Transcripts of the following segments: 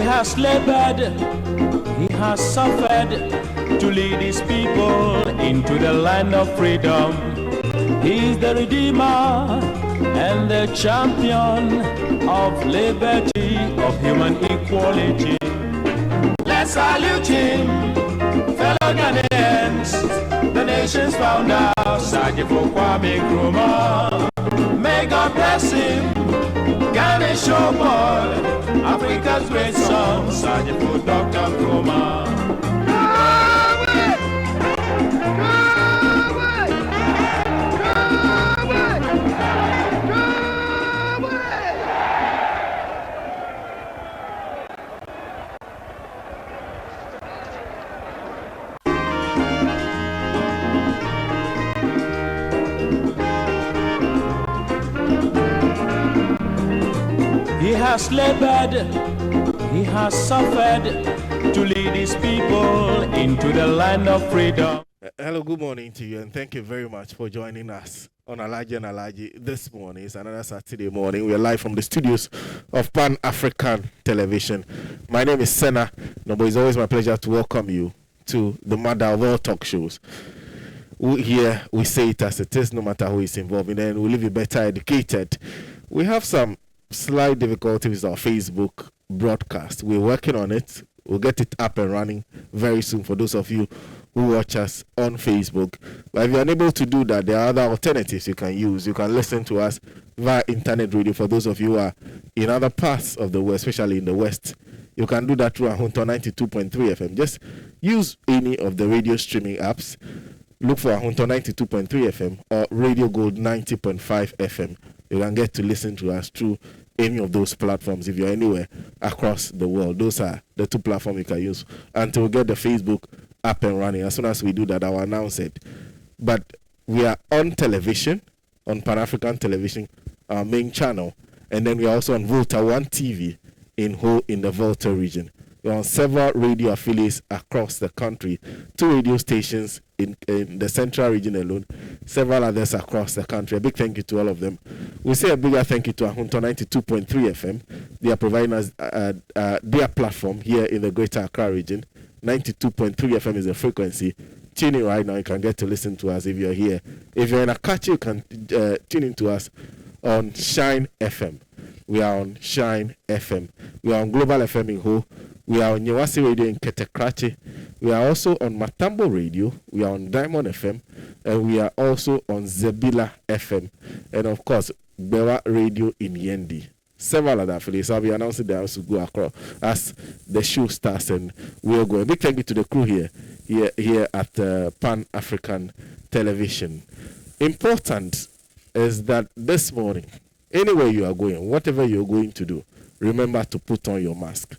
has labored, he has suffered to lead his people into the land of freedom. He is the Redeemer and the champion of liberty, of human equality. Let's salute him, fellow Ghanaians, the nation's founder, Sergeant Kwame Nkrumah. May God bless him, Ghana showboy, Africa's great son, Sergeant Dr. Nkrumah. He has labored, he has suffered to lead his people into the land of freedom. Hello, good morning to you, and thank you very much for joining us on Alhaji and Alhaji this morning. It's another Saturday morning. We are live from the studios of Pan-African Television. My name is Senna. It's always my pleasure to welcome you to the mother of all talk shows. Here we say it as it is, no matter who is involved, and then we leave you better educated. We have some slight difficulties with our Facebook broadcast. We're working on it. We'll get it up and running very soon for those of you who watch us on Facebook. But if you're unable to do that, there are other alternatives you can use. You can listen to us via internet radio for those of you who are in other parts of the world, especially in the West. You can do that through Ahunto 92.3 FM. Just use any of the radio streaming apps. Look for Ahunto 92.3 FM or Radio Gold 90.5 FM. You can get to listen to us through any of those platforms if you're anywhere across the world. Those are the two platforms you can use until we get the Facebook up and running. As soon as we do that, I'll announce it. But we are on television, on Pan-African Television, our main channel. And then we are also on Volta 1 TV in the Volta region. We're on several radio affiliates across the country, 2 radio stations in the central region alone, several others across the country. A big thank you to all of them. We say a bigger thank you to Ahunto 92.3 FM. They are providing us their platform here in the Greater Accra region. 92.3 FM is the frequency. Tune in right now. You can get to listen to us if you're here. If you're in Akachi, you can tune in to us on Shine FM. We are on Shine FM. We are on Global FM in Ho. We are on Nyawasi Radio in Ketekrachi. We are also on Matambo Radio. We are on Diamond FM. And we are also on Zebila FM. And of course, Bewa Radio in Yendi. Several other affiliates. I'll be announcing them as we go across as the show starts and we'll go. A big thank you to the crew here at Pan-African Television. Important is that this morning, anywhere you are going, whatever you're going to do, remember to put on your mask.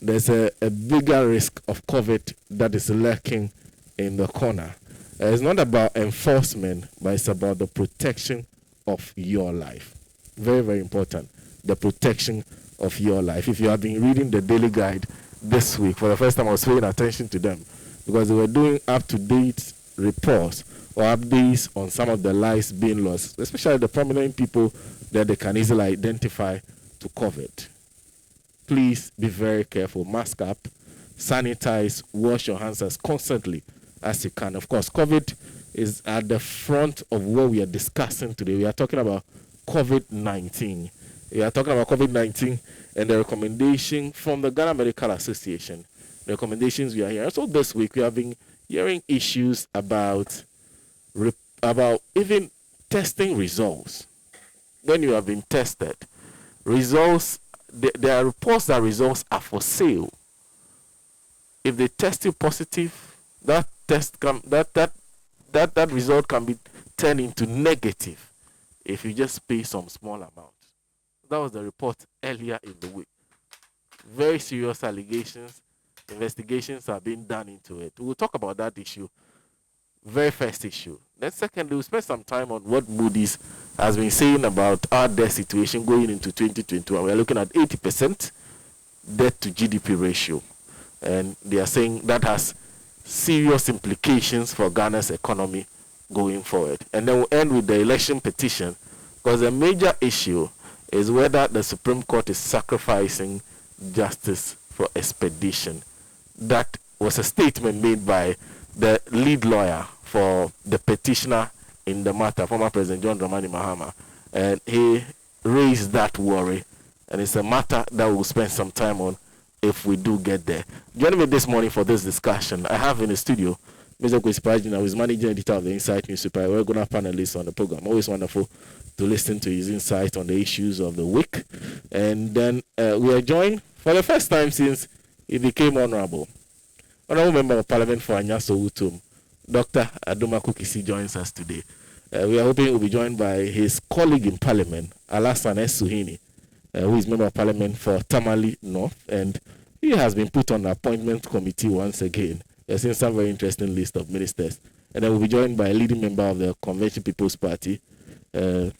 There's a bigger risk of COVID that is lurking in the corner. It's not about enforcement, but it's about the protection of your life. Very, very important. The protection of your life. If you have been reading the Daily Guide this week, for the first time I was paying attention to them because they were doing up-to-date reports or updates on some of the lives being lost, especially the prominent people that they can easily identify to COVID. Please be very careful. Mask up, sanitize, wash your hands as constantly as you can. Of course, COVID is at the front of what we are discussing today. We are talking about COVID-19. We are talking about COVID-19 and the recommendation from the Ghana Medical Association. The recommendations we are hearing. So this week we have been hearing issues about even testing results. When you have been tested, results. There are reports that results are for sale. If they test you positive, that result can be turned into negative if you just pay some small amount. That was the report earlier in the week. Very serious allegations, investigations are being done into it. We'll talk about that issue. Very first issue. Then secondly, we'll spend some time on what Moody's has been saying about our debt situation going into 2021. We're looking at 80% debt to GDP ratio. And they are saying that has serious implications for Ghana's economy going forward. And then we'll end with the election petition, because the major issue is whether the Supreme Court is sacrificing justice for expedition. That was a statement made by the lead lawyer for the petitioner in the matter, former President John Dramani Mahama. And he raised that worry, and it's a matter that we'll spend some time on if we do get there. Joining me this morning for this discussion, I have in the studio Mr. Kwesi Pajina, who is managing editor of the Insight newspaper, a regular panelist on the program. Always wonderful to listen to his insight on the issues of the week. And then we are joined for the first time since he became honorable member of Parliament for Anyaso Utum, Dr. Aduma Kukisi joins us today. We are hoping we'll be joined by his colleague in Parliament, Alasan S. Suhini, who is member of Parliament for Tamale North, and he has been put on the appointment committee once again. You've seen some very interesting list of ministers. And then we'll be joined by a leading member of the Convention People's Party. I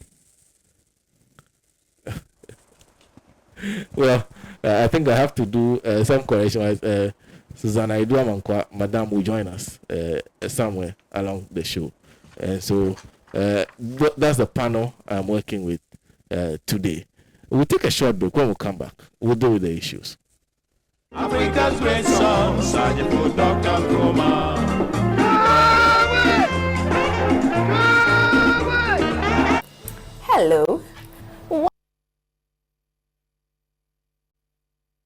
think I have to do some correction. Susanna Iduamankwa, Madam, will join us somewhere along the show. And so that's the panel I'm working with today. We'll take a short break. When we come back, we'll deal with the issues. Africa's great song, Sergeant Dr. Kroma. Hello.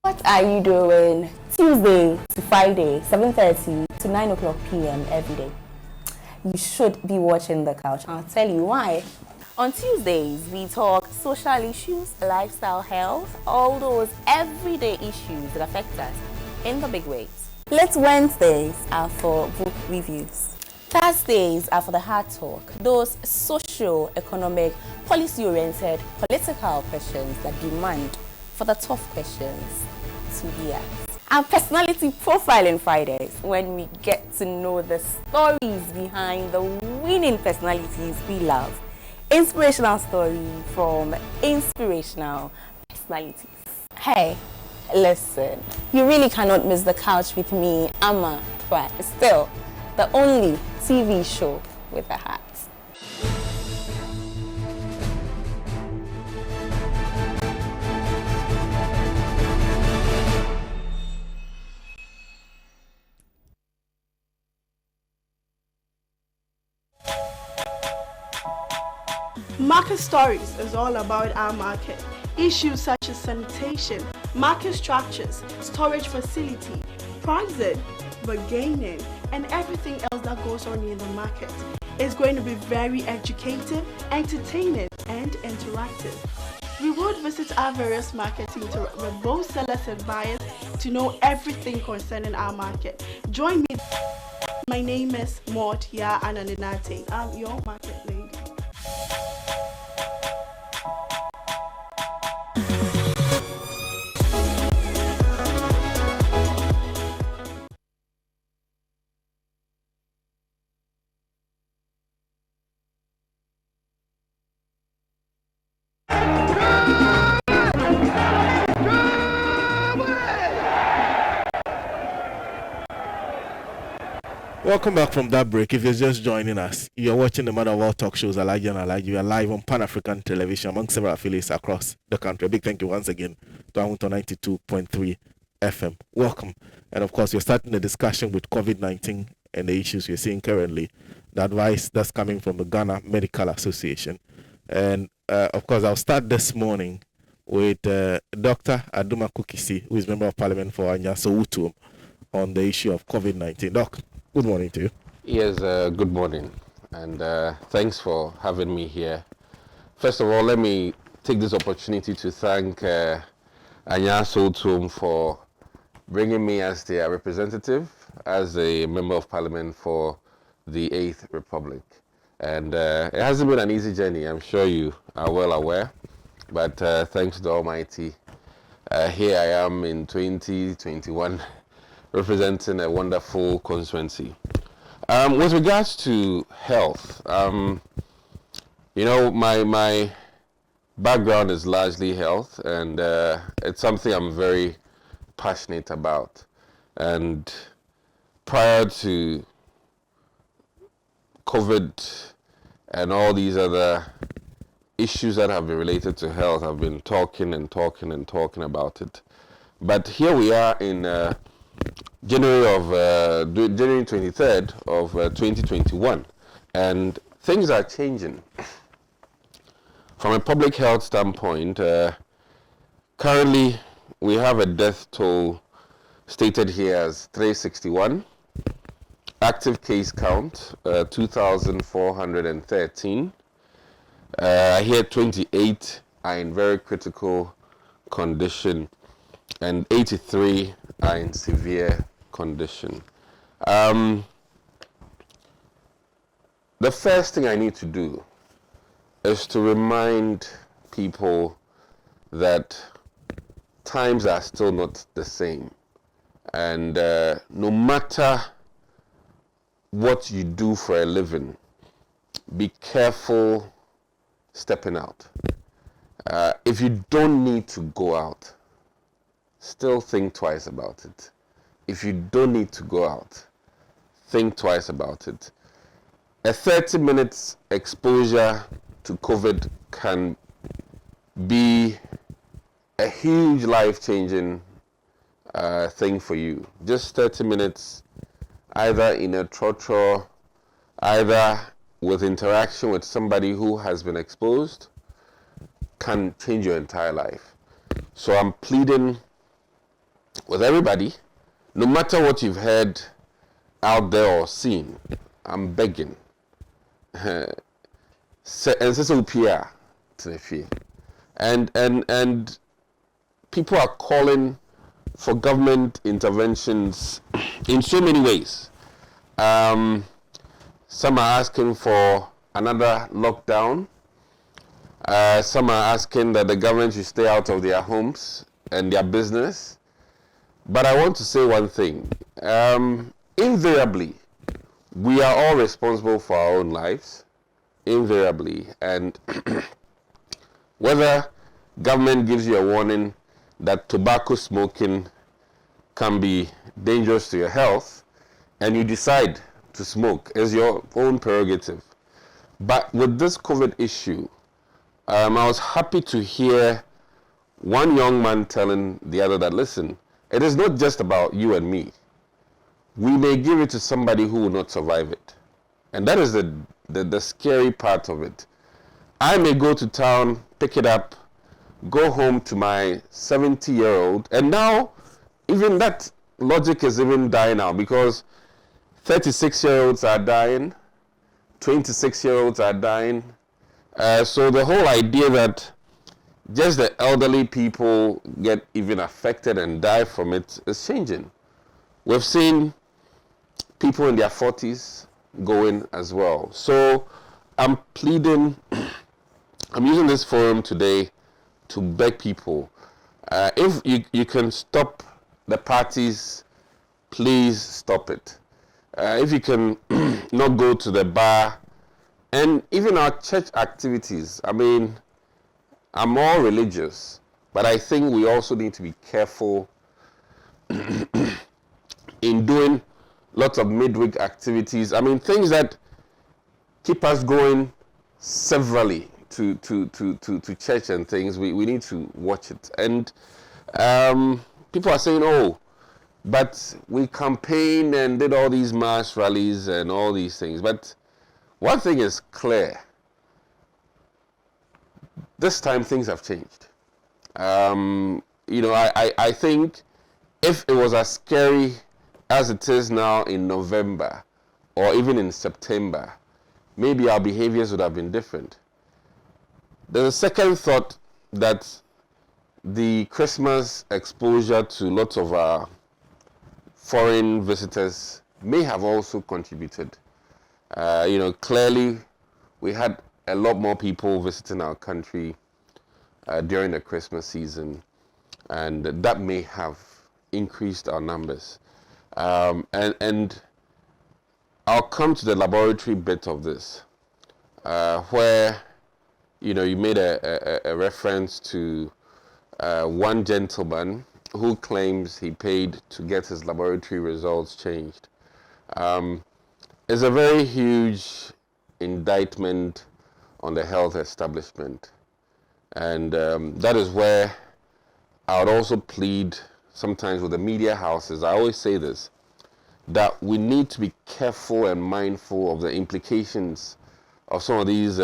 What are you doing Tuesday to Friday, 7:30 to 9 o'clock p.m. every day? You should be watching The Couch. I'll tell you why. On Tuesdays, we talk social issues, lifestyle, health, all those everyday issues that affect us in the big ways. Late Wednesdays are for book reviews. Thursdays are for the hard talk, those socio-economic, policy-oriented, political questions that demand for the tough questions to be asked. Our personality profiling Fridays, when we get to know the stories behind the winning personalities we love. Inspirational story from inspirational personalities. Hey, listen, you really cannot miss The Couch with me, Amma, but still the only TV show with a hat. Market Stories is all about our market. Issues such as sanitation, market structures, storage facility, pricing, bargaining, and everything else that goes on in the market. It's going to be very educative, entertaining, and interactive. We would visit our various markets to interact with both sellers and buyers to know everything concerning our market. Join me. My name is Maud Ananinate. I'm your market lady. Welcome back from that break. If you're just joining us, you're watching the Mother of All Talk Shows, Alhaji and Alhaji. We are live on Pan-African television among several affiliates across the country. A big thank you once again to Ahunto 92.3 FM. Welcome. And of course, you're starting the discussion with COVID-19 and the issues we're seeing currently. The advice that's coming from the Ghana Medical Association. And of course, I'll start this morning with Dr. Aduma Kukisi, who is Member of Parliament for Anyaso Utum, on the issue of COVID-19. Doc, good morning to you. Yes, good morning, and thanks for having me here. First of all, let me take this opportunity to thank Anyaso Utum for bringing me as their representative, as a Member of Parliament for the 8th Republic. And it hasn't been an easy journey, I'm sure you are well aware, but thanks to the Almighty, here I am in 2021, representing a wonderful constituency. With regards to health, you know, my background is largely health, and it's something I'm very passionate about. And prior to COVID and all these other issues that have been related to health, I've been talking about it. But here we are in January 23rd of 2021, and things are changing. From a public health standpoint, currently we have a death toll stated here as 361. Active case count, 2,413. Here 28 are in very critical condition and 83 are in severe condition. The first thing I need to do is to remind people that times are still not the same. And no matter what you do for a living, be careful stepping out. If you don't need to go out, still think twice about it. If you don't need to go out, think twice about it. A 30 minutes exposure to COVID can be a huge life-changing thing for you. Just 30 minutes, either in a trotro, either with interaction with somebody who has been exposed, can change your entire life. So I'm pleading with everybody, no matter what you've heard out there or seen, I'm begging. And people are calling for government interventions in so many ways. Some are asking for another lockdown. Some are asking that the government should stay out of their homes and their business. But I want to say one thing. Invariably, we are all responsible for our own lives. Invariably. And whether government gives you a warning that tobacco smoking can be dangerous to your health, and you decide to smoke, is your own prerogative. But with this COVID issue, I was happy to hear one young man telling the other that, listen, it is not just about you and me. We may give it to somebody who will not survive it. And that is the scary part of it. I may go to town, pick it up, go home to my 70-year-old, and now even that logic is even dying now, because 36-year-olds are dying, 26-year-olds are dying. So the whole idea that just the elderly people get even affected and die from it is changing. We've seen people in their 40s going as well. So I'm pleading, I'm using this forum today to beg people, if you can stop the parties, please stop it. If you can not go to the bar, and even our church activities. I mean, I'm all religious, but I think we also need to be careful in doing lots of midweek activities. I mean, things that keep us going severally to church and things. We need to watch it. And people are saying, oh, but we campaigned and did all these mass rallies and all these things. But one thing is clear. This time things have changed. I think if it was as scary as it is now in November or even in September, maybe our behaviors would have been different. There's a second thought that the Christmas exposure to lots of our foreign visitors may have also contributed. Clearly we had a lot more people visiting our country during the Christmas season, and that may have increased our numbers. And I'll come to the laboratory bit of this, where you made a reference to one gentleman who claims he paid to get his laboratory results changed. It's a very huge indictment on the health establishment. And that is where I would also plead sometimes with the media houses, I always say this, that we need to be careful and mindful of the implications of some of these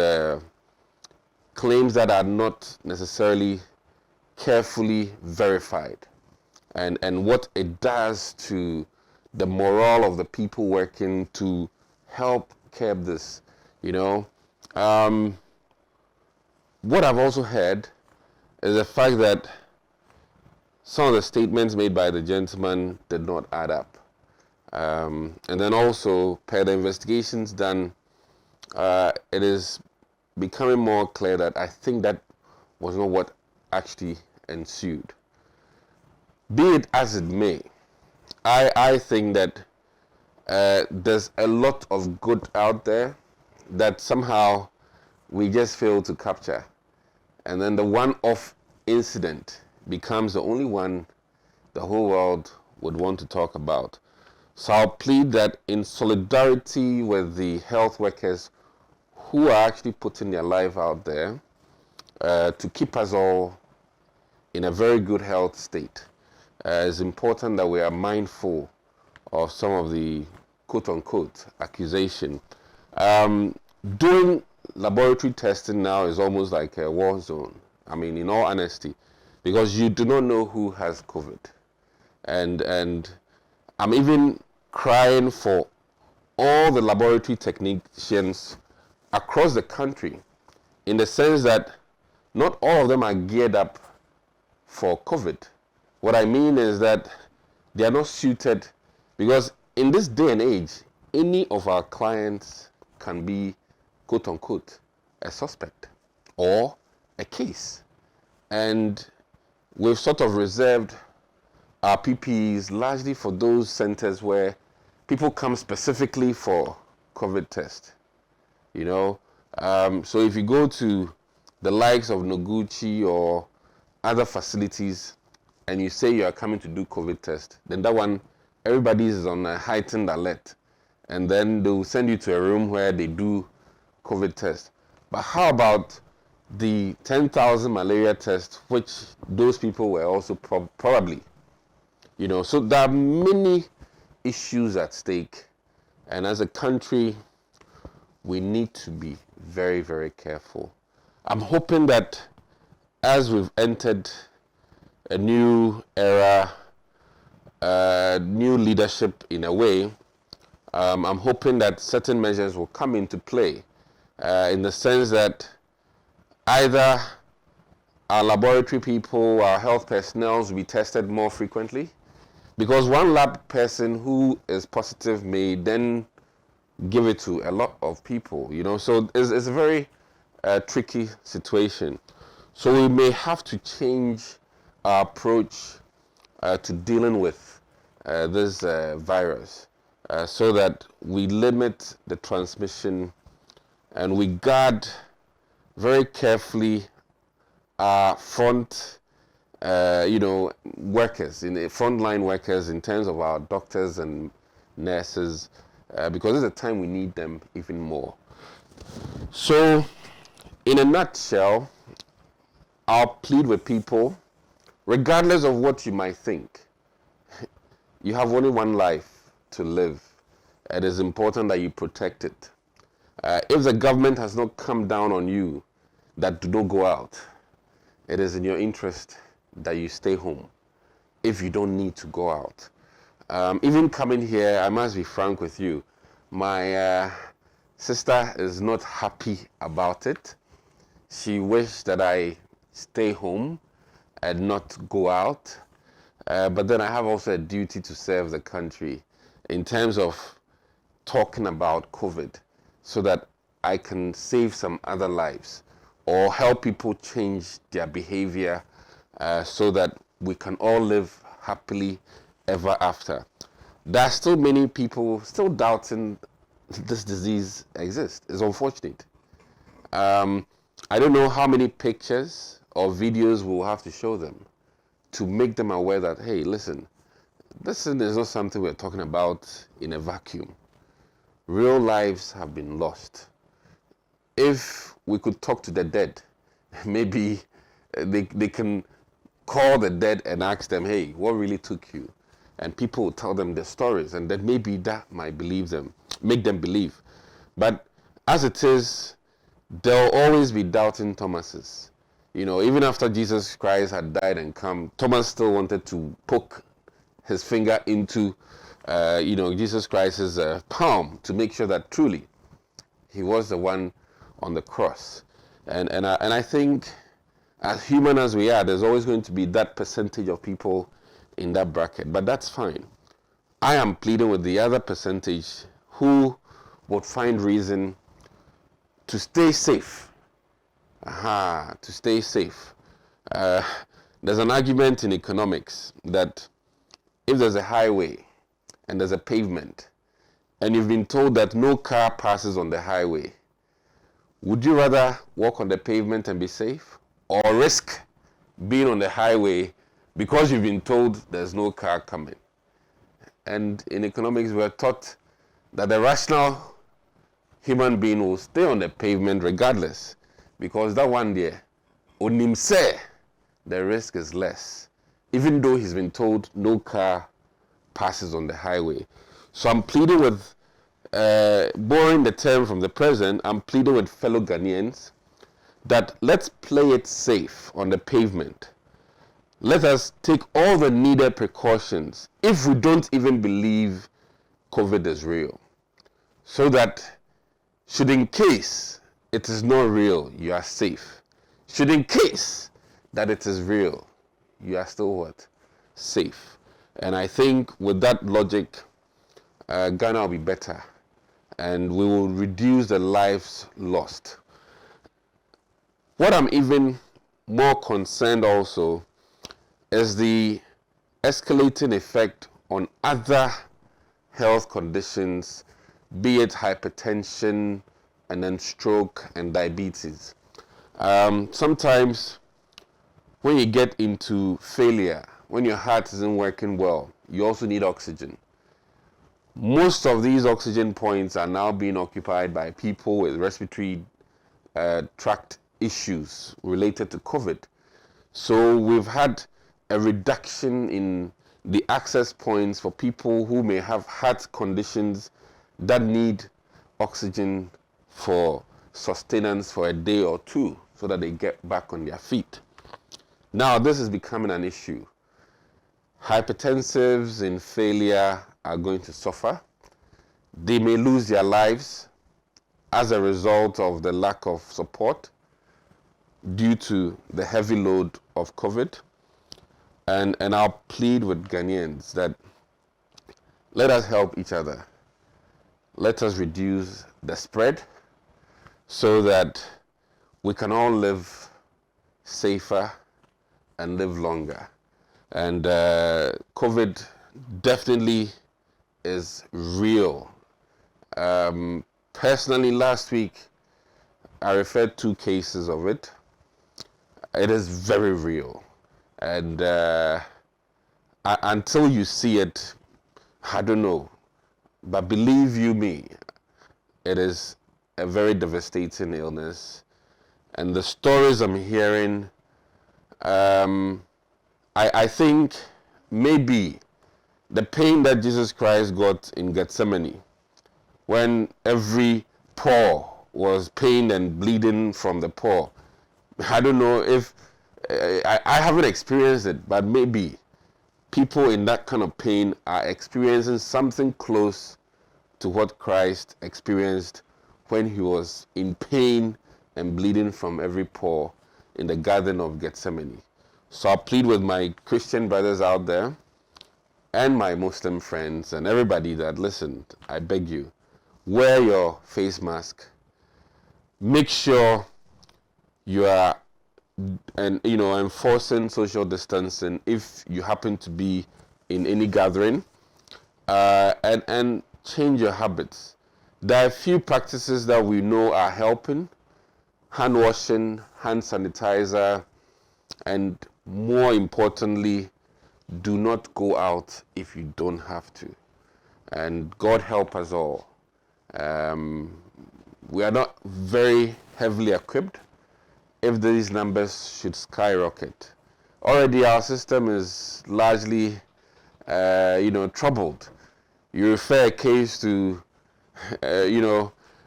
claims that are not necessarily carefully verified, and what it does to the morale of the people working to help curb this, you know. What I've also heard is the fact that some of the statements made by the gentleman did not add up. And then also, per the investigations done, it is becoming more clear that I think that was not what actually ensued. Be it as it may, I think that there's a lot of good out there that somehow we just fail to capture. And then the one-off incident becomes the only one the whole world would want to talk about. So I'll plead that in solidarity with the health workers who are actually putting their life out there to keep us all in a very good health state, it's important that we are mindful of some of the quote-unquote accusation. Doing laboratory testing now is almost like a war zone. I mean, in all honesty, because you do not know who has COVID. And I'm even crying for all the laboratory technicians across the country, in the sense that not all of them are geared up for COVID. What I mean is that they are not suited, because in this day and age, any of our clients can be, quote unquote, a suspect or a case. And we've sort of reserved our PPEs largely for those centers where people come specifically for COVID test. You know, so if you go to the likes of Noguchi or other facilities and you say you are coming to do COVID test, then that one, everybody is on a heightened alert. And then they'll send you to a room where they do COVID test. But how about the 10,000 malaria tests, which those people were also probably, you know? So there are many issues at stake. And as a country, we need to be very, very careful. I'm hoping that as we've entered a new era, new leadership in a way, I'm hoping that certain measures will come into play in the sense that either our laboratory people, our health personnel will be tested more frequently, because one lab person who is positive may then give it to a lot of people, you know. So it's a very tricky situation. So we may have to change our approach to dealing with this virus so that we limit the transmission and we guard very carefully our front, workers, in the frontline workers, in terms of our doctors and nurses, because it's a time we need them even more. So, in a nutshell, I'll plead with people, regardless of what you might think, you have only one life to live. It is important that you protect it. If the government has not come down on you that do not go out, it is in your interest that you stay home if you don't need to go out. Even coming here, I must be frank with you, my sister is not happy about it. She wished that I stay home and not go out. But then I have also a duty to serve the country in terms of talking about COVID, so that I can save some other lives or help people change their behavior so that we can all live happily ever after. There are still many people still doubting this disease exists. It's unfortunate. I don't know how many pictures or videos we'll have to show them to make them aware that, hey, listen, this is not something we're talking about in a vacuum. Real lives have been lost. If we could talk to the dead, maybe they can call the dead and ask them, hey, what really took you? And people will tell them their stories, and then maybe that might make them believe. But as it is, there will always be doubting Thomases. Even after Jesus Christ had died and come, Thomas still wanted to poke his finger into, Jesus Christ's palm to make sure that truly he was the one on the cross. And I think, as human as we are, there's always going to be that percentage of people in that bracket, but that's fine. I am pleading with the other percentage who would find reason to stay safe. To stay safe. There's an argument in economics that if there's a highway and there's a pavement, and you've been told that no car passes on the highway, would you rather walk on the pavement and be safe, or risk being on the highway because you've been told there's no car coming? And in economics, we're taught that the rational human being will stay on the pavement regardless, because that one there, onim say, the risk is less, even though he's been told no car passes on the highway. So I'm pleading with, borrowing the term from the president, I'm pleading with fellow Ghanaians that let's play it safe on the pavement. Let us take all the needed precautions if we don't even believe COVID is real, so that should in case it is not real, you are safe. Should in case that it is real, you are still what? Safe. And I think with that logic, Ghana will be better, and we will reduce the lives lost. What I'm even more concerned also is the escalating effect on other health conditions, be it hypertension and then stroke and diabetes. Sometimes when you get into failure, when your heart isn't working well, you also need oxygen. Most of these oxygen points are now being occupied by people with respiratory tract issues related to COVID. So we've had a reduction in the access points for people who may have heart conditions that need oxygen for sustenance for a day or two so that they get back on their feet. Now this is becoming an issue. Hypertensives in failure are going to suffer. They may lose their lives as a result of the lack of support due to the heavy load of COVID. And I'll plead with Ghanaians that let us help each other. Let us reduce the spread so that we can all live safer and live longer. And COVID definitely is real. Personally, last week, I referred 2 cases of it. It is very real. And until you see it, I don't know. But believe you me, it is a very devastating illness. And the stories I'm hearing, I think maybe the pain that Jesus Christ got in Gethsemane, when every pore was pained and bleeding from the pore. I don't know if, I haven't experienced it, but maybe people in that kind of pain are experiencing something close to what Christ experienced when he was in pain and bleeding from every pore in the Garden of Gethsemane. So I plead with my Christian brothers out there and my Muslim friends and everybody that listen, I beg you, wear your face mask. Make sure you are enforcing social distancing if you happen to be in any gathering, and change your habits. There are a few practices that we know are helping: hand washing, hand sanitizer, and more importantly, do not go out if you don't have to. And God help us all. We are not very heavily equipped. If these numbers should skyrocket, already our system is largely, troubled. You refer a case to,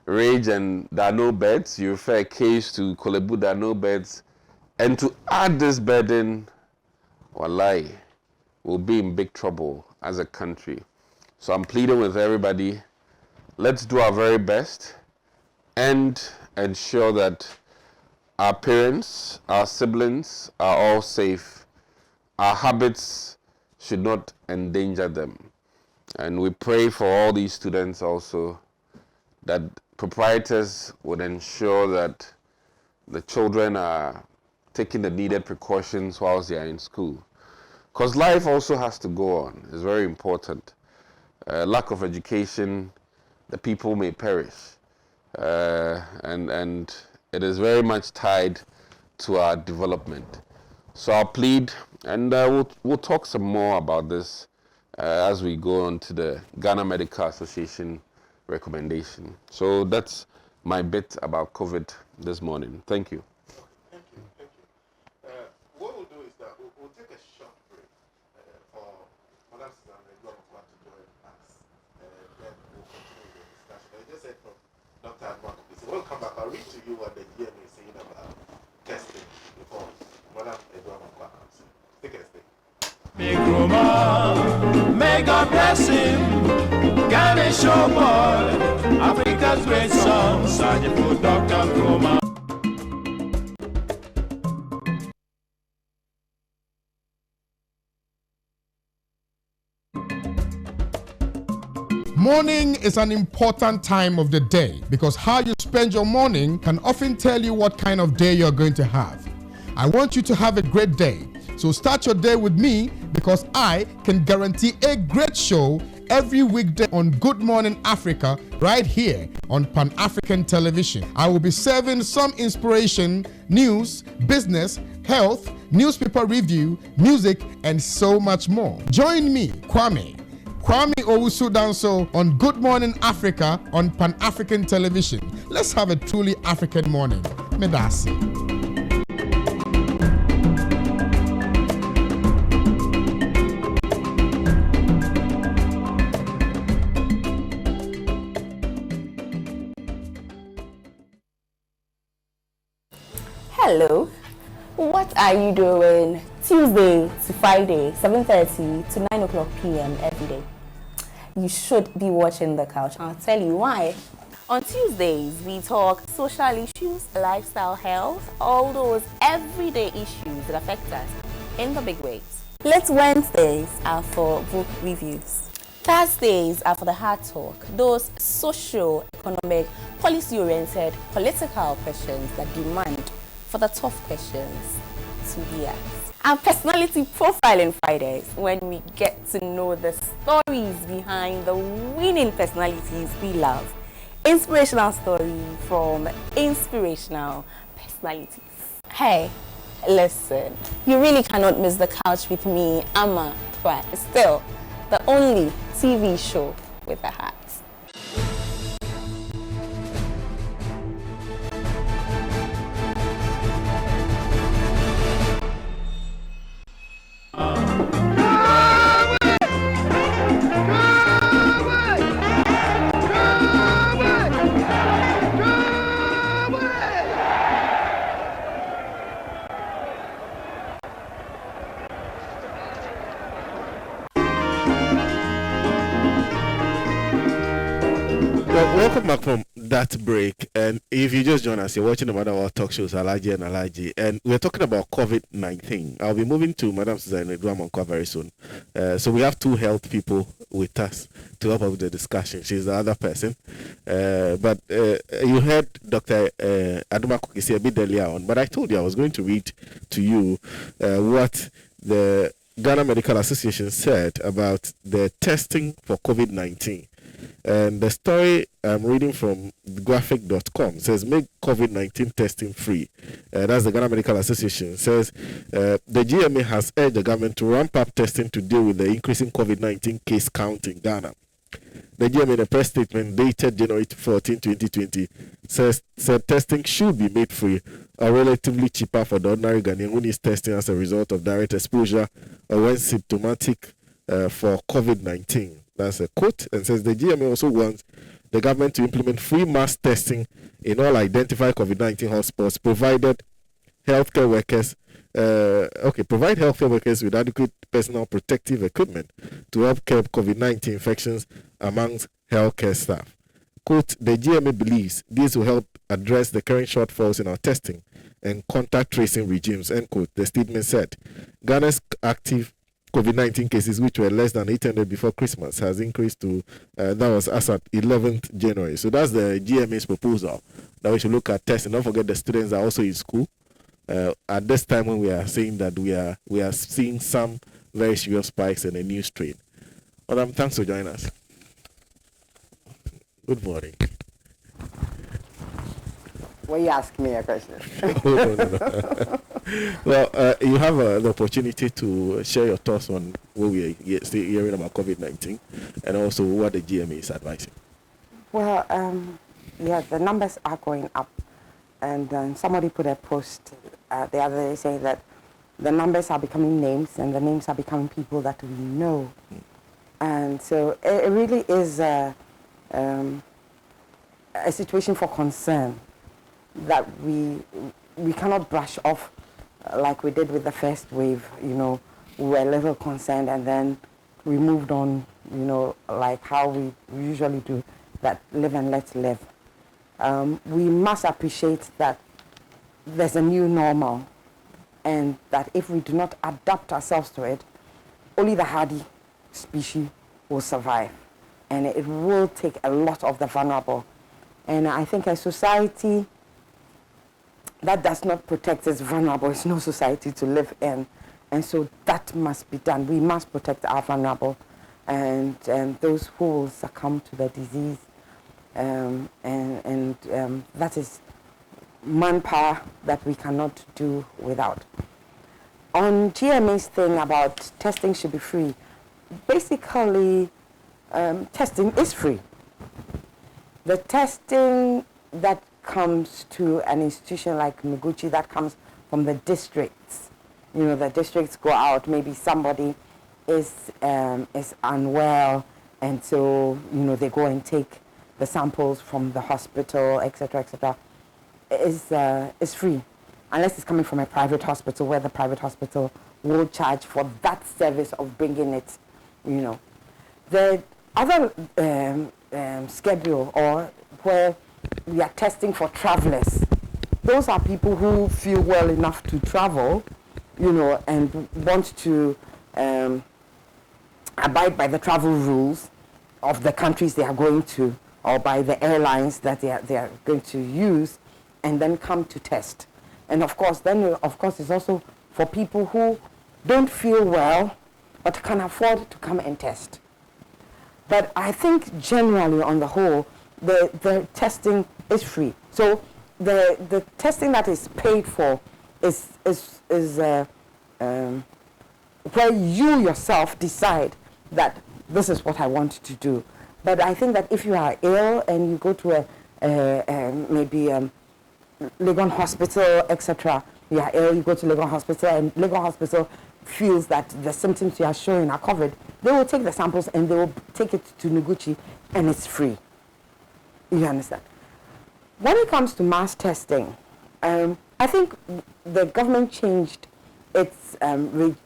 Rage and there are no beds. You refer a case to Kolebu, there are no beds. And to add this burden, wallahi, we'll be in big trouble as a country. So I'm pleading with everybody, let's do our very best and ensure that our parents, our siblings are all safe. Our habits should not endanger them. And we pray for all these students also that proprietors would ensure that the children are taking the needed precautions whilst they are in school. Because life also has to go on. It's very important. Lack of education, the people may perish. And it is very much tied to our development. So I'll plead, and we'll talk some more about this as we go on to the Ghana Medical Association recommendation. So that's my bit about COVID this morning. Thank you. Thank you. What we'll do is that we'll take a short break for Madam Susan and John to join us. Then we'll continue the discussion. I just said from Dr. Advertisement. So we'll come back. I'll read to you what the GMA is saying about testing before Madam Edward comes. Take a stay. Big Roma, may God bless him. Ghana show boy, Africa's great song, Sergeant for Dr. Roma. Morning is an important time of the day because how you spend your morning can often tell you what kind of day you're going to have. I want you to have a great day. So start your day with me because I can guarantee a great show every weekday on Good Morning Africa right here on Pan-African Television. I will be serving some inspiration, news, business, health, newspaper review, music, and so much more. Join me, Kwame Owusu Danso on Good Morning Africa on Pan-African Television. Let's have a truly African morning. Medasi. Hello, what are you doing Tuesday to Friday, 7:30 to 9 o'clock p.m. every day? You should be watching The Couch. I'll tell you why. On Tuesdays, we talk social issues, lifestyle, health, all those everyday issues that affect us in the big ways. Wednesdays are for book reviews. Thursdays are for the hard talk, those social, economic, policy-oriented, political questions that demand for the tough questions to be asked. Our personality profiling Fridays, when we get to know the stories behind the winning personalities we love. Inspirational story from inspirational personalities. Hey, listen, you really cannot miss The Couch with me, Amma Twa. Still, the only TV show with a heart. Welcome back from that break, and if you just join us, you're watching one of our talk shows, Alhaji and Alhaji, and we're talking about COVID-19. I'll be moving to Madam Susan Edward very soon. So we have two health people with us to help us with the discussion. She's the other person. But you heard Dr. Aduma Kokisi a bit earlier on, but I told you I was going to read to you what the Ghana Medical Association said about the testing for COVID-19. And the story I'm reading from graphic.com says, make COVID-19 testing free. That's the Ghana Medical Association. Says the GMA has urged the government to ramp up testing to deal with the increasing COVID-19 case count in Ghana. The GMA, in a press statement dated January 14, 2020, said testing should be made free are relatively cheaper for the ordinary Ghanaian who needs testing as a result of direct exposure or when symptomatic for COVID-19. That's a quote, and says the GMA also wants the government to implement free mass testing in all identified COVID-19 hotspots, provide healthcare workers with adequate personal protective equipment to help curb COVID-19 infections amongst healthcare staff. Quote, the GMA believes this will help address the current shortfalls in our testing and contact tracing regimes, end quote. The statement said, Ghana's active COVID-19 cases, which were less than 800 before Christmas, has increased to, that was as at 11th January. So that's the GMA's proposal, that we should look at testing. Don't forget the students are also in school. At this time when we are saying that we are seeing some very serious spikes in a new strain. Madam, thanks for joining us. Good morning. Well, you ask me a question. No. Well, you have the opportunity to share your thoughts on what we are still hearing about COVID-19 and also what the GMA is advising. Well, yeah, the numbers are going up. And somebody put a post the other day saying that the numbers are becoming names and the names are becoming people that we know. And so it really is a situation for concern that we cannot brush off like we did with the first wave. You know, we were a little concerned and then we moved on, you know, like how we usually do, that live and let live. We must appreciate that there's a new normal and that if we do not adapt ourselves to it, only the hardy species will survive. And it will take a lot of the vulnerable. And I think a society that does not protect its vulnerable is no society to live in. And so that must be done. We must protect our vulnerable and those who will succumb to the disease. That is manpower that we cannot do without. On GMA's thing about testing should be free, basically testing is free. The testing that comes to an institution like Noguchi, that comes from the districts. You know, the districts go out, maybe somebody is unwell, and so, you know, they go and take the samples from the hospital, etc., etc., is free, unless it's coming from a private hospital where the private hospital will charge for that service of bringing it, you know. The other schedule, or where we are testing for travelers, those are people who feel well enough to travel, you know, and want to abide by the travel rules of the countries they are going to, or by the airlines that they are going to use, and then come to test. And of course, then it's also for people who don't feel well but can afford to come and test. But I think generally, on the whole, the testing is free. So the testing that is paid for is where you yourself decide that this is what I want to do. But I think that if you are ill and you go to maybe Legon Hospital, etc., you are ill, you go to Legon Hospital, and Legon Hospital feels that the symptoms you are showing are covered, they will take the samples and they will take it to Noguchi, and it's free. You understand? When it comes to mass testing, I think the government changed its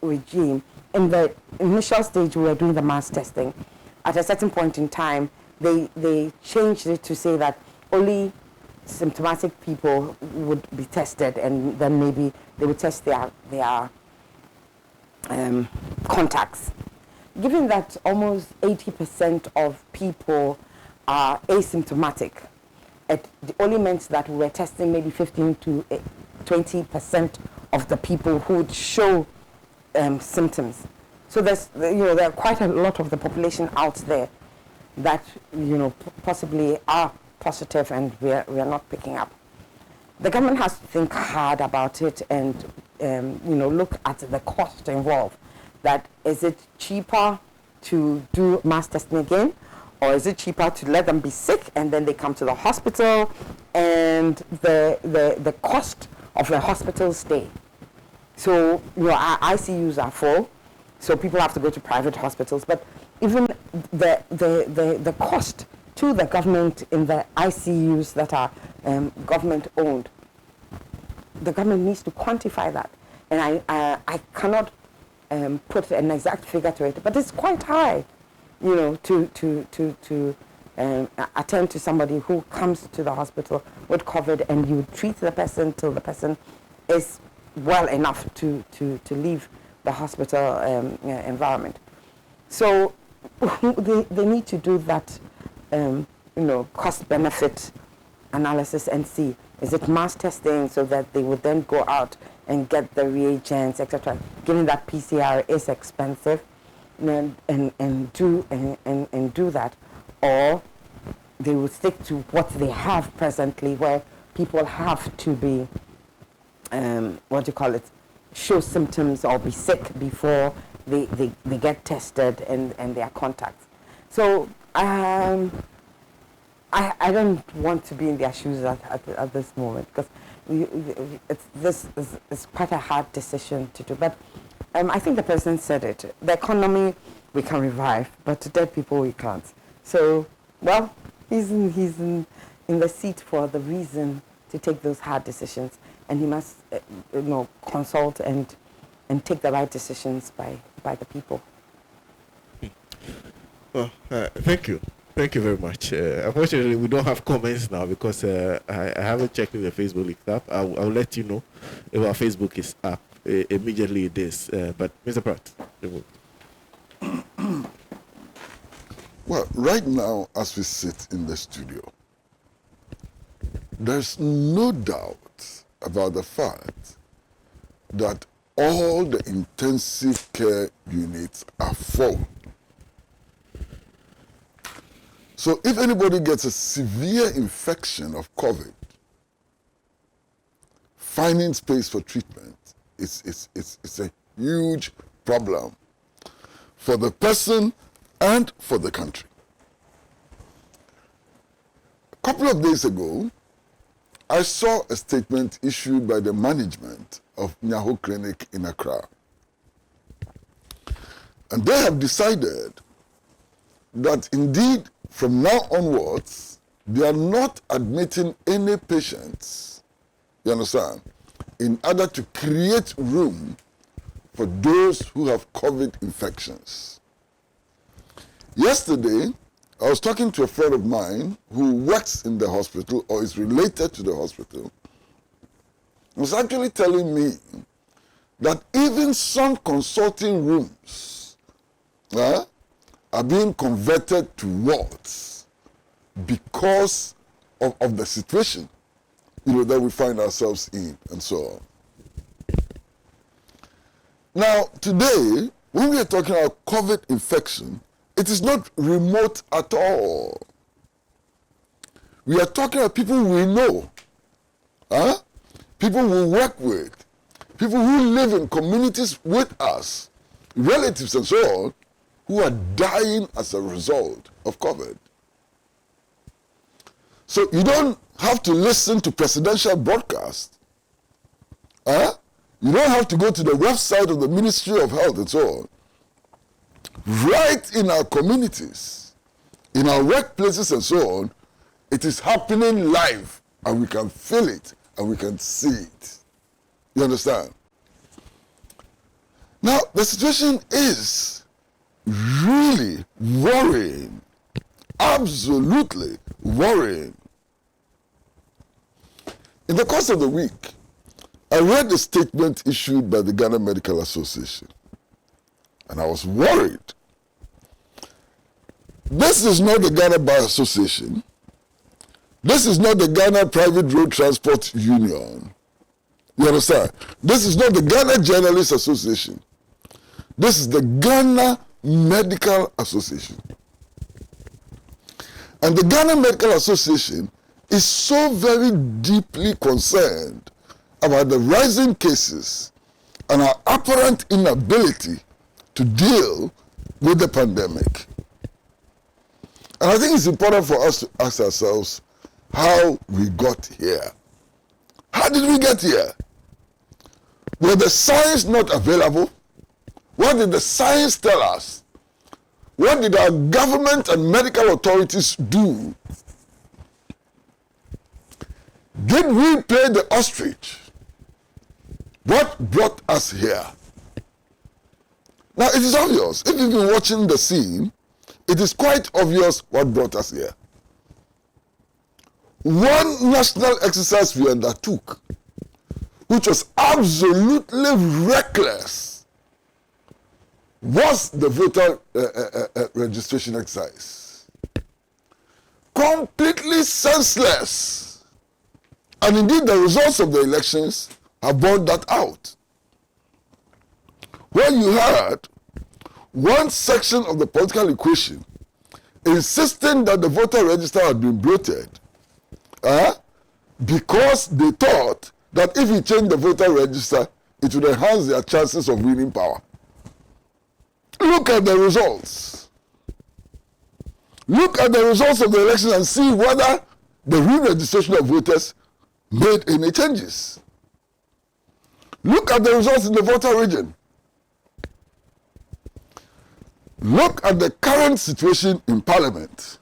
regime. In the initial stage, we were doing the mass testing. At a certain point in time, they changed it to say that only symptomatic people would be tested, and then maybe they would test their contacts. Given that almost 80% of people are asymptomatic, it only meant that we were testing maybe 15 to 20% of the people who would show symptoms. So there's, there are quite a lot of the population out there that, possibly are positive and we are not picking up. The government has to think hard about it and, look at the cost involved. That is it cheaper to do mass testing again, or is it cheaper to let them be sick and then they come to the hospital, and the cost of a hospital stay. So our ICUs are full, so people have to go to private hospitals. But even the cost to the government in the ICUs that are government owned, the government needs to quantify that. And I cannot put an exact figure to it, but it's quite high, to attend to somebody who comes to the hospital with COVID, and you treat the person till the person is well enough to leave the hospital environment. So they need to do that, cost-benefit analysis and see, is it mass testing, so that they would then go out and get the reagents, etc. Given that PCR is expensive, and do that, or they will stick to what they have presently, where people have to be, show symptoms or be sick before they get tested and their contacts. So I don't want to be in their shoes at this moment, because this is quite a hard decision to do. But I think the president said it. The economy we can revive, but dead people we can't. So, well, he's in the seat for the reason to take those hard decisions, and he must consult and take the right decisions by the people. Well, thank you. Thank you very much. Unfortunately, we don't have comments now because I haven't checked if the Facebook is up. I'll let you know if our Facebook is up. Immediately it is. But Mr. Pratt. Well, right now, as we sit in the studio, there's no doubt about the fact that all the intensive care units are full. So if anybody gets a severe infection of COVID, finding space for treatment is a huge problem for the person and for the country. A couple of days ago, I saw a statement issued by the management of Nyaho Clinic in Accra. And they have decided that indeed, from now onwards, they are not admitting any patients, you understand, in order to create room for those who have COVID infections. Yesterday, I was talking to a friend of mine who works in the hospital or is related to the hospital. He was actually telling me that even some consulting rooms are being converted to wards because of the situation that we find ourselves in, and so on. Now, today, when we are talking about COVID infection, it is not remote at all. We are talking about people we know, people we work with, people who live in communities with us, relatives and so on, who are dying as a result of COVID. So you don't have to listen to presidential broadcasts. You don't have to go to the website of the Ministry of Health and so on. Right in our communities, in our workplaces and so on, it is happening live, and we can feel it and we can see it. You understand? Now, the situation is really worrying, absolutely worrying. In the course of the week, I read a statement issued by the Ghana Medical Association, and I was worried. This is not the Ghana Bar Association. This is not the Ghana Private Road Transport Union. You understand? This is not the Ghana Journalists Association. This is the Ghana Medical Association. And the Ghana Medical Association is so very deeply concerned about the rising cases and our apparent inability to deal with the pandemic. And I think it's important for us to ask ourselves how we got here. How did we get here? Were the science not available? What did the science tell us? What did our government and medical authorities do? Did we play the ostrich? What brought us here? Now it is obvious. If you've been watching the scene, it is quite obvious what brought us here. One national exercise we undertook, which was absolutely reckless, was the voter registration exercise. Completely senseless. And indeed, the results of the elections have borne that out. Where you had one section of the political equation insisting that the voter register had been bloated because they thought that if you change the voter register, it would enhance their chances of winning power. Look at the results. Look at the results of the election and see whether the re-registration of voters made any changes. Look at the results in the voter region. Look at the current situation in Parliament.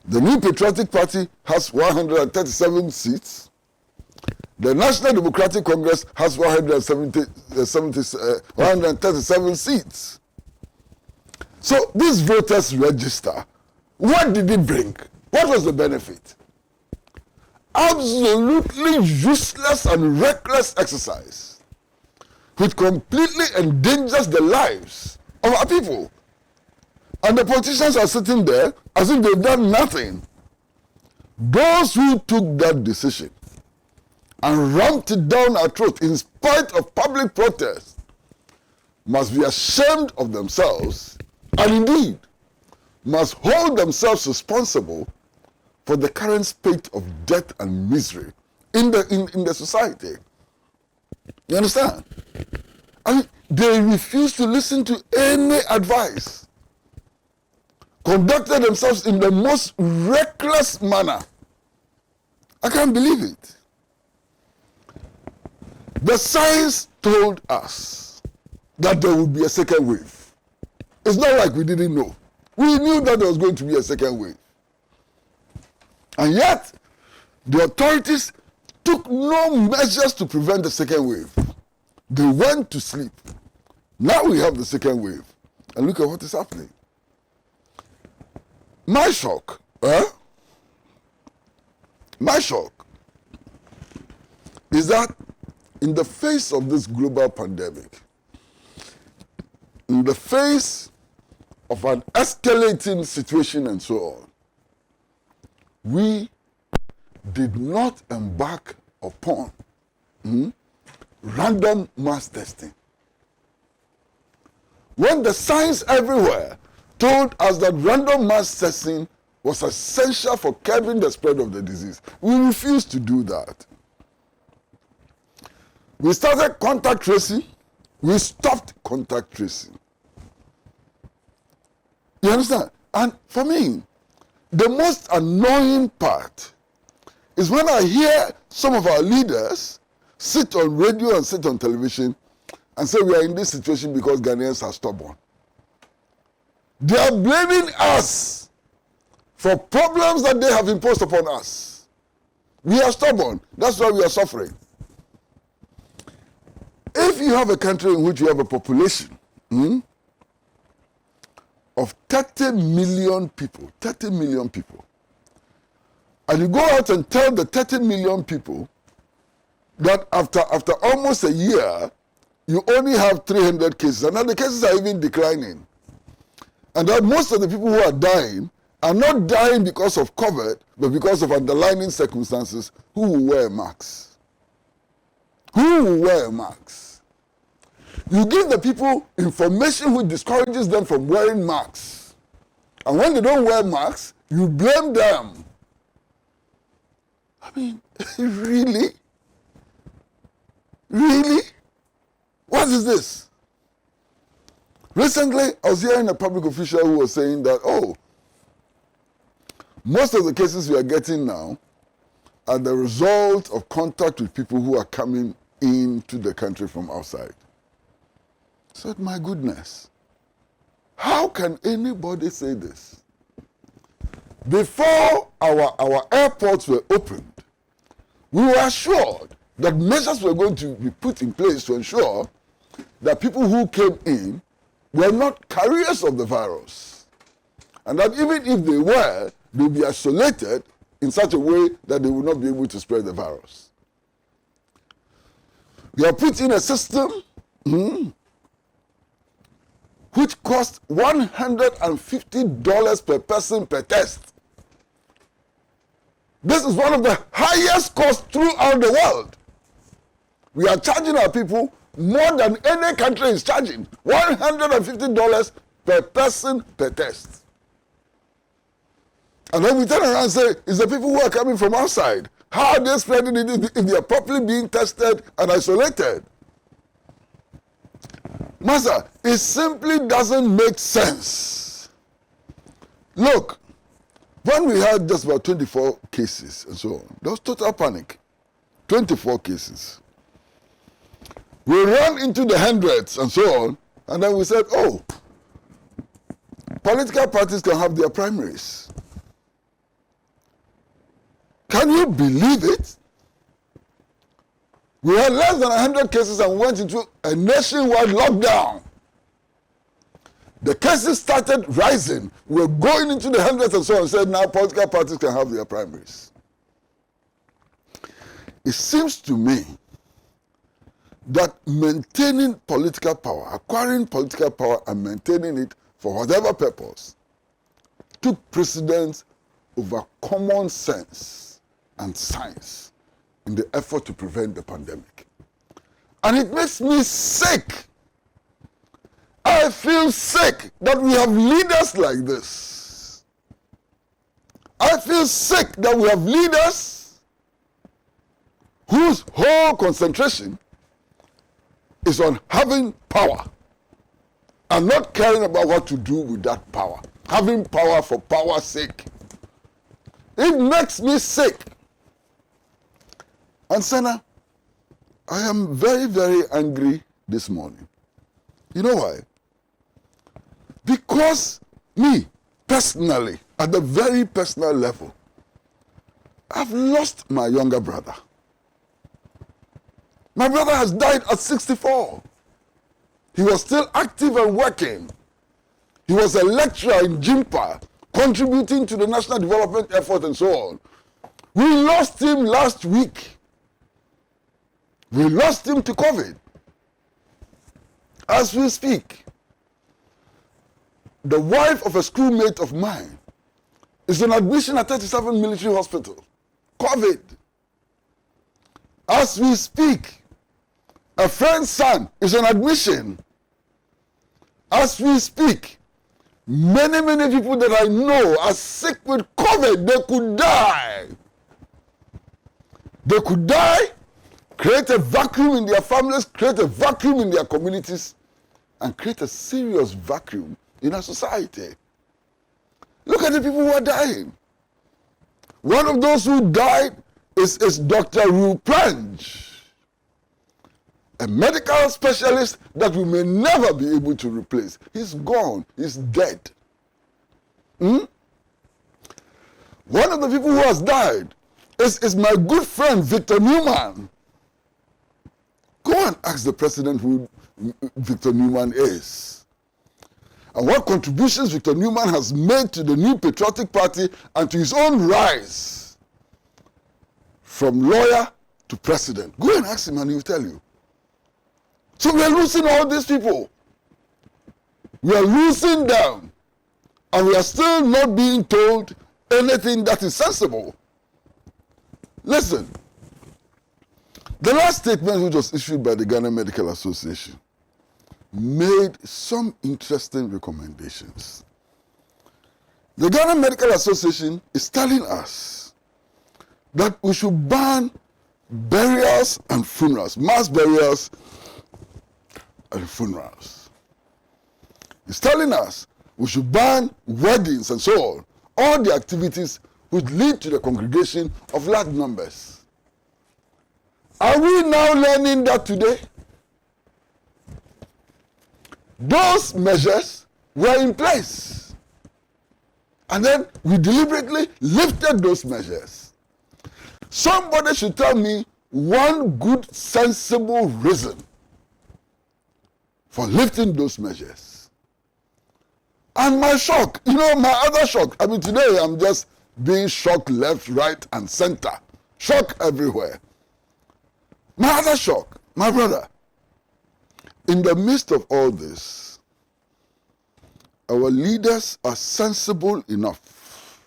The New Patriotic Party has 137 seats. The National Democratic Congress has 137 seats. So this voters register, what did it bring? What was the benefit? Absolutely useless and reckless exercise, which completely endangers the lives of our people. And the politicians are sitting there as if they've done nothing. Those who took that decision and ramped it down our throat in spite of public protest must be ashamed of themselves and indeed must hold themselves responsible for the current spate of death and misery in the society. You understand? And they refuse to listen to any advice. Conducted themselves in the most reckless manner. I can't believe it. The science told us that there would be a second wave. It's not like we didn't know. We knew that there was going to be a second wave. And yet, the authorities took no measures to prevent the second wave. They went to sleep. Now we have the second wave. And look at what is happening. My shock is that in the face of this global pandemic, in the face of an escalating situation and so on, we did not embark upon random mass testing. When the science everywhere told us that random mass testing was essential for curbing the spread of the disease, we refused to do that. We started contact tracing, we stopped contact tracing. You understand? And for me, the most annoying part is when I hear some of our leaders sit on radio and sit on television and say we are in this situation because Ghanaians are stubborn. They are blaming us for problems that they have imposed upon us. We are stubborn. That's why we are suffering. If you have a country in which you have a population of 30 million people, and you go out and tell the 30 million people that after almost a year, you only have 300 cases, and now the cases are even declining. And that most of the people who are dying are not dying because of COVID, but because of underlying circumstances. Who will wear masks? Who will wear masks? You give the people information which discourages them from wearing masks. And when they don't wear masks, you blame them. I mean, really? Really? What is this? Recently, I was hearing a public official who was saying that, most of the cases we are getting now are the result of contact with people who are coming into the country from outside. I said, my goodness, how can anybody say this? Before our airports were opened, we were assured that measures were going to be put in place to ensure that people who came in were not carriers of the virus. And that even if they were, they would be isolated in such a way that they would not be able to spread the virus. We have put in a system which costs $150 per person per test. This is one of the highest costs throughout the world. We are charging our people more than any country is charging. $150 per person per test. And then we turn around and say, it's the people who are coming from outside. How are they spreading it if they are properly being tested and isolated? Master, it simply doesn't make sense. Look, when we had just about 24 cases and so on, there was total panic. 24 cases. We ran into the hundreds and so on, and then we said, oh, political parties can have their primaries. Can you believe it? We had less than 100 cases and went into a nationwide lockdown. The cases started rising. We were going into the hundreds and so on, and said now political parties can have their primaries. It seems to me that maintaining political power, acquiring political power and maintaining it for whatever purpose, took precedence over common sense and science in the effort to prevent the pandemic. And it makes me sick. I feel sick that we have leaders like this. I feel sick that we have leaders whose whole concentration is on having power and not caring about what to do with that power. Having power for power's sake. It makes me sick. And Senna, I am very, very angry this morning. You know why? Because me, personally, at the very personal level, I've lost my younger brother. My brother has died at 64. He was still active and working. He was a lecturer in Jimpa, contributing to the national development effort and so on. We lost him last week. We lost him to COVID. As we speak, the wife of a schoolmate of mine is on admission at 37 Military Hospital. COVID. As we speak, a friend's son is on admission. As we speak, many, many people that I know are sick with COVID. They could die. They could die, create a vacuum in their families, create a vacuum in their communities, and create a serious vacuum in our society. Look at the people who are dying. One of those who died is Dr. Ru Plange, a medical specialist that we may never be able to replace. He's gone. He's dead. One of the people who has died is my good friend Victor Newman. Go and ask the president who Victor Newman is and what contributions Victor Newman has made to the New Patriotic Party and to his own rise from lawyer to president. Go and ask him and he'll tell you. So we are losing all these people. We are losing them. And we are still not being told anything that is sensible. Listen, the last statement which was issued by the Ghana Medical Association made some interesting recommendations. The Ghana Medical Association is telling us that we should ban burials and funerals, mass burials and funerals. It's telling us we should ban weddings and so on, all the activities which lead to the congregation of large numbers. Are we now learning that today? Those measures were in place. And then we deliberately lifted those measures. Somebody should tell me one good, sensible reason for lifting those measures. And my shock, my other shock, today I'm just being shocked left, right, and center. Shock everywhere. My other shock, my brother, in the midst of all this, our leaders are sensible enough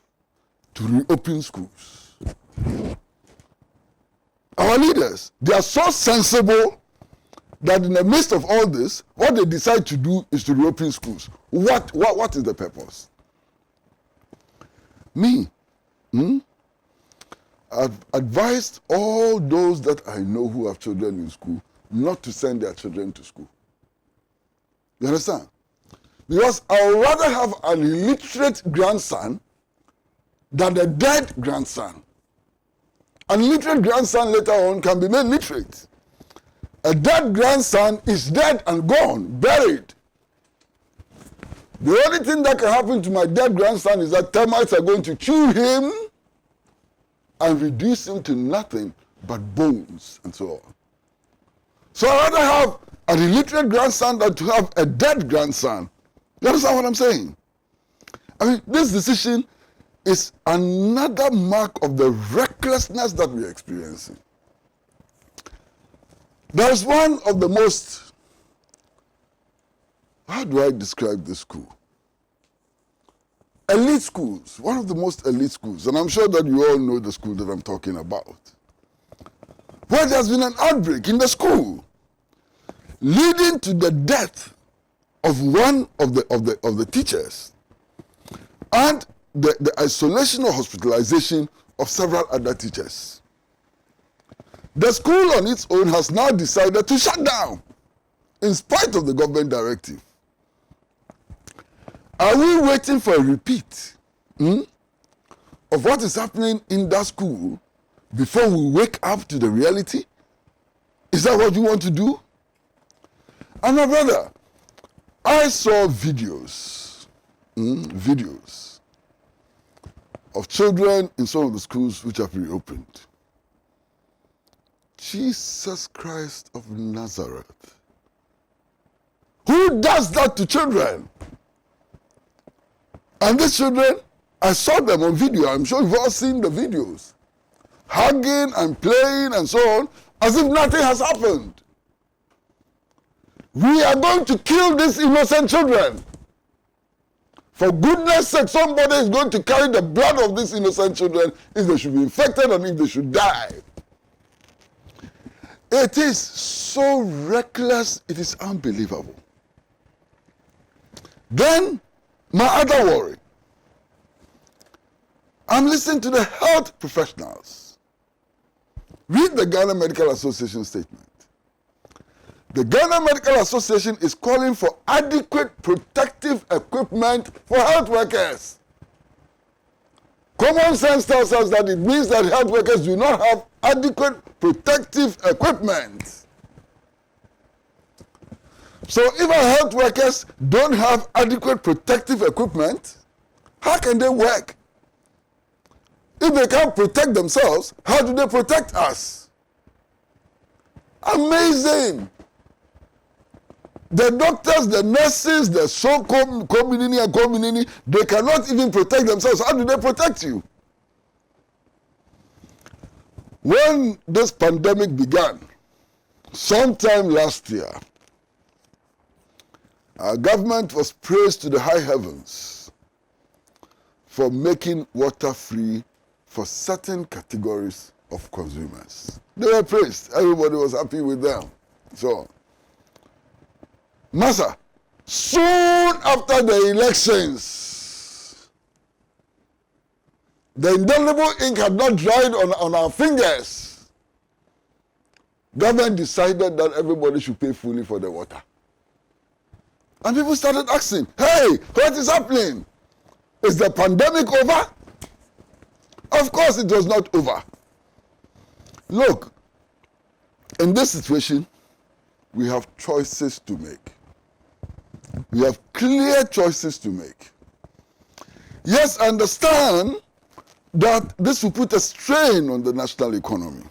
to reopen schools. Our leaders, they are so sensible that in the midst of all this, what they decide to do is to reopen schools. What is the purpose? Me, I've advised all those that I know who have children in school not to send their children to school. You understand? Because I would rather have an illiterate grandson than a dead grandson. An illiterate grandson later on can be made literate. A dead grandson is dead and gone, buried. The only thing that can happen to my dead grandson is that termites are going to chew him and reduce him to nothing but bones and so on. So I'd rather have an illiterate grandson than to have a dead grandson. You understand what I'm saying? This decision is another mark of the recklessness that we're experiencing. There's one of the most, how do I describe this school? Elite schools, one of the most elite schools, and I'm sure that you all know the school that I'm talking about, where there's been an outbreak in the school, leading to the death of one of the teachers, and the isolation or hospitalization of several other teachers. The school on its own has now decided to shut down, in spite of the government directive. Are we waiting for a repeat of what is happening in that school before we wake up to the reality? Is that what you want to do? And my brother, I saw videos of children in some of the schools which have reopened. Jesus Christ of Nazareth. Who does that to children? And these children, I saw them on video. I'm sure you've all seen the videos. Hugging and playing and so on, as if nothing has happened. We are going to kill these innocent children. For goodness sake, somebody is going to carry the blood of these innocent children if they should be infected and if they should die. It is so reckless, it is unbelievable. Then, my other worry. I'm listening to the health professionals. Read the Ghana Medical Association statement. The Ghana Medical Association is calling for adequate protective equipment for health workers. Common sense tells us that it means that health workers do not have adequate protective equipment. So if our health workers don't have adequate protective equipment, how can they work? If they can't protect themselves, how do they protect us? Amazing. The doctors, the nurses, the so-called community, they cannot even protect themselves. How do they protect you? When this pandemic began, sometime last year, our government was praised to the high heavens for making water free for certain categories of consumers. They were praised. Everybody was happy with them. So, Massa, soon after the elections, the indelible ink had not dried on our fingers. Government decided that everybody should pay fully for the water. And people started asking, hey, what is happening? Is the pandemic over? Of course it was not over. Look, in this situation, we have choices to make. We have clear choices to make. Yes, I understand that this will put a strain on the national economy.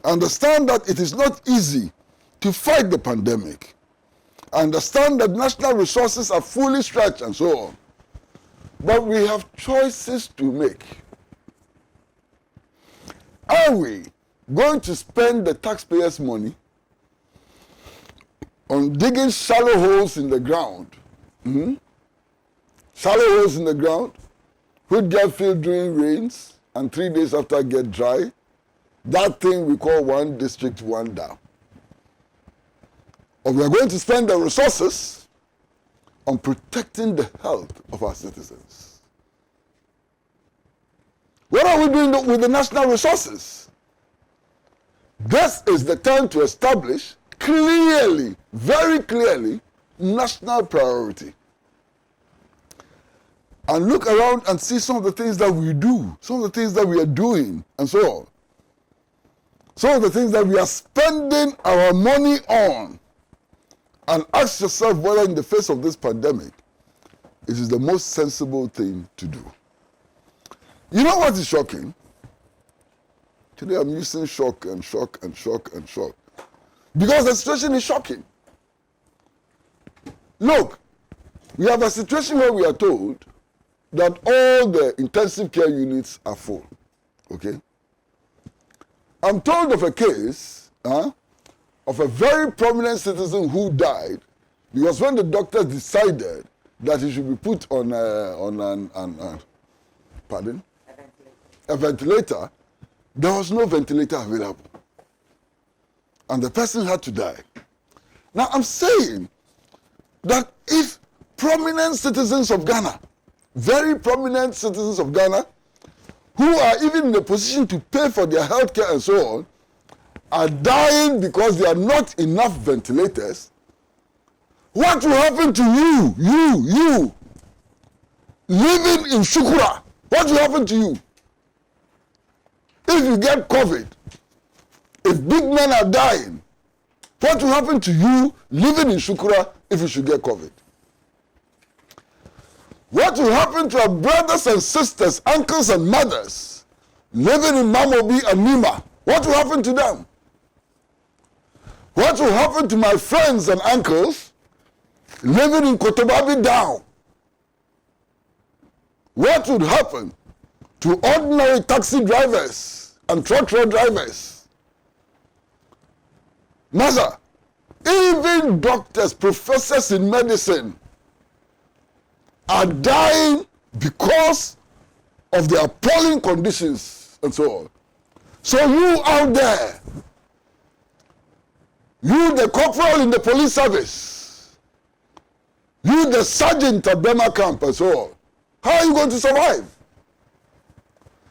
I understand that it is not easy to fight the pandemic. I understand that national resources are fully stretched and so on. But we have choices to make. Are we going to spend the taxpayers' money on digging shallow holes in the ground? Shallow holes in the ground, which get filled during rains and 3 days after get dry. That thing we call one district, one dam. Or we are going to spend the resources on protecting the health of our citizens. What are we doing with the national resources? This is the time to establish clearly, very clearly, national priority. And look around and see some of the things that we do, some of the things that we are doing, and so on. Some of the things that we are spending our money on. And ask yourself whether in the face of this pandemic, it is the most sensible thing to do. You know what is shocking? Today I'm using shock and shock and shock and shock. Because the situation is shocking. Look, we have a situation where we are told that all the intensive care units are full. Okay? I'm told of a case of a very prominent citizen who died because when the doctors decided that he should be put on a ventilator, there was no ventilator available. And the person had to die. Now I'm saying that if prominent citizens of Ghana, very prominent citizens of Ghana, who are even in a position to pay for their health care and so on, are dying because there are not enough ventilators, what will happen to you, living in Shukura? What will happen to you? If you get COVID, if big men are dying, what will happen to you living in Shukura if you should get COVID? What will happen to our brothers and sisters, uncles and mothers living in Mamobi and Nima? What will happen to them? What will happen to my friends and uncles living in Kotobabi Down? What would happen to ordinary taxi drivers and truck drivers? Mother, even doctors, professors in medicine are dying because of their appalling conditions and so on. So you out there, you the corporal in the police service, you the sergeant at Burma camp and so on, how are you going to survive?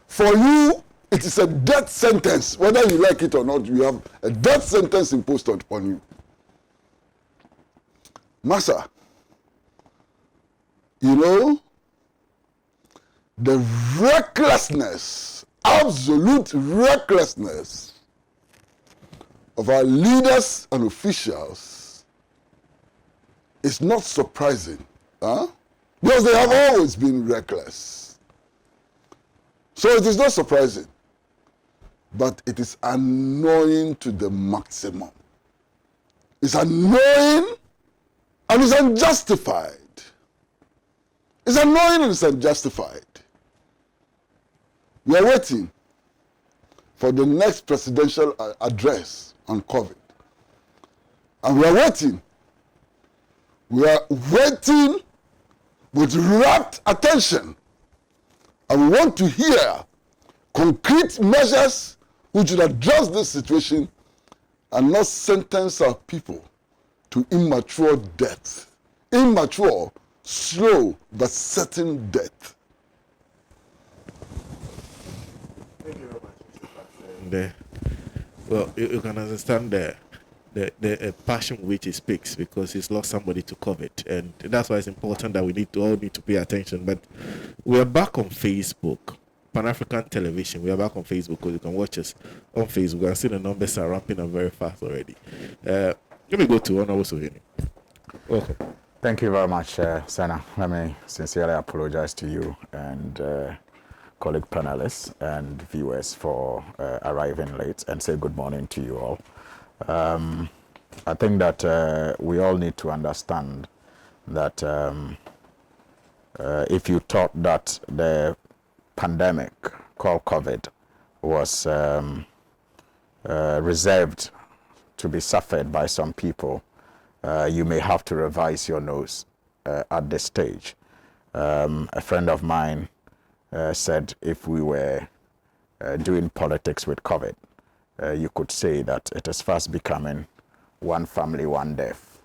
For you, it is a death sentence. Whether you like it or not, you have a death sentence imposed upon you. Massa, you know, the recklessness, absolute recklessness of our leaders and officials is not surprising, because they have always been reckless. So it is not surprising, but it is annoying to the maximum. It's annoying and it's unjustified. It's annoying and it's unjustified. We are waiting for the next presidential address on COVID. And we are waiting. We are waiting with rapt attention. And we want to hear concrete measures which will address this situation and not sentence our people to immature death. Immature, slow, but certain death. Thank you very much, Mr. Well, you can understand the passion with which he speaks, because he's lost somebody to COVID, and that's why it's important that we all need to pay attention. But we are back on Facebook, Pan-African Television. We are back on Facebook, because you can watch us on Facebook and see the numbers are ramping up very fast already. Let me go to Honorable Sohini. Welcome. Thank you very much, Senna. Let me sincerely apologize to you and colleague panelists and viewers for arriving late, and say good morning to you all. I think that we all need to understand that if you thought that the pandemic called COVID was reserved to be suffered by some people, you may have to revise your nose at this stage. A friend of mine said if we were doing politics with COVID, you could say that it is fast becoming one family, one death.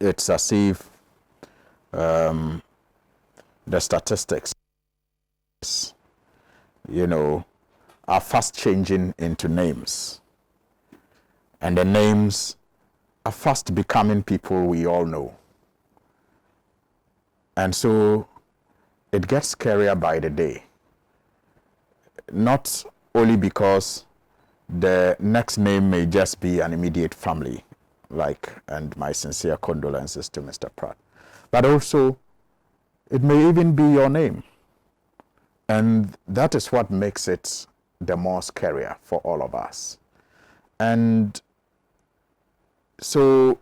It's as if the statistics, are fast changing into names. And the names are fast becoming people we all know. And so it gets scarier by the day. Not only because the next name may just be an immediate family, and my sincere condolences to Mr. Pratt, but also it may even be your name. And that is what makes it the more scarier for all of us. And so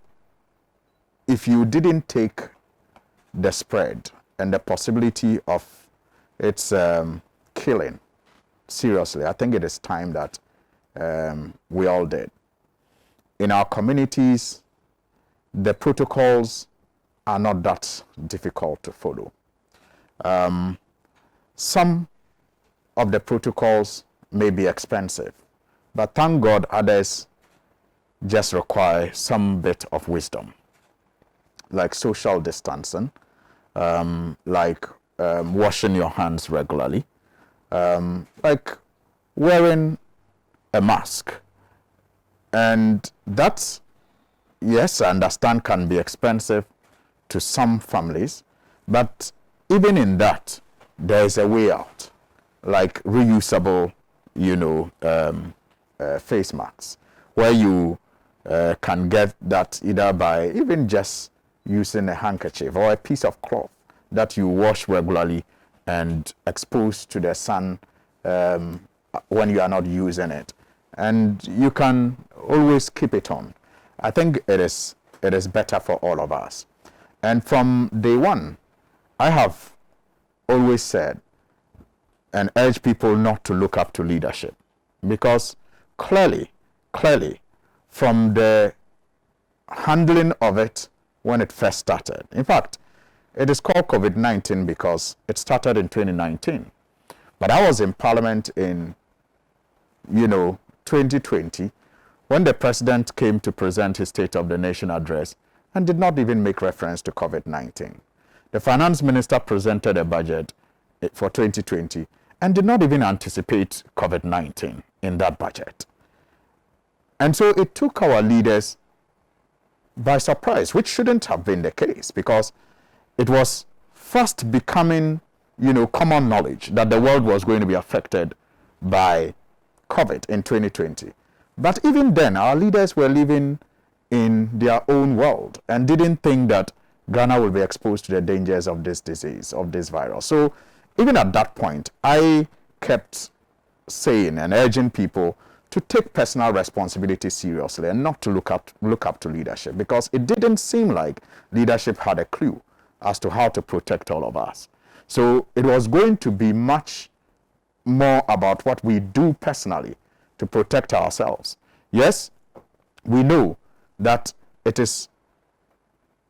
if you didn't take the spread and the possibility of its killing seriously, I think it is time that we all did. In our communities, the protocols are not that difficult to follow. Some of the protocols may be expensive, but thank God others just require some bit of wisdom, like social distancing, washing your hands regularly, like wearing a mask. And that, yes, I understand, can be expensive to some families, but even in that, there is a way out, like reusable, face masks, where you can get that either by even just using a handkerchief or a piece of cloth that you wash regularly and expose to the sun when you are not using it. And you can always keep it on. I think it is better for all of us. And from day one, I have always said and urged people not to look up to leadership, because clearly, from the handling of it when it first started. In fact, it is called COVID-19 because it started in 2019. But I was in Parliament in, 2020, when the President came to present his State of the Nation address and did not even make reference to COVID-19. The Finance Minister presented a budget for 2020 and did not even anticipate COVID-19 in that budget. And so it took our leaders by surprise, which shouldn't have been the case, because it was fast becoming, common knowledge that the world was going to be affected by COVID in 2020. But even then, our leaders were living in their own world and didn't think that Ghana will be exposed to the dangers of this disease, of this virus. So even at that point, I kept saying and urging people to take personal responsibility seriously and not to look up to leadership, because it didn't seem like leadership had a clue as to how to protect all of us. So it was going to be much more about what we do personally to protect ourselves. Yes, we know that it is,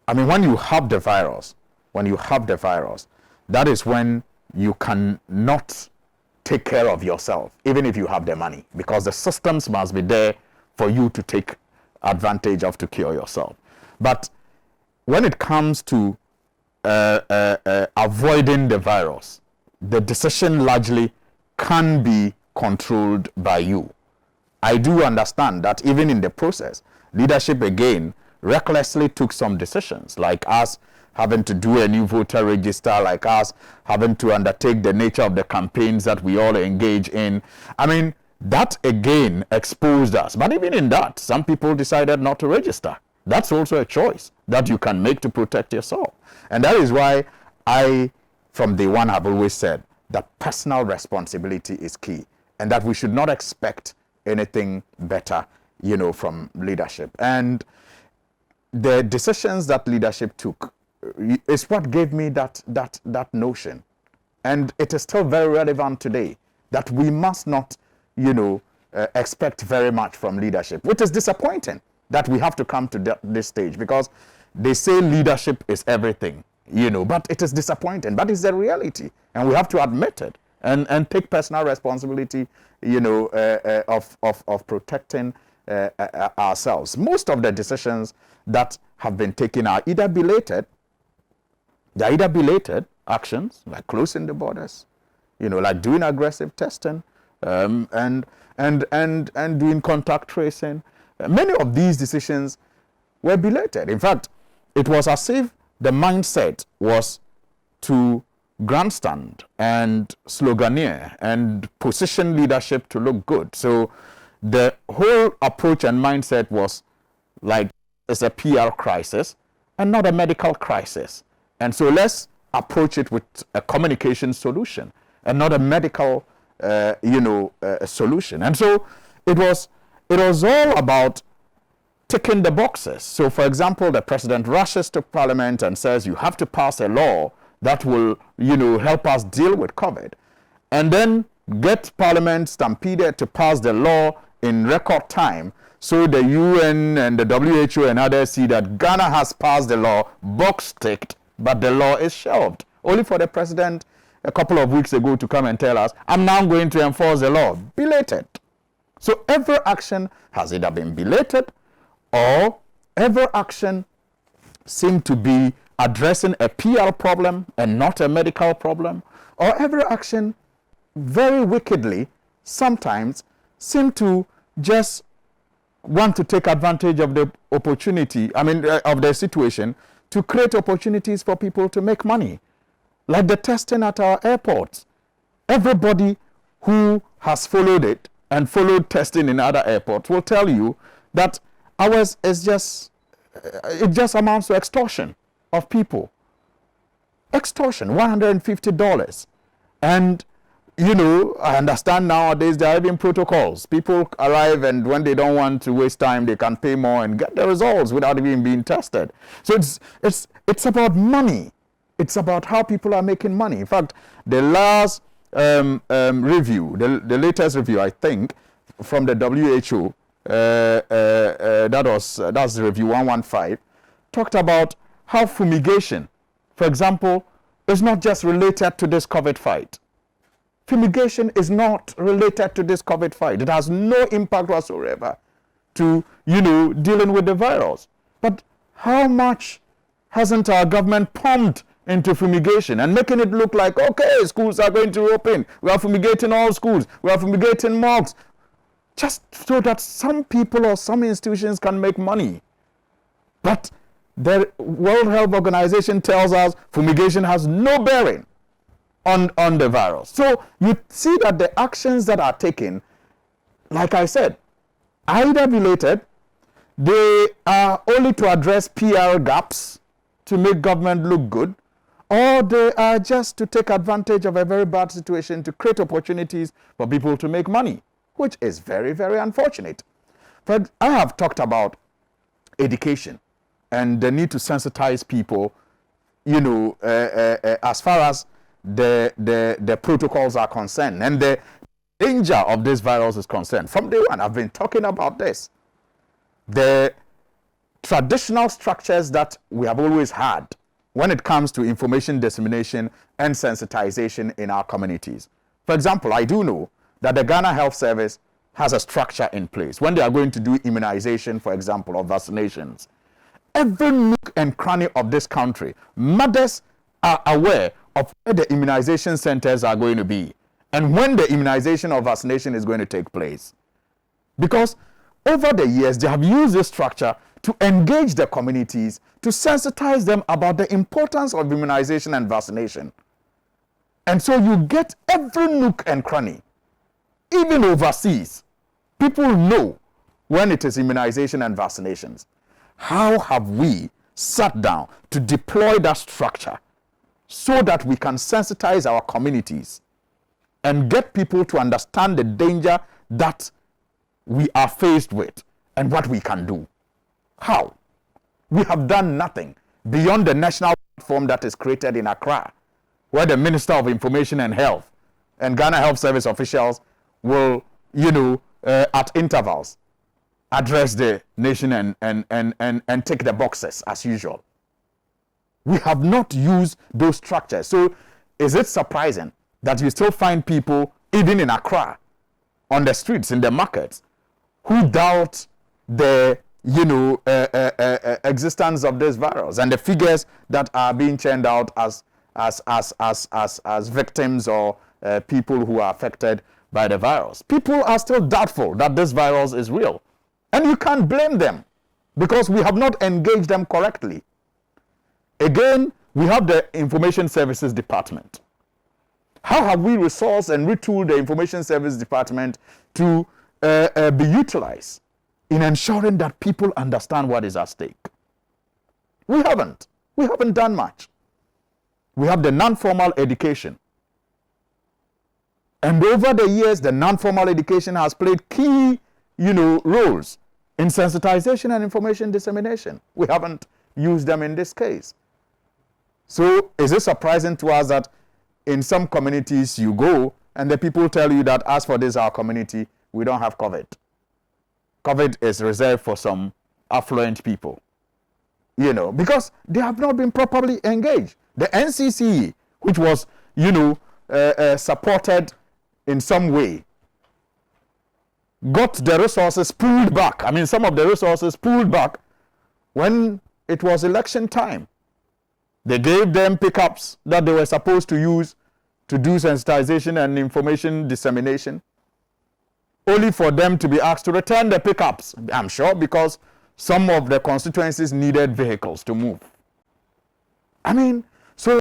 when you have the virus, that is when you cannot take care of yourself, even if you have the money, because the systems must be there for you to take advantage of to cure yourself. But when it comes to avoiding the virus, the decision largely can be controlled by you. I do understand that even in the process, leadership again recklessly took some decisions, like us having to do a new voter register, like us having to undertake the nature of the campaigns that we all engage in. I mean, that again exposed us. But even in that, some people decided not to register. That's also a choice that you can make to protect yourself. And that is why I, from day one, have always said that personal responsibility is key and that we should not expect anything better, you know, from leadership. And the decisions that leadership took is what gave me that notion. And it is still very relevant today that we must not, you know, expect very much from leadership, which is disappointing that we have to come to this stage, because they say leadership is everything, you know, but it is disappointing. But it's the reality, and we have to admit it and take personal responsibility, you know, of protecting ourselves. Most of the decisions that have been taken are either belated. They're either belated actions, like closing the borders, you know, like doing aggressive testing, and doing contact tracing. Many of these decisions were belated. In fact, it was as if the mindset was to grandstand and sloganeer and position leadership to look good. So the whole approach and mindset was like it's a PR crisis and not a medical crisis. And so let's approach it with a communication solution and not a medical, solution. And so it was all about ticking the boxes. So, for example, the president rushes to Parliament and says, you have to pass a law that will, you know, help us deal with COVID. And then get Parliament stampeded to pass the law in record time. So the UN and the WHO and others see that Ghana has passed the law, box ticked, but the law is shelved. Only for the president a couple of weeks ago to come and tell us, I'm now going to enforce the law. Belated. So every action has either been belated or every action seemed to be addressing a PR problem and not a medical problem, or every action very wickedly sometimes seemed to just want to take advantage of the opportunity, of the situation, to create opportunities for people to make money. Like the testing at our airports. Everybody who has followed it and followed testing in other airports will tell you that ours is it just amounts to extortion of people. Extortion, $150. And, you know, I understand nowadays there are even protocols. People arrive and when they don't want to waste time, they can pay more and get the results without even being tested. So it's about money. It's about how people are making money. In fact, the last review, the latest review, I think, from the WHO, that's review 115, talked about how fumigation, for example, is not just related to this COVID fight. Fumigation is not related to this COVID fight. It has no impact whatsoever to, you know, dealing with the virus. But how much hasn't our government pumped into fumigation and making it look like, okay, schools are going to open. We are fumigating all schools. We are fumigating mosques. Just so that some people or some institutions can make money. But the World Health Organization tells us fumigation has no bearing on the virus. So you see that the actions that are taken, like I said, either belated, they are only to address PR gaps to make government look good, or they are just to take advantage of a very bad situation to create opportunities for people to make money, which is very, very unfortunate. But I have talked about education and the need to sensitize people, you know, as far as the protocols are concerned and the danger of this virus is concerned. From day one, I've been talking about this. The traditional structures that we have always had when it comes to information dissemination and sensitization in our communities. For example, I do know that the Ghana Health Service has a structure in place. When they are going to do immunization, for example, or vaccinations, every nook and cranny of this country, mothers are aware of where the immunization centers are going to be and when the immunization or vaccination is going to take place. Because over the years, they have used this structure to engage the communities, to sensitize them about the importance of immunization and vaccination. And so you get every nook and cranny, even overseas. People know when it is immunization and vaccinations. How have we sat down to deploy that structure so that we can sensitize our communities and get people to understand the danger that we are faced with and what we can do? How? We have done nothing beyond the national platform that is created in Accra, where the Minister of Information and Health and Ghana Health Service officials will, at intervals, address the nation and tick the boxes as usual. We have not used those structures. So is it surprising that you still find people, even in Accra, on the streets, in the markets, who doubt the existence of this virus and the figures that are being churned out as victims or people who are affected by the virus? People are still doubtful that this virus is real. And you can't blame them because we have not engaged them correctly. Again, we have the Information Services Department. How have we resourced and retooled the Information Service Department to be utilized in ensuring that people understand what is at stake? We haven't. We haven't done much. We have the non-formal education. And over the years, the non-formal education has played key, roles in sensitization and information dissemination. We haven't used them in this case. So is it surprising to us that in some communities you go and the people tell you that as for this, our community, we don't have COVID. COVID is reserved for some affluent people, because they have not been properly engaged. The NCCE, which was, supported in some way, got the resources pulled back. I mean, some of the resources pulled back when it was election time. They gave them pickups that they were supposed to use to do sensitization and information dissemination, only for them to be asked to return the pickups, I'm sure, because some of the constituencies needed vehicles to move. I mean, so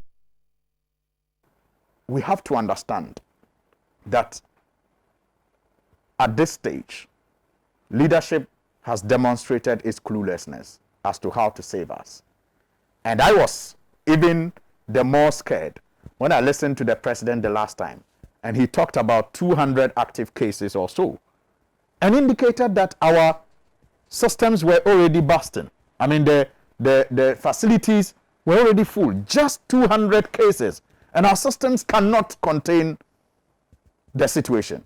we have to understand that at this stage, leadership has demonstrated its cluelessness as to how to save us. And I was even the more scared when I listened to the president the last time, and he talked about 200 active cases or so, and indicated that our systems were already busting. I mean, the facilities were already full, just 200 cases, and our systems cannot contain the situation.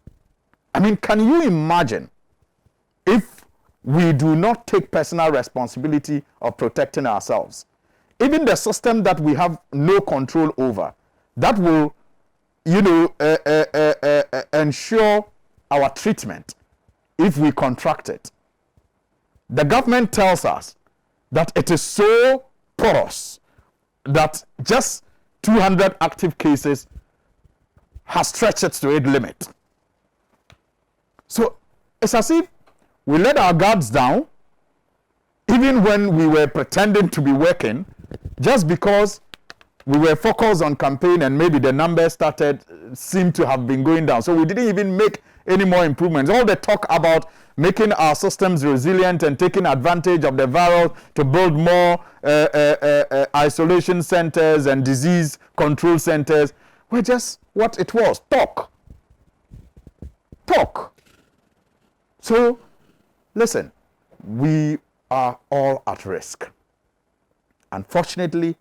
I mean, can you imagine if we do not take personal responsibility of protecting ourselves? Even the system that we have no control over, that will, ensure our treatment if we contract it. The government tells us that it is so porous that just 200 active cases has stretched it to its limit. So it's as if we let our guards down, even when we were pretending to be working, just because we were focused on campaign and maybe the numbers seemed to have been going down. So we didn't even make any more improvements. All the talk about making our systems resilient and taking advantage of the virus to build more isolation centers and disease control centers were just what it was, talk. So, listen, we are all at risk. Unfortunately,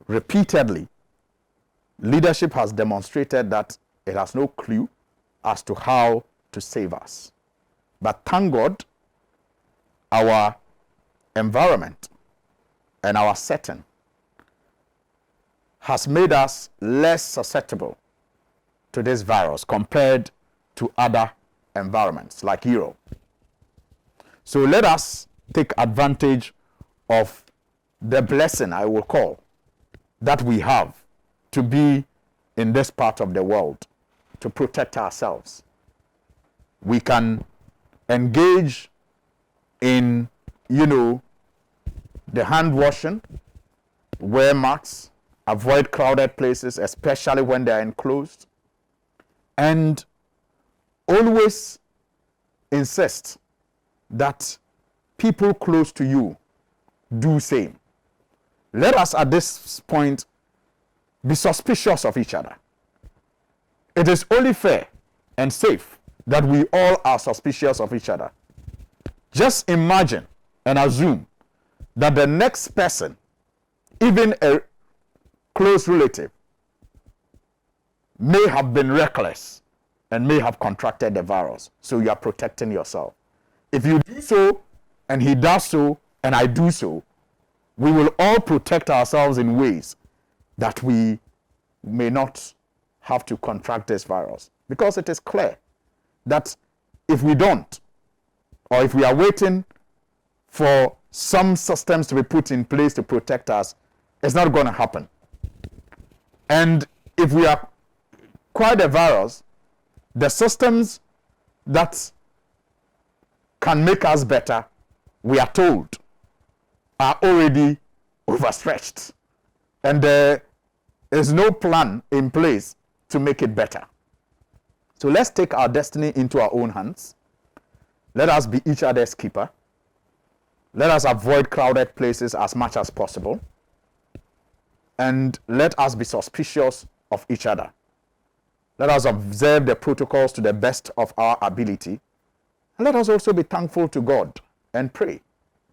repeatedly, leadership has demonstrated that it has no clue as to how to save us. But thank God, our environment and our setting has made us less susceptible to this virus compared to other environments like Europe. So let us take advantage of the blessing, I will call, that we have to be in this part of the world to protect ourselves. We can engage in the hand washing, wear masks, avoid crowded places, especially when they are enclosed, and always insist that people close to you do same. Let us at this point be suspicious of each other. It is only fair and safe that we all are suspicious of each other. Just imagine and assume that the next person, even a close relative, may have been reckless and may have contracted the virus. So you are protecting yourself. If you do so, and he does so, and I do so, we will all protect ourselves in ways that we may not have to contract this virus. Because it is clear that if we don't, or if we are waiting for some systems to be put in place to protect us, it's not going to happen. And if we are quite a virus, the systems that can make us better, we are told, are already overstretched. And there is no plan in place to make it better. So let's take our destiny into our own hands. Let us be each other's keeper. Let us avoid crowded places as much as possible. And let us be suspicious of each other. Let us observe the protocols to the best of our ability. And let us also be thankful to God and pray.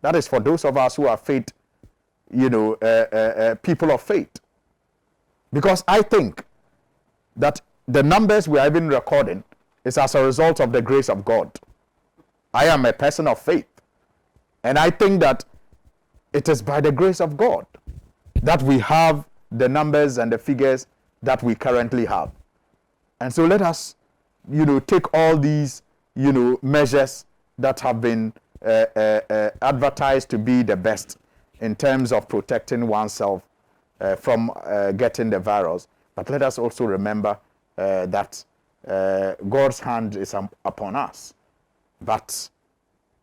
That is for those of us who are faith, people of faith. Because I think that the numbers we are even recording is as a result of the grace of God. I am a person of faith. And I think that it is by the grace of God that we have the numbers and the figures that we currently have. And so let us, take all these, measures that have been advertised to be the best in terms of protecting oneself from getting the virus. But let us also remember that God's hand is upon us. But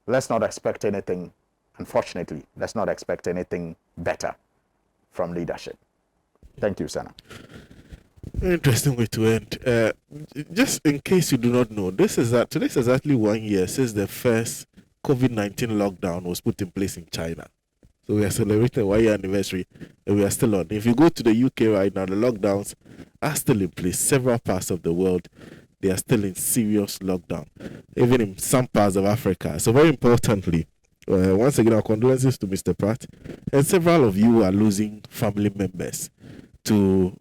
let's not expect anything, unfortunately, let's not expect anything better from leadership. Thank you, Senna. Interesting way to end. Just in case you do not know, today's exactly 1 year since the first COVID-19 lockdown was put in place in China. So we are celebrating 1 year anniversary and we are still on. If you go to the UK right now, the lockdowns are still in place. Several parts of the world, they are still in serious lockdown, even in some parts of Africa. So very importantly, once again, our condolences to Mr. Pratt. And several of you are losing family members to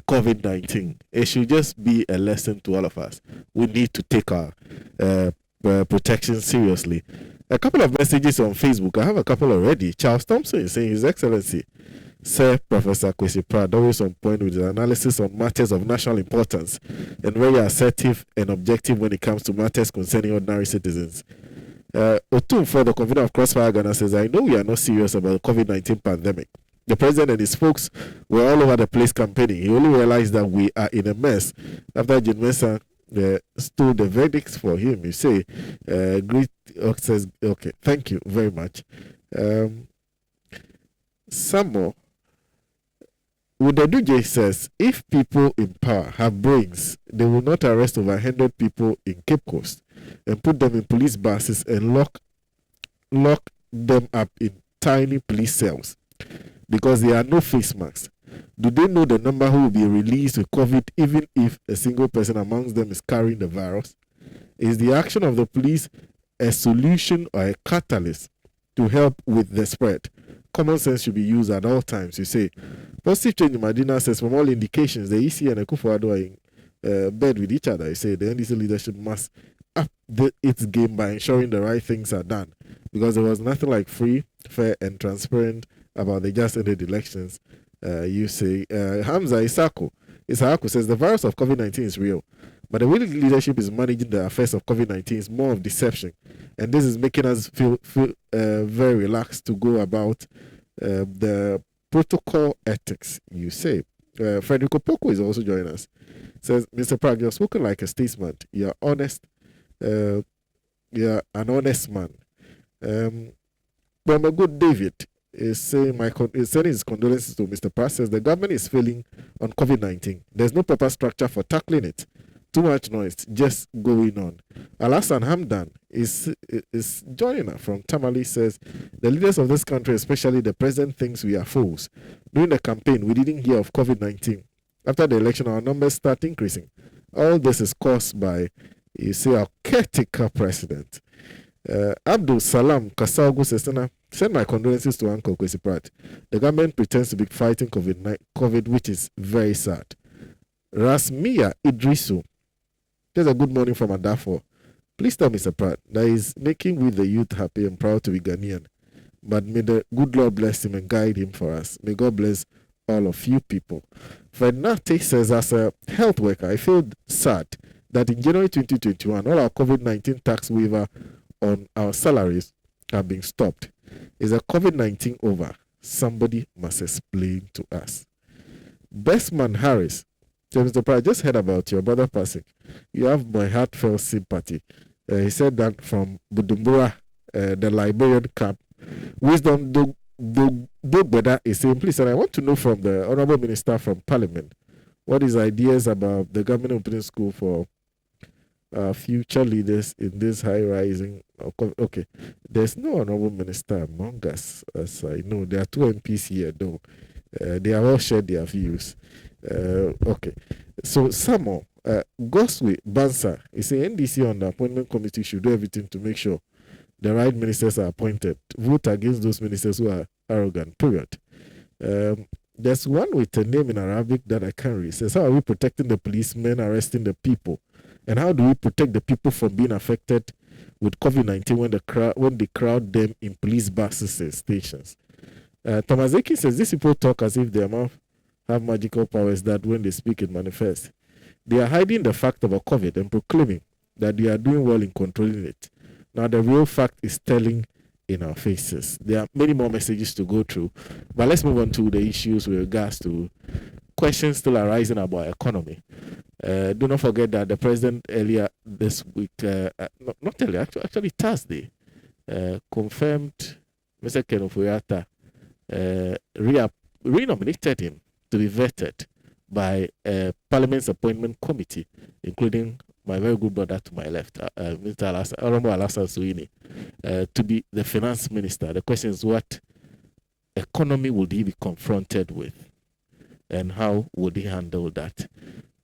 COVID-19. It should just be a lesson to all of us. We need to take our protection seriously. A couple of messages on Facebook. I have a couple already. Charles Thompson is saying, His Excellency, Sir Professor Kwesi Pratt, always on point with his analysis on matters of national importance and very assertive and objective when it comes to matters concerning ordinary citizens. Otum, for the convener of Crossfire Ghana, says, I know we are not serious about the COVID-19 pandemic. The president and his folks were all over the place campaigning. He only realized that we are in a mess after Jim Mensah stole the verdicts for him. You say, great, says, okay, thank you very much. Some more. Udeduj says, if people in power have brains, they will not arrest over 100 people in Cape Coast and put them in police buses and lock them up in tiny police cells because there are no face masks. Do they know the number who will be released with COVID even if a single person amongst them is carrying the virus? Is the action of the police a solution or a catalyst to help with the spread? Common sense should be used at all times. You say, positive change in Medina says, from all indications, the EC and Akufo-Addo are in bed with each other. You say, the NDC leadership must up its game by ensuring the right things are done, because there was nothing like free, fair, and transparent about the just ended elections. You say, Hamza Isako says, the virus of COVID-19 is real, but the way the leadership is managing the affairs of COVID-19 is more of deception, and this is making us feel very relaxed to go about the protocol ethics. You say, Frederico Poco is also joining us. Says, Mr. Pratt, you're spoken like a statesman. You're honest. You're an honest man. Good David is saying is sending his condolences to Mr. Pratt. Says the government is failing on COVID-19. There's no proper structure for tackling it. Too much noise just going on. Alasan Hamdan is joining us from Tamale. Says the leaders of this country, especially the president, thinks we are fools. During the campaign, we didn't hear of COVID-19. After the election, our numbers start increasing. All this is caused by, you see, our caretaker president. Abdul Salam Kasaugu says, send my condolences to Uncle Kwesi Pratt. The government pretends to be fighting COVID, which is very sad. Rasmia Idrisu, there's a good morning from Adafo. Please tell Mr. Pratt that he's making we the youth happy and proud to be Ghanaian. But may the good Lord bless him and guide him for us. May God bless all of you people. Fernate says, as a health worker, I feel sad that in January 2021, all our COVID-19 tax waiver on our salaries have been stopped. Is a COVID-19 over? Somebody must explain to us. Bestman Harris, Mr. Pratt, I just heard about your brother passing. You have my heartfelt sympathy. He said that from Budumbura, the Liberian camp. Wisdom Dogbeda is saying, please, and I want to know from the Honorable Minister from Parliament, what his ideas about the government opening school for future leaders in this high-rising. Okay, there's no Honorable Minister among us, as I know. There are two MPs here, though. They have all shared their views. Okay, so Samo Goswe Bansa is saying NDC on the appointment committee should do everything to make sure the right ministers are appointed. Vote against those ministers who are arrogant, period. There's one with a name in Arabic that I can't read. It says, how are we protecting the policemen arresting the people? And how do we protect the people from being affected with COVID-19 when they crowd them in police buses and stations? Tomazeki says, these people talk as if they have magical powers that when they speak it manifests. They are hiding the fact about COVID and proclaiming that they are doing well in controlling it. Now the real fact is telling in our faces. There are many more messages to go through, but let's move on to the issues with regards to questions still arising about economy. Do not forget that the president earlier this week, not earlier, actually Thursday, confirmed Mr. Ken Ofuyata renominated him to be vetted by Parliament's appointment committee, including my very good brother to my left, Mr. Honorable Alasan Suini, to be the finance minister. The question is, what economy would he be confronted with, and how would he handle that?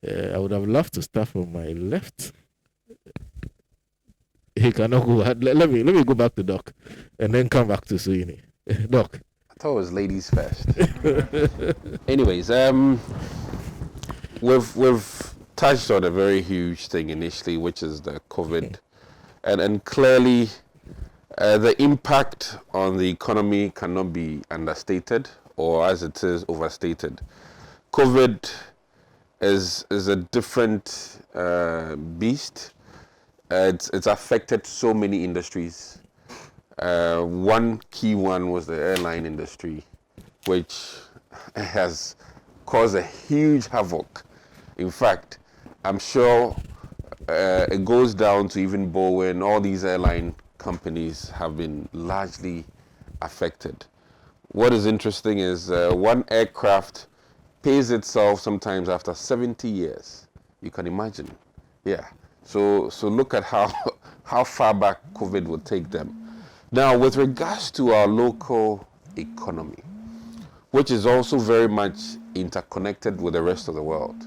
I would have loved to start from my left. He cannot go. Let me go back to Doc, and then come back to Suini. Doc. I thought it was ladies first. Anyways, we've touched on a very huge thing initially, which is the COVID, and clearly the impact on the economy cannot be understated, or as it is, overstated. COVID is a different beast. It's affected so many industries. One key one was the airline industry, which has caused a huge havoc. In fact, I'm sure it goes down to even Boeing. All these airline companies have been largely affected. What is interesting is one aircraft pays itself sometimes after 70 years. You can imagine. Yeah. So look at how far back COVID will take them. Now, with regards to our local economy, which is also very much interconnected with the rest of the world,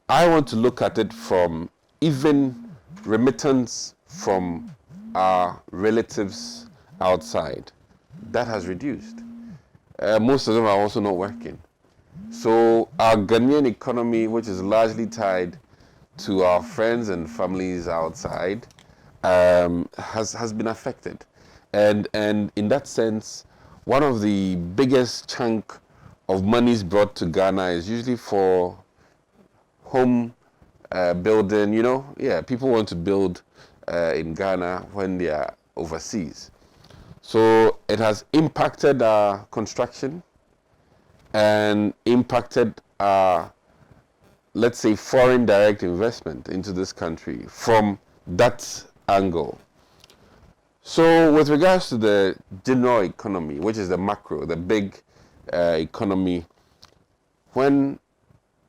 I want to look at it from even remittance from our relatives outside. That has reduced. Most of them are also not working. So our Ghanaian economy, which is largely tied to our friends and families outside, has been affected. And in that sense, one of the biggest chunk of monies brought to Ghana is usually for home building. People want to build in Ghana when they are overseas. So it has impacted our construction and impacted our, let's say, foreign direct investment into this country from that angle. So with regards to the general economy, which is the macro, the big economy, when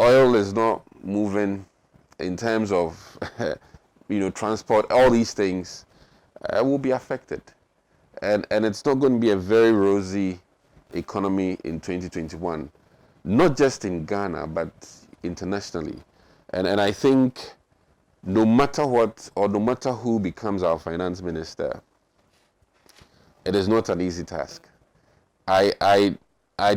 oil is not moving in terms of transport, all these things will be affected. And it's not going to be a very rosy economy in 2021, not just in Ghana, but internationally. And I think no matter what, or no matter who becomes our finance minister, it is not an easy task. I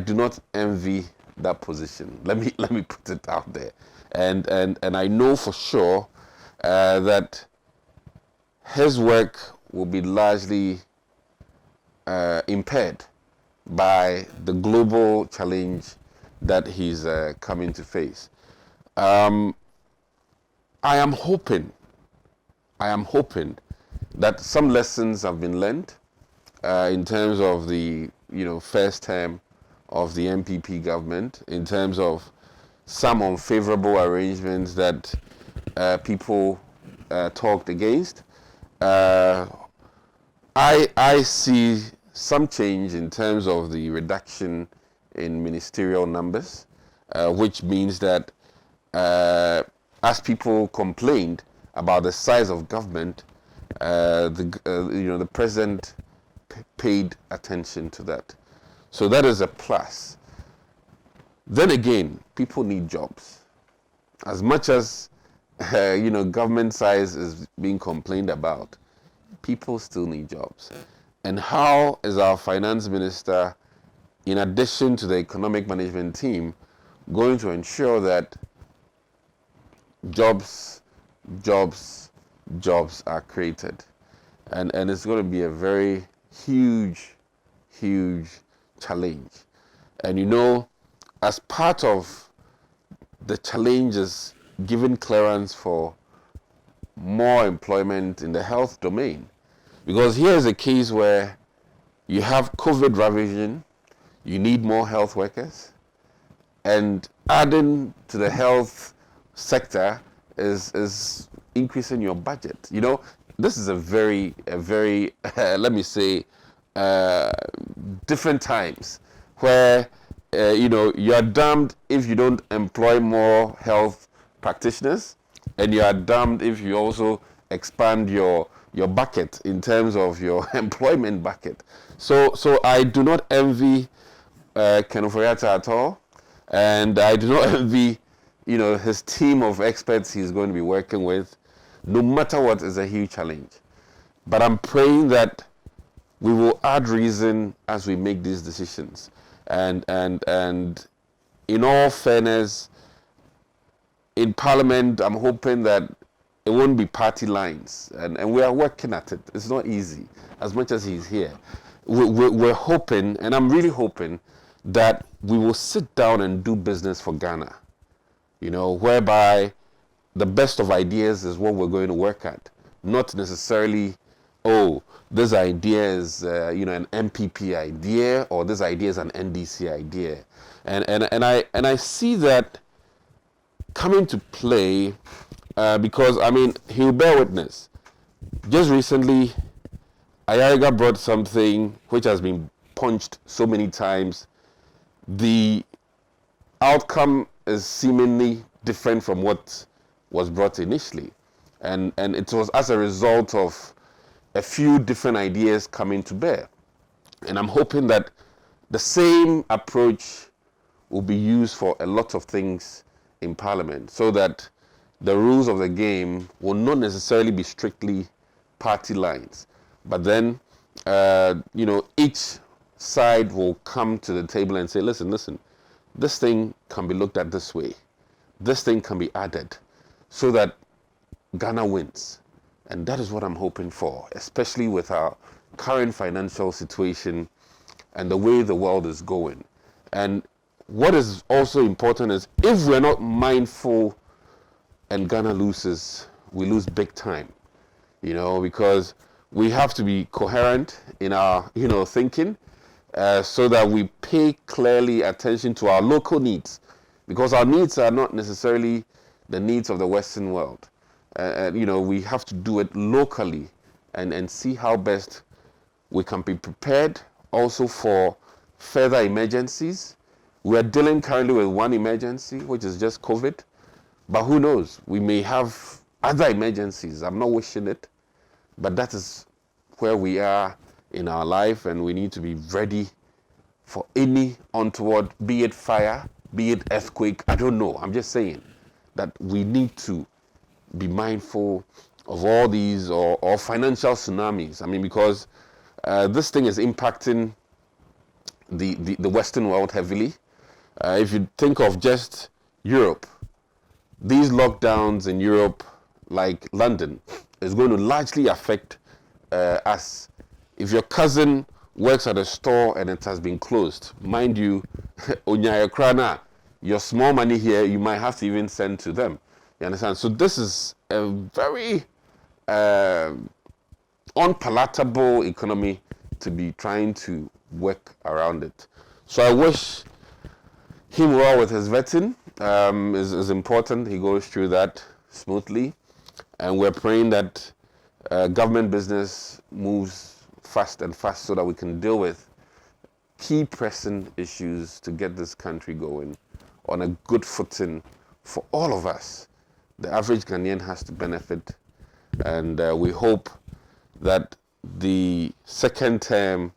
do not envy that position. Let me put it out there. And I know for sure that his work will be largely impaired by the global challenge that he's coming to face. I am hoping that some lessons have been learned in terms of the first term of the MPP government, in terms of some unfavorable arrangements that people talked against. I see some change in terms of the reduction in ministerial numbers, which means that as people complained about the size of government, the president paid attention to that. So that is a plus. Then again, people need jobs. As much as government size is being complained about, people still need jobs. And how is our finance minister, in addition to the economic management team, going to ensure that jobs are created? And it's going to be a very huge challenge. And as part of the challenges, giving clearance for more employment in the health domain. Because here is a case where you have COVID ravaging, you need more health workers, and adding to the health sector is increasing your budget. This is a very let me say different times where you are damned if you don't employ more health practitioners, and you are damned if you also expand your bucket in terms of your employment bucket. So I do not envy Ken Oforiatta at all, and I do not envy his team of experts he's going to be working with. No matter what, is a huge challenge. But I'm praying that we will add reason as we make these decisions. And in all fairness, in Parliament, I'm hoping that it won't be party lines. And we are working at it. It's not easy, as much as he's here. We're hoping, and I'm really hoping, that we will sit down and do business for Ghana. Whereby the best of ideas is what we're going to work at. Not necessarily, this idea is an MPP idea, or this idea is an NDC idea. And I see that coming to play because, he'll bear witness. Just recently, Ayariga brought something which has been punched so many times. The outcome is seemingly different from what was brought initially. And it was as a result of a few different ideas coming to bear. And I'm hoping that the same approach will be used for a lot of things in Parliament, so that the rules of the game will not necessarily be strictly party lines. But then, each side will come to the table and say, listen, this thing can be looked at this way. This thing can be added so that Ghana wins. And that is what I'm hoping for, especially with our current financial situation and the way the world is going. And what is also important is, if we're not mindful and Ghana loses, we lose big time, because we have to be coherent in our, thinking, so that we pay clearly attention to our local needs, because our needs are not necessarily the needs of the Western world. We have to do it locally and see how best we can be prepared also for further emergencies. We are dealing currently with one emergency, which is just COVID. But who knows? We may have other emergencies. I'm not wishing it, but that is where we are in our life, and we need to be ready for any untoward, be it fire, be it earthquake. I don't know. I'm just saying that we need to be mindful of all these or financial tsunamis. I mean, because this thing is impacting the Western world heavily. If you think of just Europe, these lockdowns in Europe, like London, is going to largely affect us. If your cousin works at a store and it has been closed, mind you, your small money here, you might have to even send to them. You understand? So this is a very unpalatable economy to be trying to work around it. So I wish him well with his vetting. Is important. He goes through that smoothly, and we're praying that government business moves fast and fast so that we can deal with key pressing issues to get this country going on a good footing for all of us. The average Ghanaian has to benefit, and we hope that the second term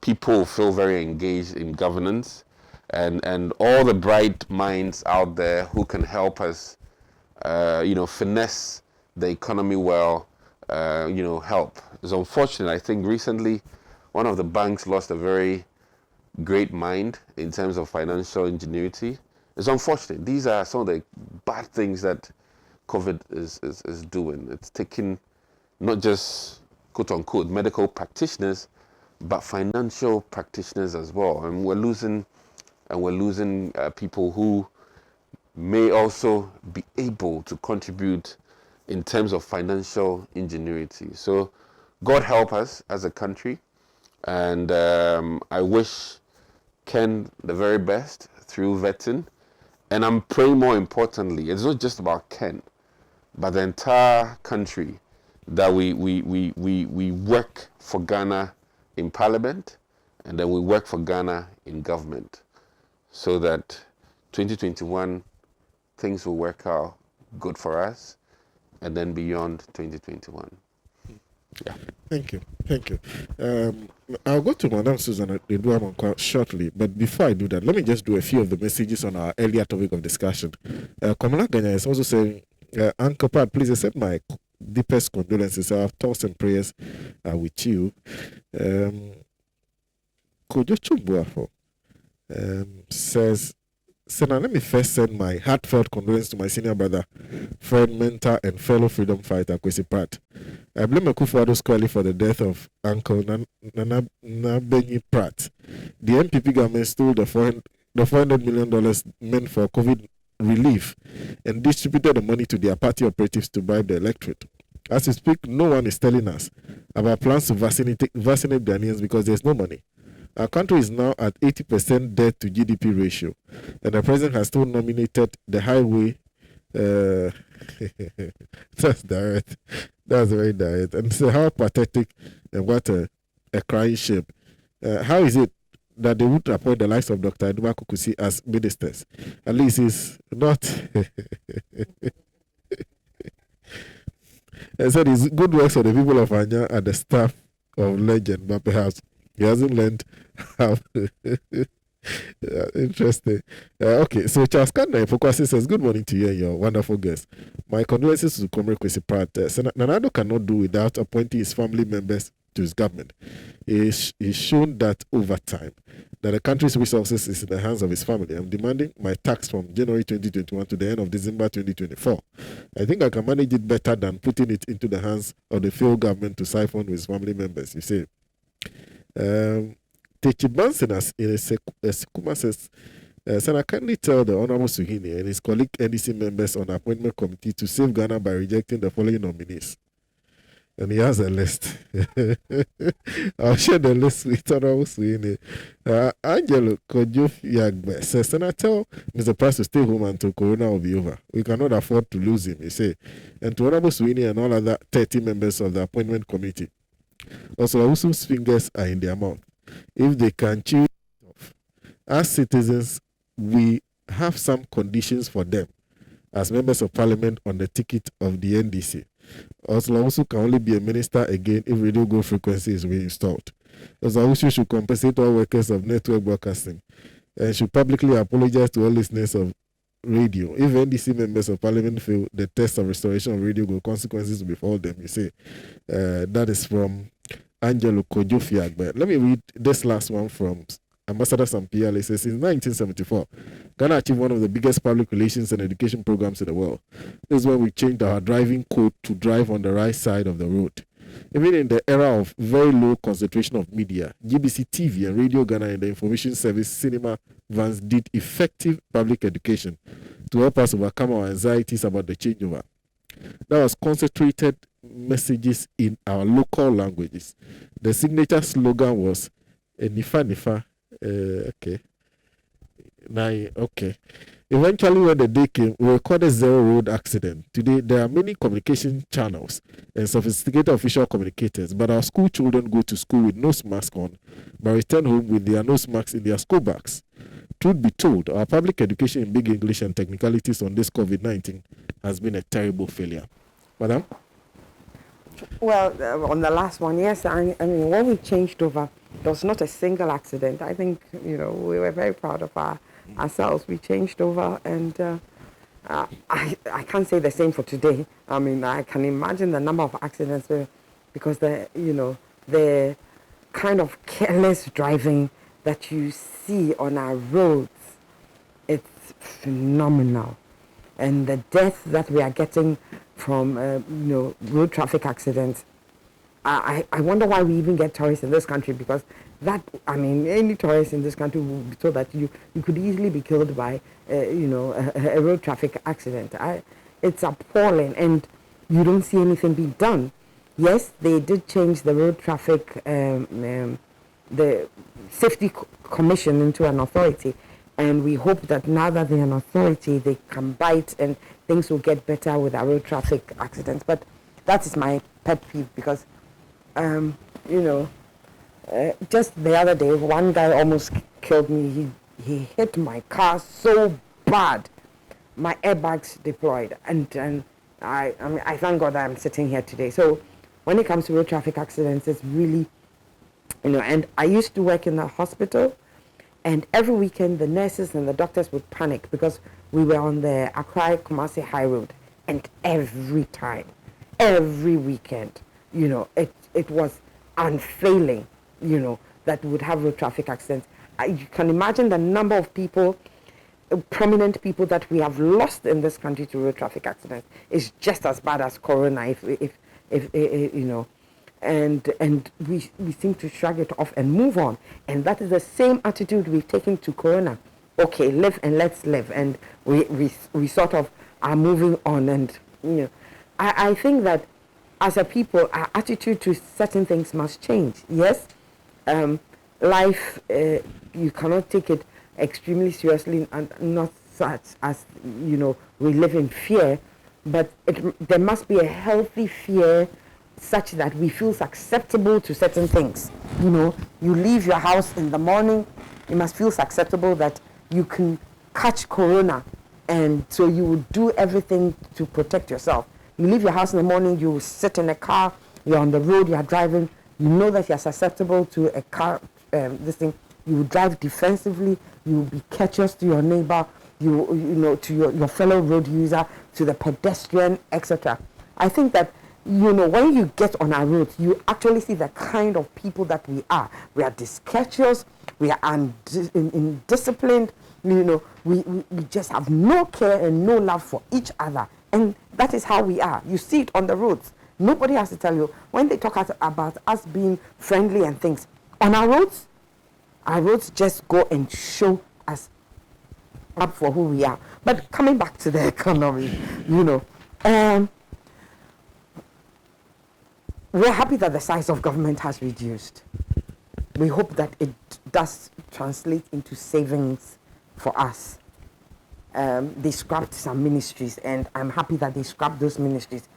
people feel very engaged in governance, and all the bright minds out there who can help us, finesse the economy well, help. It's unfortunate. I think recently one of the banks lost a very great mind in terms of financial ingenuity. It's unfortunate. These are some of the bad things that COVID is doing. It's taking not just quote unquote medical practitioners, but financial practitioners as well. And we're losing people who may also be able to contribute in terms of financial ingenuity. So God help us as a country, and I wish Ken the very best through vetting, and I'm praying more importantly, it's not just about Ken, but the entire country, that we work for Ghana in Parliament, and then we work for Ghana in government, so that 2021 things will work out good for us, and then beyond 2021. Yeah. Thank you. I'll go to Madam Susan Eduamonkwa shortly, but before I do that, let me just do a few of the messages on our earlier topic of discussion. Kamala Ganya is also saying, Uncle Pat, please accept my deepest condolences. Our thoughts and prayers are with you. Kojo Chumbuafo says, Senator, let me first send my heartfelt condolences to my senior brother, friend, mentor, and fellow freedom fighter, Kwesi Pratt. I blame Akufo-Addo squarely for the death of Uncle Nana Benyi Pratt. The MPP government stole the $400 million meant for COVID relief and distributed the money to their party operatives to bribe the electorate. As we speak, no one is telling us about plans to vaccinate Ghanaians because there's no money. Our country is now at 80% debt to GDP ratio, and the president has still nominated the highway. That's direct. That's very direct. And so, how pathetic and what a crying shame. How is it that they would appoint the likes of Dr. Eduma Kukusi as ministers? At least it's not. I said it's good works for the people of Anya and the staff of Legend, but perhaps he hasn't learned how. Interesting. Okay, so Charles Kanda Fokwasi says, good morning to you and your wonderful guest. My condolences to Comrade Kwesi Pratt. Nanado cannot do without appointing his family members to his government. He's shown that over time, that the country's resources is in the hands of his family. I'm demanding my tax from January 2021 to the end of December 2024. I think I can manage it better than putting it into the hands of the failed government to siphon with family members. You see. Techi Bansinas in a Sekuma says, Senator, kindly tell the Honorable Suhini and his colleague NDC members on the appointment committee to save Ghana by rejecting the following nominees. And he has a list. I'll share the list with Honorable Suhini. Angelo Kojof Yagbe says, Senator, tell Mr. Price to stay home until Corona will be over. We cannot afford to lose him, he say. And to Honorable Suhini and all other 30 members of the appointment committee, Oslawusu's fingers are in their mouth. If they can chew it off, as citizens, we have some conditions for them as members of parliament on the ticket of the NDC. Oslawusu can only be a minister again if radio go frequency is reinstalled. Oslawusu should compensate all workers of network broadcasting and should publicly apologize to all listeners of radio. If NDC members of parliament fail the test of restoration of radio, go consequences will befall them. You say that is from Angelo Kojofiag. But let me read this last one from Ambassador Sampiale. It says, since 1974, Ghana achieved one of the biggest public relations and education programs in the world. This is when we changed our driving code to drive on the right side of the road. Even in the era of very low concentration of media, GBC TV and Radio Ghana and the Information Service Cinema Vans did effective public education to help us overcome our anxieties about the changeover. That was concentrated messages in our local languages. The signature slogan was Nifa Nifa. Okay. Eventually, when the day came, we recorded 0 road accident. Today, there are many communication channels and sophisticated official communicators, but our school children go to school with nose mask on, but return home with their nose masks in their school bags. Truth be told, our public education in big English and technicalities on this COVID-19 has been a terrible failure. Madam? Well, on the last one, yes. I mean, when we changed over, there was not a single accident. I think, we were very proud of ourselves. We changed over, and I can't say the same for today. I mean, I can imagine the number of accidents because the kind of careless driving that you see on our roads, it's phenomenal. And the death that we are getting from road traffic accidents, I wonder why we even get tourists in this country, because any tourist in this country will be told that you could easily be killed by a road traffic accident. It's appalling, and you don't see anything being done. Yes, they did change the road traffic the safety commission into an authority, and we hope that now that they're an authority, they can bite and things will get better with our road traffic accidents. But that is my pet peeve, because just the other day, one guy almost killed me. He hit my car so bad, my airbags deployed, and I thank God that I'm sitting here today. So when it comes to road traffic accidents, it's really, and I used to work in the hospital, and every weekend the nurses and the doctors would panic because we were on the Accra-Kumasi High Road, and every weekend, it was unfailing, that would have road traffic accidents. You can imagine the number of people, prominent people that we have lost in this country to road traffic accidents is just as bad as corona, and we seem to shrug it off and move on. And that is the same attitude we've taken to corona. Okay, live and let's live, and we sort of are moving on. And I think that as a people, our attitude to certain things must change. Yes, life, you cannot take it extremely seriously, and not such as we live in fear, but there must be a healthy fear such that we feel acceptable to certain things. You leave your house in the morning, you must feel acceptable that you can catch corona, and so you will do everything to protect yourself. You leave your house in the morning, you sit in a car, you're on the road, you're driving, you know that you're susceptible to a car, you will drive defensively, you will be courteous to your neighbor, to your fellow road user, to the pedestrian, etc. I think that, when you get on our roads, you actually see the kind of people that we are. We are discourteous, we are indisciplined, we just have no care and no love for each other. And that is how we are. You see it on the roads. Nobody has to tell you. When they talk about us being friendly and things, on our roads just go and show us up for who we are. But coming back to the economy, we're happy that the size of government has reduced. We hope that it does translate into savings for us. They scrapped some ministries, and I'm happy that they scrapped those ministries.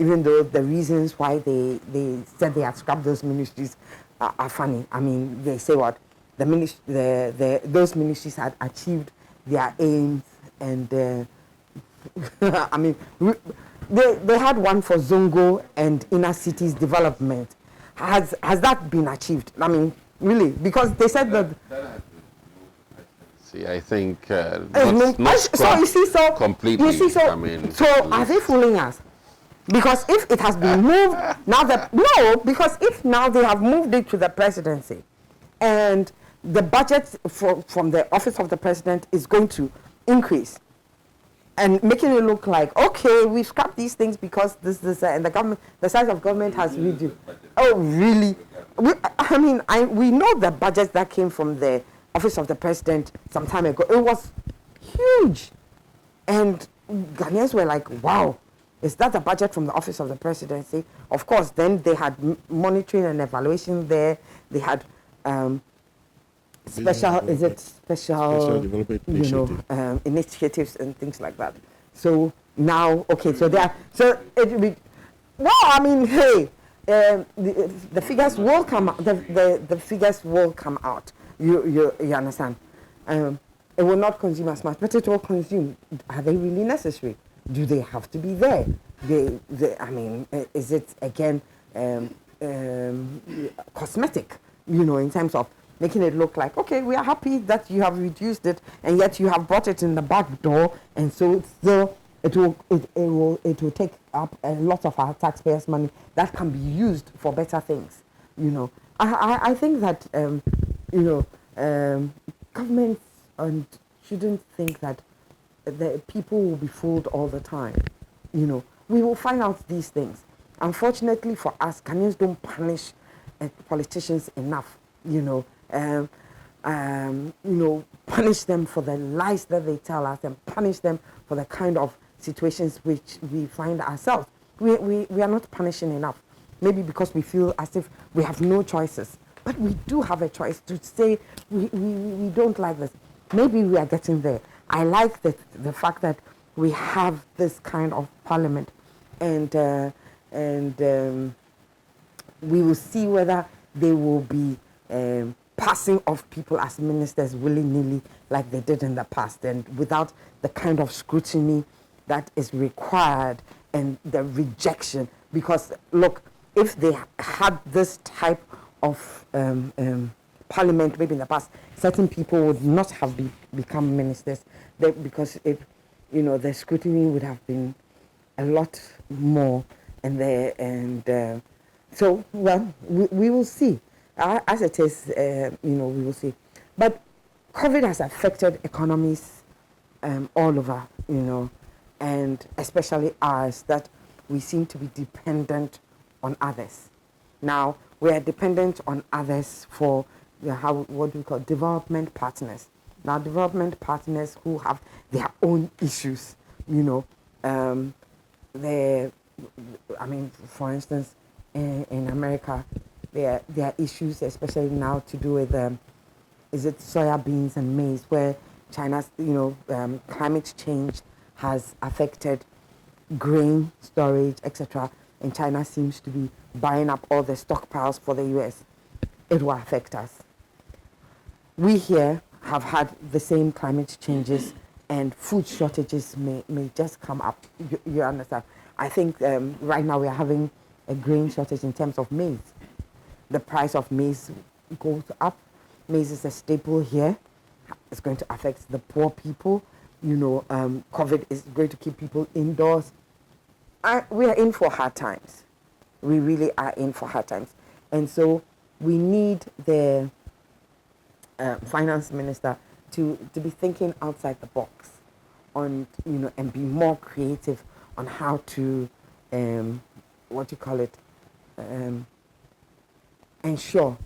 even though the reasons why they said they had scrapped those ministries are funny. I mean, they say what those ministries had achieved their aims, and I mean, they had one for Zongo and inner cities development. Has that been achieved? I mean, really, because they said that. See, I think so you see, so completely. You see, so I mean, so are they fooling us? Because if it has been moved now, because if now they have moved it to the presidency, and the budget from the office of the president is going to increase, and making it look like, okay, we scrapped these things because this and the size of government has reduced. Oh, really? We know the budget that came from the office of the president some time ago. It was huge, and Ghanaians were like, wow, is that the budget from the office of the presidency? Of course, then they had monitoring and evaluation there. They had special development initiatives and things like that. So now, okay, so it will be, well, I mean, hey, the figures will come out. The figures will come out. You understand? It will not consume as much, but it will consume. Are they really necessary? Do they have to be there? I mean, is it again cosmetic? In terms of making it look like, okay, we are happy that you have reduced it, and yet you have brought it in the back door, and so it will take up a lot of our taxpayers' money that can be used for better things. I think that governments shouldn't think that the people will be fooled all the time. We will find out these things. Unfortunately for us, Ghanaians don't punish politicians enough. Punish them for the lies that they tell us, and punish them for the kind of situations which we find ourselves. We are not punishing enough. Maybe because we feel as if we have no choices. But we do have a choice to say we don't like this. Maybe we are getting there. I like the fact that we have this kind of parliament, and we will see whether they will be passing off people as ministers willy-nilly like they did in the past, and without the kind of scrutiny that is required and the rejection. Because look, if they had this type of parliament maybe in the past, certain people would not have become ministers, because the scrutiny would have been a lot more, so we will see. As it is, we will see. But COVID has affected economies all over, and especially ours, that we seem to be dependent on others. Now, we are dependent on others for what we call development partners. Now, development partners who have their own issues, for instance, in America, there are issues, especially now, to do with soya beans and maize, where China's climate change has affected grain storage, etc. And China seems to be buying up all the stockpiles for the US. It will affect us. We here have had the same climate changes, and food shortages may just come up. You understand? I think right now we are having a grain shortage in terms of maize. The price of maize goes up. Maize is a staple here. It's going to affect the poor people. COVID is going to keep people indoors. We are in for hard times. We really are in for hard times. And so we need the finance minister to be thinking outside the box and be more creative on how to, ensure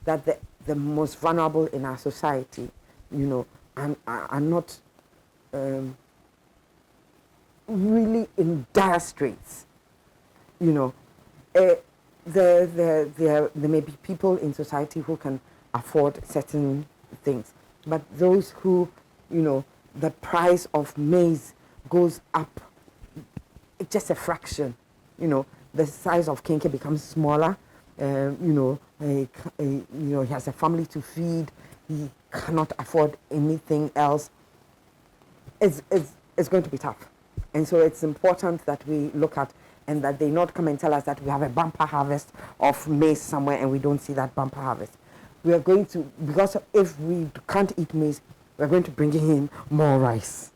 that the most vulnerable in our society, are not really in dire straits. There may be people in society who can afford certain things, but those who, the price of maize goes up just a fraction, the size of Kinky becomes smaller. He has a family to feed. He cannot afford anything else. It's going to be tough. And so it's important that we look at, and that they not come and tell us that we have a bumper harvest of maize somewhere and we don't see that bumper harvest. We are going to, because if we can't eat maize, we're going to bring in more rice.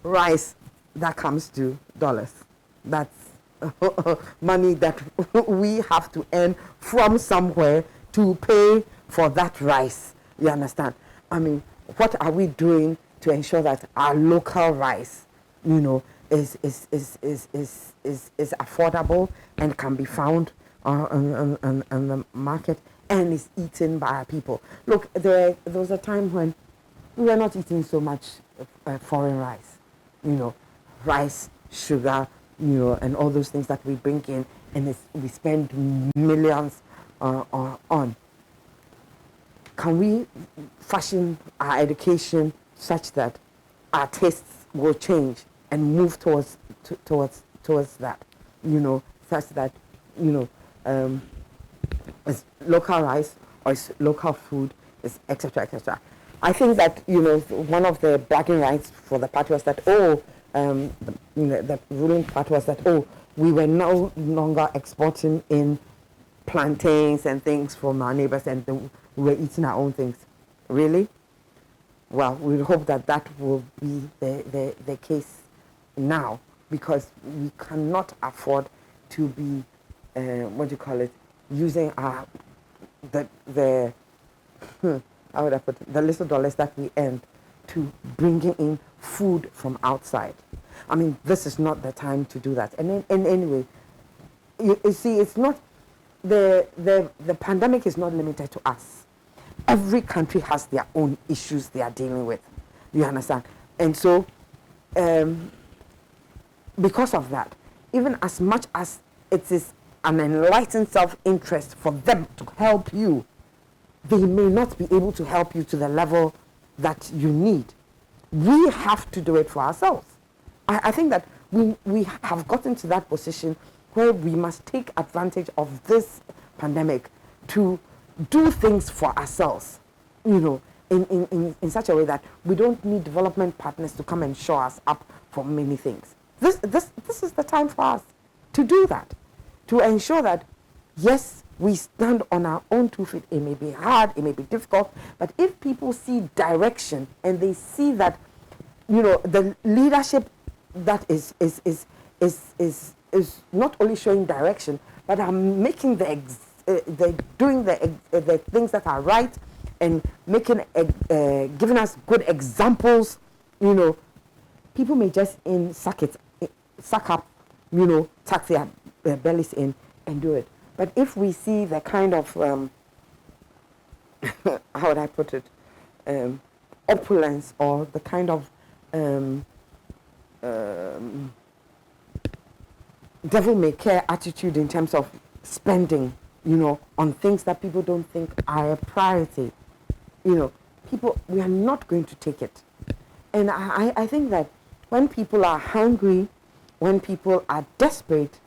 Rice that comes to dollars. That's money that we have to earn from somewhere to pay for that rice. You understand? I mean, what are we doing to ensure that our local rice, is affordable and can be found on the market and is eaten by our people? Look, there was a time when we were not eating so much foreign rice. Rice, sugar, and all those things that we bring in, and we spend millions on. Can we fashion our education such that our tastes will change and move towards that? Such that it's local rice or it's local food, it's etc. etc. I think that one of the bragging rights for the party was that the ruling party was that we were no longer exporting in plantains and things from our neighbors, and we were eating our own things. Really? Well, we hope that will be the case now, because we cannot afford to be using our how would I put it, the little dollars that we earn to bringing in food from outside. I mean, this is not the time to do that. And anyway, you see, it's not the pandemic is not limited to us. Every country has their own issues they are dealing with. You understand? And so, because of that, even as much as it is an enlightened self-interest for them to help you, they may not be able to help you to the level that you need. We have to do it for ourselves. I think that we have gotten to that position where we must take advantage of this pandemic to do things for ourselves, in such a way that we don't need development partners to come and show us up for many things. This is the time for us to do that, to ensure that, yes, we stand on our own 2 feet. It may be hard, it may be difficult, but if people see direction and they see that, the leadership that is not only showing direction, but are making doing the things that are right and making giving us good examples, people may just suck up, tuck their bellies in and do it. But if we see the kind of, how would I put it, opulence, or the kind of devil may care attitude in terms of spending, on things that people don't think are a priority, people, we are not going to take it. And I think that when people are hungry, when people are desperate,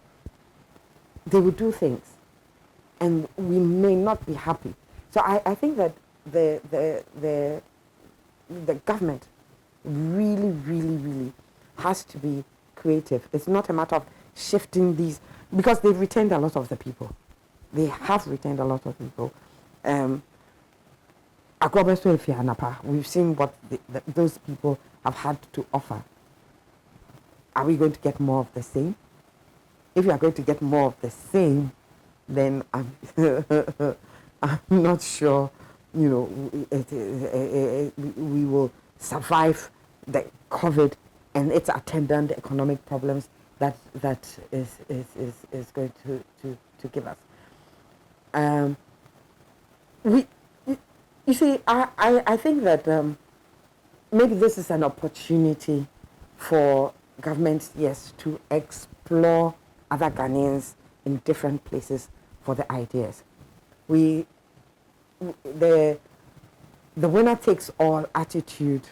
they will do things. And we may not be happy. So I think that the government really, really, really has to be creative. It's not a matter of shifting these, because they've retained a lot of the people. They have retained a lot of people. We've seen what those people have had to offer. Are we going to get more of the same? If we are going to get more of the same, then I'm not sure, we will survive the COVID and its attendant economic problems that is going to give us. You see, I think that maybe this is an opportunity for governments, yes, to explore other Ghanaians in different places for the ideas. The winner takes all attitude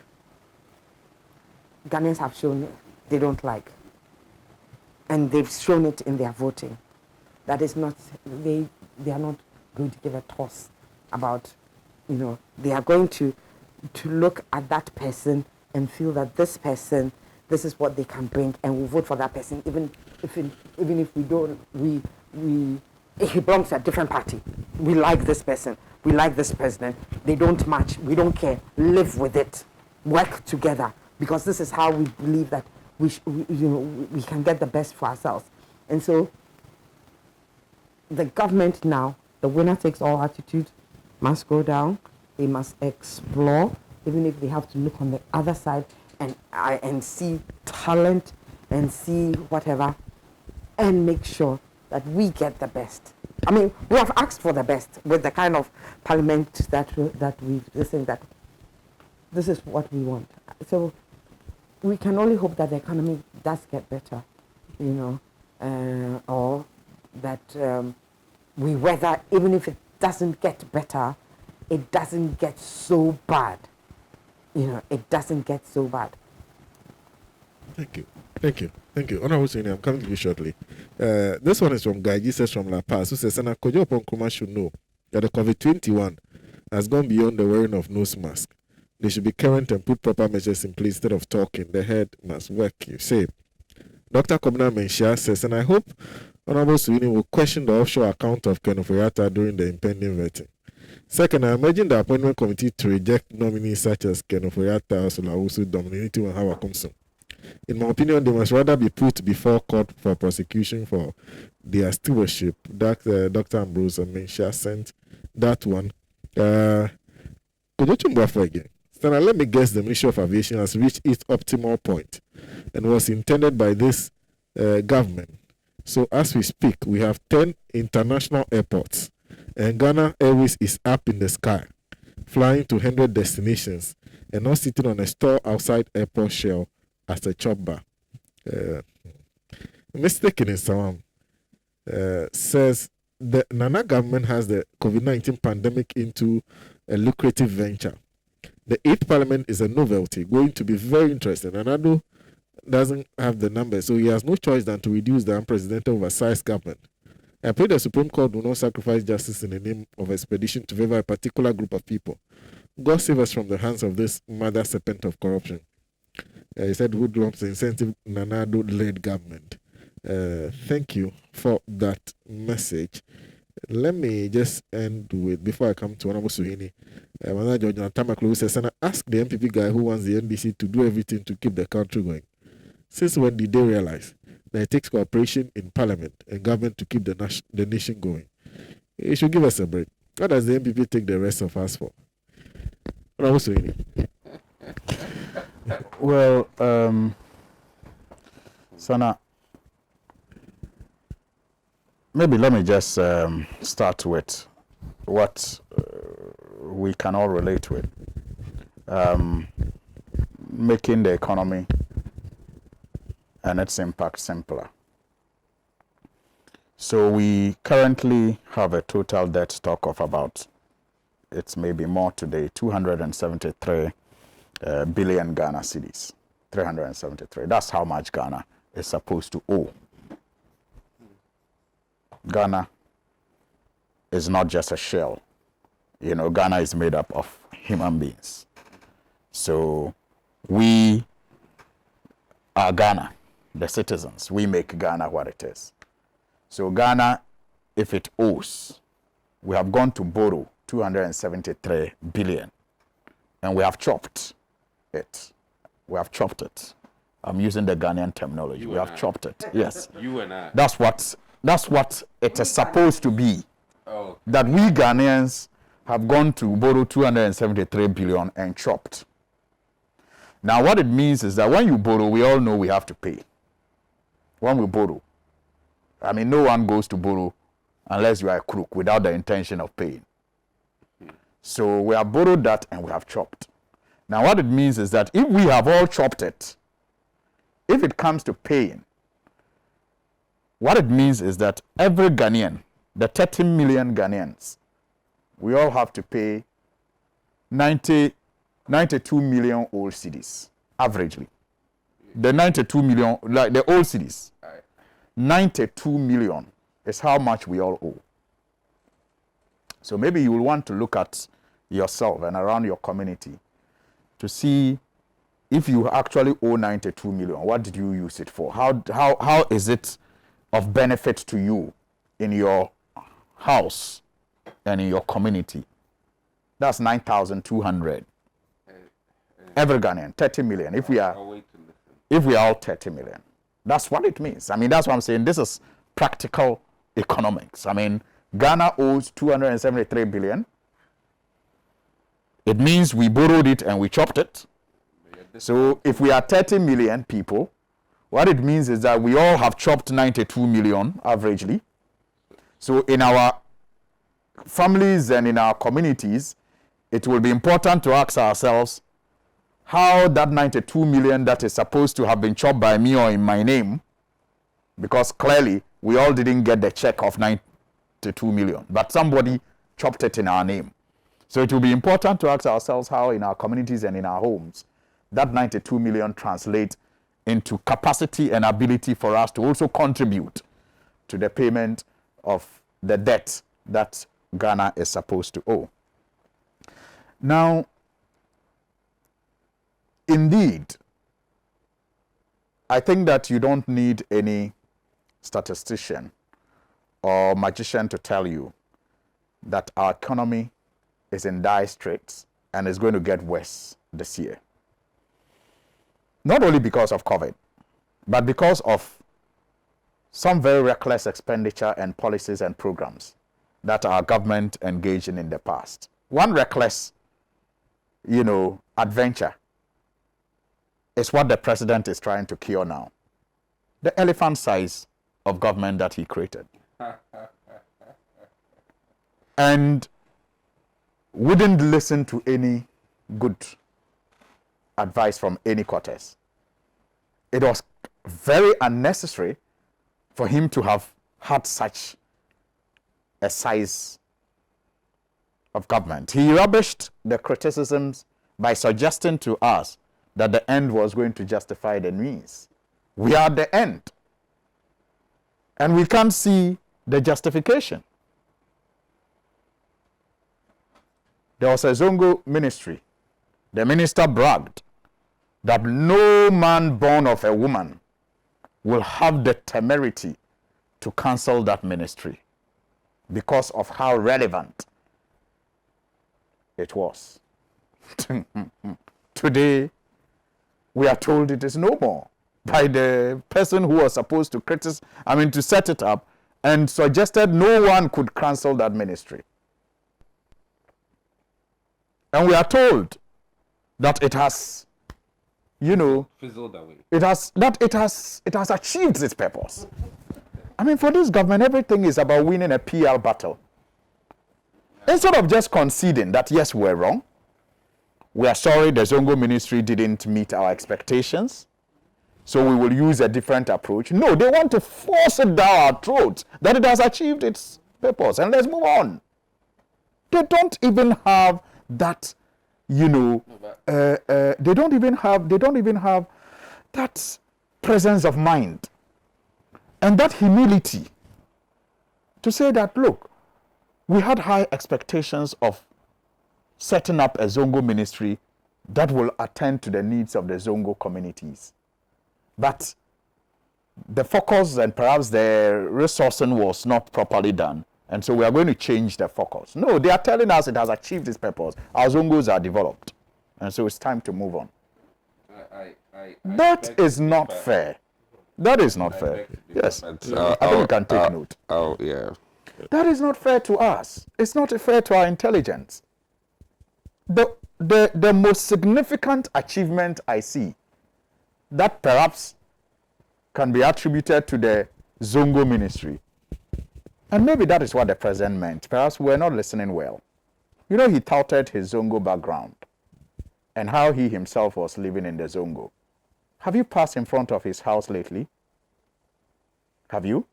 Ghanaians have shown they don't like. and they've shown it in their voting. That is not, they are not going to give a toss about, they are going to look at that person and feel that this person, this is what they can bring, and we'll vote for that person, even if we don't, he belongs to a different party. We like this person. We like this president. They don't match. We don't care. Live with it. Work together, because this is how we believe that we can get the best for ourselves. And so the government now, the winner takes all attitude must go down. They must explore, even if they have to look on the other side and see talent and see whatever, and make sure that we get the best. I mean, we have asked for the best with the kind of parliament that we've listened, that this is what we want. So we can only hope that the economy does get better, or that we weather, even if it doesn't get better, it doesn't get so bad. It doesn't get so bad. Thank you. Honorable Senior, I'm coming to you shortly. This one is from Guy Jesus from La Paz, who says, Senator Kojo Ponkrumah should know that the COVID-21 has gone beyond the wearing of nose mask. They should be current and put proper measures in place instead of talking. The head must work, you say. Dr. Kobna Menshia says, and I hope Honorable Suini will question the offshore account of Ken Ofori-Atta during the impending vetting. Second, I imagine the appointment committee to reject nominees such as Ken Ofori-Atta, Solawusu, Dominic, and Hawa Kumsum. In my opinion, they must rather be put before court for prosecution for their stewardship. Dr. Ambrose Menshia sent that one. Again. So now let me guess, the Ministry of Aviation has reached its optimal point and was intended by this government. So as we speak, we have 10 international airports, and Ghana Airways is up in the sky, flying to 100 destinations and not sitting on a store outside airport shell as a chop bar. Mistaken in Sawam says the Nana government has the COVID-19 pandemic into a lucrative venture. The 8th Parliament is a novelty, going to be very interesting. Nanado doesn't have the numbers, so he has no choice than to reduce the unprecedented oversized government. I pray the Supreme Court will not sacrifice justice in the name of expedition to favor a particular group of people. God save us from the hands of this mother serpent of corruption. He said, who drops the incentive Nanado-led government. Thank you for that message. Let me just end with, before I come to Honorable Suhini, George Tamaklu says, and ask the MPP guy who wants the NDC to do everything to keep the country going. Since when did they realize that it takes cooperation in Parliament and government to keep the nation going? It should give us a break. What does the MPP take the rest of us for? Honorable Suhini. Well, Sana, maybe let me just start with what we can all relate with. Making the economy and its impact simpler. So we currently have a total debt stock of about, it's maybe more today, 273 billion Ghana cedis. 373. That's how much Ghana is supposed to owe. Ghana is not just a shell. Ghana is made up of human beings. So we are Ghana, the citizens. We make Ghana what it is. So Ghana, if it owes, we have gone to borrow 273 billion, and we have chopped it. We have chopped it. I'm using the Ghanaian terminology. We have chopped it. Yes. You and I. That's what it is supposed to be. Oh. That we Ghanaians have gone to borrow 273 billion and chopped. Now what it means is that when you borrow, we all know we have to pay. When we borrow, I mean, no one goes to borrow unless you are a crook without the intention of paying. So we have borrowed that and we have chopped. Now what it means is that if we have all chopped it, if it comes to paying, what it means is that every Ghanaian, the 30 million Ghanaians, we all have to pay 92 million old cedis, averagely. The 92 million, like the old cedis. 92 million is how much we all owe. So maybe you will want to look at yourself and around your community to see if you actually owe 92 million, what did you use it for? How is it of benefit to you in your house and in your community? That's 9,200. Every Ghanaian, 30 million. If we are all 30 million, that's what it means. I mean, that's what I'm saying. This is practical economics. I mean, Ghana owes 273 billion. It means we borrowed it and we chopped it. So if we are 30 million people, what it means is that we all have chopped 92 million averagely. So in our families and in our communities, it will be important to ask ourselves how that 92 million that is supposed to have been chopped by me or in my name, because clearly we all didn't get the check of 92 million, but somebody chopped it in our name. So it will be important to ask ourselves how in our communities and in our homes that 92 million translate into capacity and ability for us to also contribute to the payment of the debt that Ghana is supposed to owe. Now, indeed, I think that you don't need any statistician or magician to tell you that our economy is in dire straits and is going to get worse this year. Not only because of COVID, but because of some very reckless expenditure and policies and programs that our government engaged in the past. One reckless, adventure is what the president is trying to cure now. The elephant size of government that he created. And wouldn't listen to any good advice from any quarters. It was very unnecessary for him to have had such a size of government. He rubbished the criticisms by suggesting to us that the end was going to justify the means. We are at the end. And we can't see the justification. There was a Zongo ministry. The minister bragged that no man born of a woman will have the temerity to cancel that ministry because of how relevant it was. Today, we are told it is no more by the person who was supposed to set it up and suggested no one could cancel that ministry. And we are told that it has, fizzled away. It has achieved its purpose. I mean, for this government, everything is about winning a PR battle. Instead of just conceding that, yes, we're wrong, we are sorry the Zongo ministry didn't meet our expectations, so we will use a different approach. No, they want to force it down our throats that it has achieved its purpose, and let's move on. They don't even have that, they don't even have that presence of mind and that humility to say that, look, we had high expectations of setting up a Zongo ministry that will attend to the needs of the Zongo communities. But the focus and perhaps the resourcing was not properly done. And so we are going to change the focus. No, they are telling us it has achieved its purpose. Our Zongos are developed. And so it's time to move on. That is not fair. That is not fair. Yes. I think you can take note. Oh, yeah. That is not fair to us. It's not fair to our intelligence. The most significant achievement I see that perhaps can be attributed to the Zongo ministry, and maybe that is what the president meant. Perhaps we're not listening well. He touted his Zongo background and how he himself was living in the Zongo. Have you passed in front of his house lately? Have you?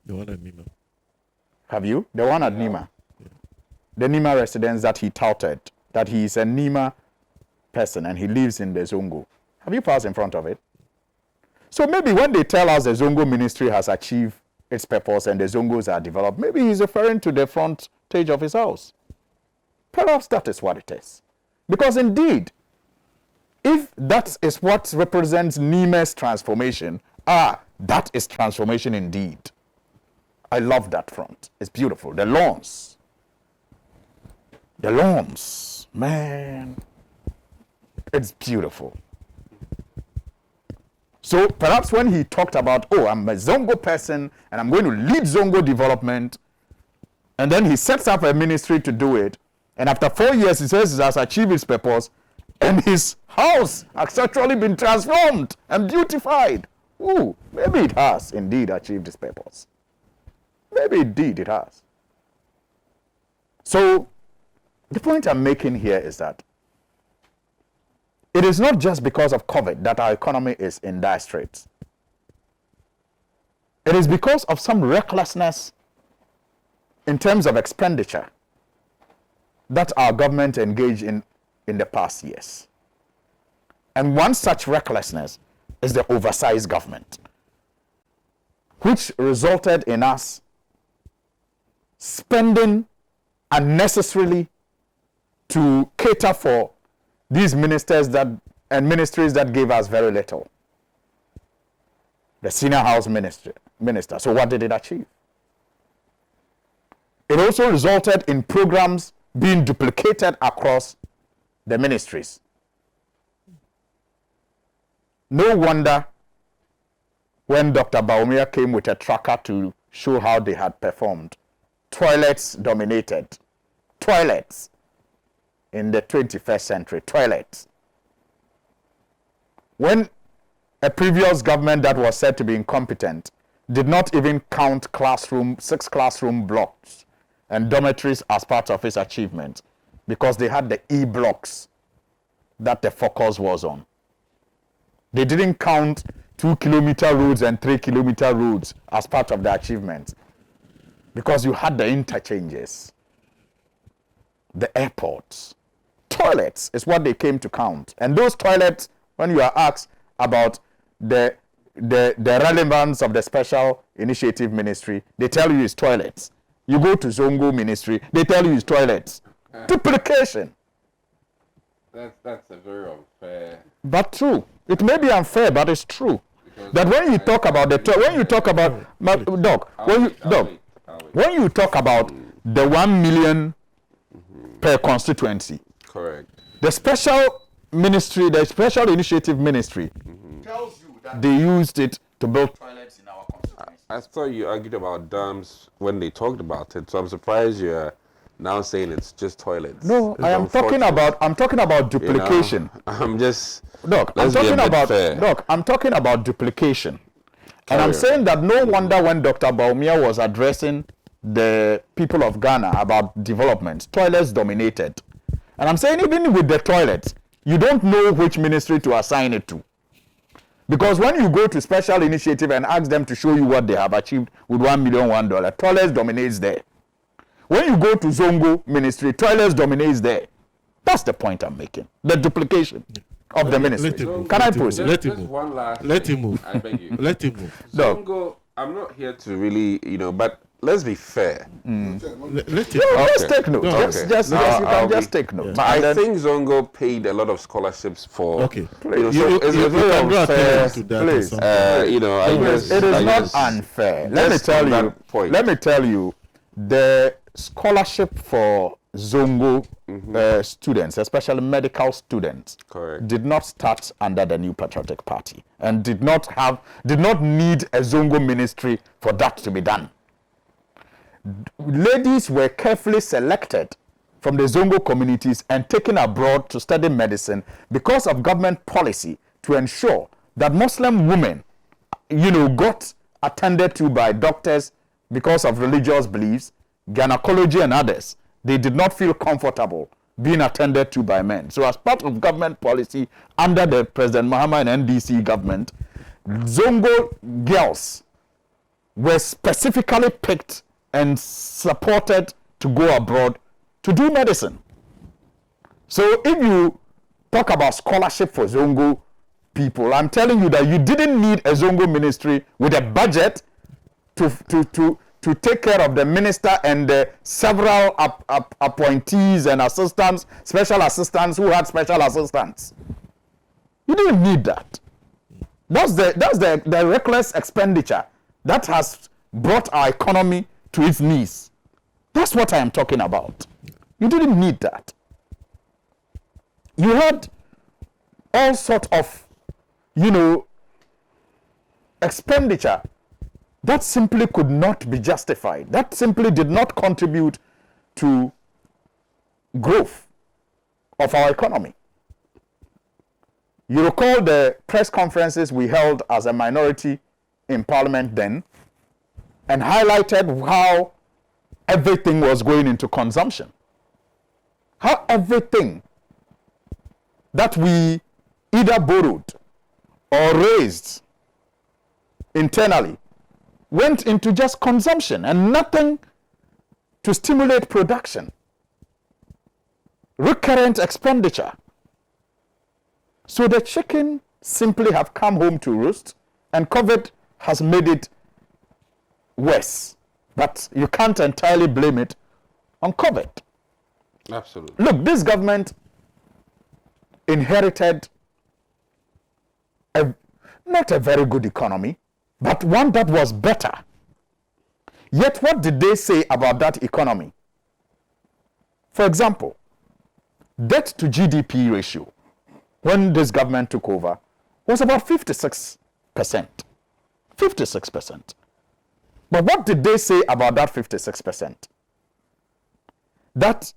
The one at Nima. Have you? The one at Nima. Yeah. The Nima residence that he touted, that he is a Nima person and he lives in the Zongo. Have you passed in front of it? So maybe when they tell us the Zongo ministry has achieved its purpose and the Zongos are developed, maybe he's referring to the front stage of his house. Perhaps that is what it is. Because indeed, if that is what represents Nime's transformation, that is transformation indeed. I love that front. It's beautiful. The lawns, man, it's beautiful. So perhaps when he talked about, I'm a Zongo person and I'm going to lead Zongo development, and then he sets up a ministry to do it, and after 4 years he says he has achieved his purpose, and his house has actually been transformed and beautified. Maybe it has indeed achieved its purpose. Maybe indeed it has. So the point I'm making here is that it is not just because of COVID that our economy is in dire straits. It is because of some recklessness in terms of expenditure that our government engaged in the past years. And one such recklessness is the oversized government, which resulted in us spending unnecessarily to cater for these ministers and ministries that gave us very little. The senior house minister. So what did it achieve? It also resulted in programs being duplicated across the ministries. No wonder when Dr. Baumia came with a tracker to show how they had performed, toilets dominated. Toilets. In the 21st century, toilets. When a previous government that was said to be incompetent did not even count 6 classroom blocks and dormitories as part of its achievement, because they had the E blocks that the focus was on. They didn't count 2-kilometer roads and 3-kilometer roads as part of the achievement, because you had the interchanges, the airports. Toilets is what they came to count. And those toilets, when you are asked about the relevance of the special initiative ministry, they tell you it's toilets. You go to Zongo ministry, they tell you it's toilets. Duplication. That's a very unfair. But true. It may be unfair, but it's true. Because that when you talk about when you talk about the 1 million per constituency. Correct. The special ministry, the special initiative ministry, tells you that they used it to build toilets in our constituency. I thought you argued about dams when they talked about it, so I'm surprised you're now saying it's just toilets. No, I'm talking about duplication. I'm talking about duplication. And I'm saying that no wonder when Dr. Baumia was addressing the people of Ghana about development, toilets dominated. And I'm saying even with the toilets, you don't know which ministry to assign it to. Because when you go to special initiative and ask them to show you what they have achieved with $1 million, toilets dominates there. When you go to Zongo ministry, toilets dominates there. That's the point I'm making. The duplication of the ministry. Can I proceed? Let him move. I beg you. Let him move. Zongo, I'm not here to really, but let's be fair. Just take note. Just take note. But I think Zongo paid a lot of scholarships for. Okay. Please. It is not unfair. Let me tell you, the scholarship for Zongo students, especially medical students, did not start under the New Patriotic Party and did not need a Zongo ministry for that to be done. Ladies were carefully selected from the Zongo communities and taken abroad to study medicine because of government policy to ensure that Muslim women, got attended to by doctors because of religious beliefs, gynecology and others. They did not feel comfortable being attended to by men. So as part of government policy under the President Mahama and NDC government, Zongo girls were specifically picked and supported to go abroad to do medicine. So if you talk about scholarship for Zongo, people. I'm telling you that you didn't need a Zongo ministry with a budget to take care of the minister and the several appointees and assistants, special assistants who had special assistants. You didn't need that. That's the reckless expenditure that has brought our economy to its knees. That's what I am talking about. You didn't need that. You had all sorts of, expenditure that simply could not be justified. That simply did not contribute to growth of our economy. You recall the press conferences we held as a minority in Parliament then, and highlighted how everything was going into consumption. How everything that we either borrowed or raised internally went into just consumption and nothing to stimulate production. Recurrent expenditure. So the chicken simply have come home to roost, and COVID has made it worse. But you can't entirely blame it on COVID. Absolutely. Look, this government inherited not a very good economy, but one that was better. Yet what did they say about that economy? For example, debt to GDP ratio, when this government took over, was about 56%. 56%. But what did they say about that 56%? That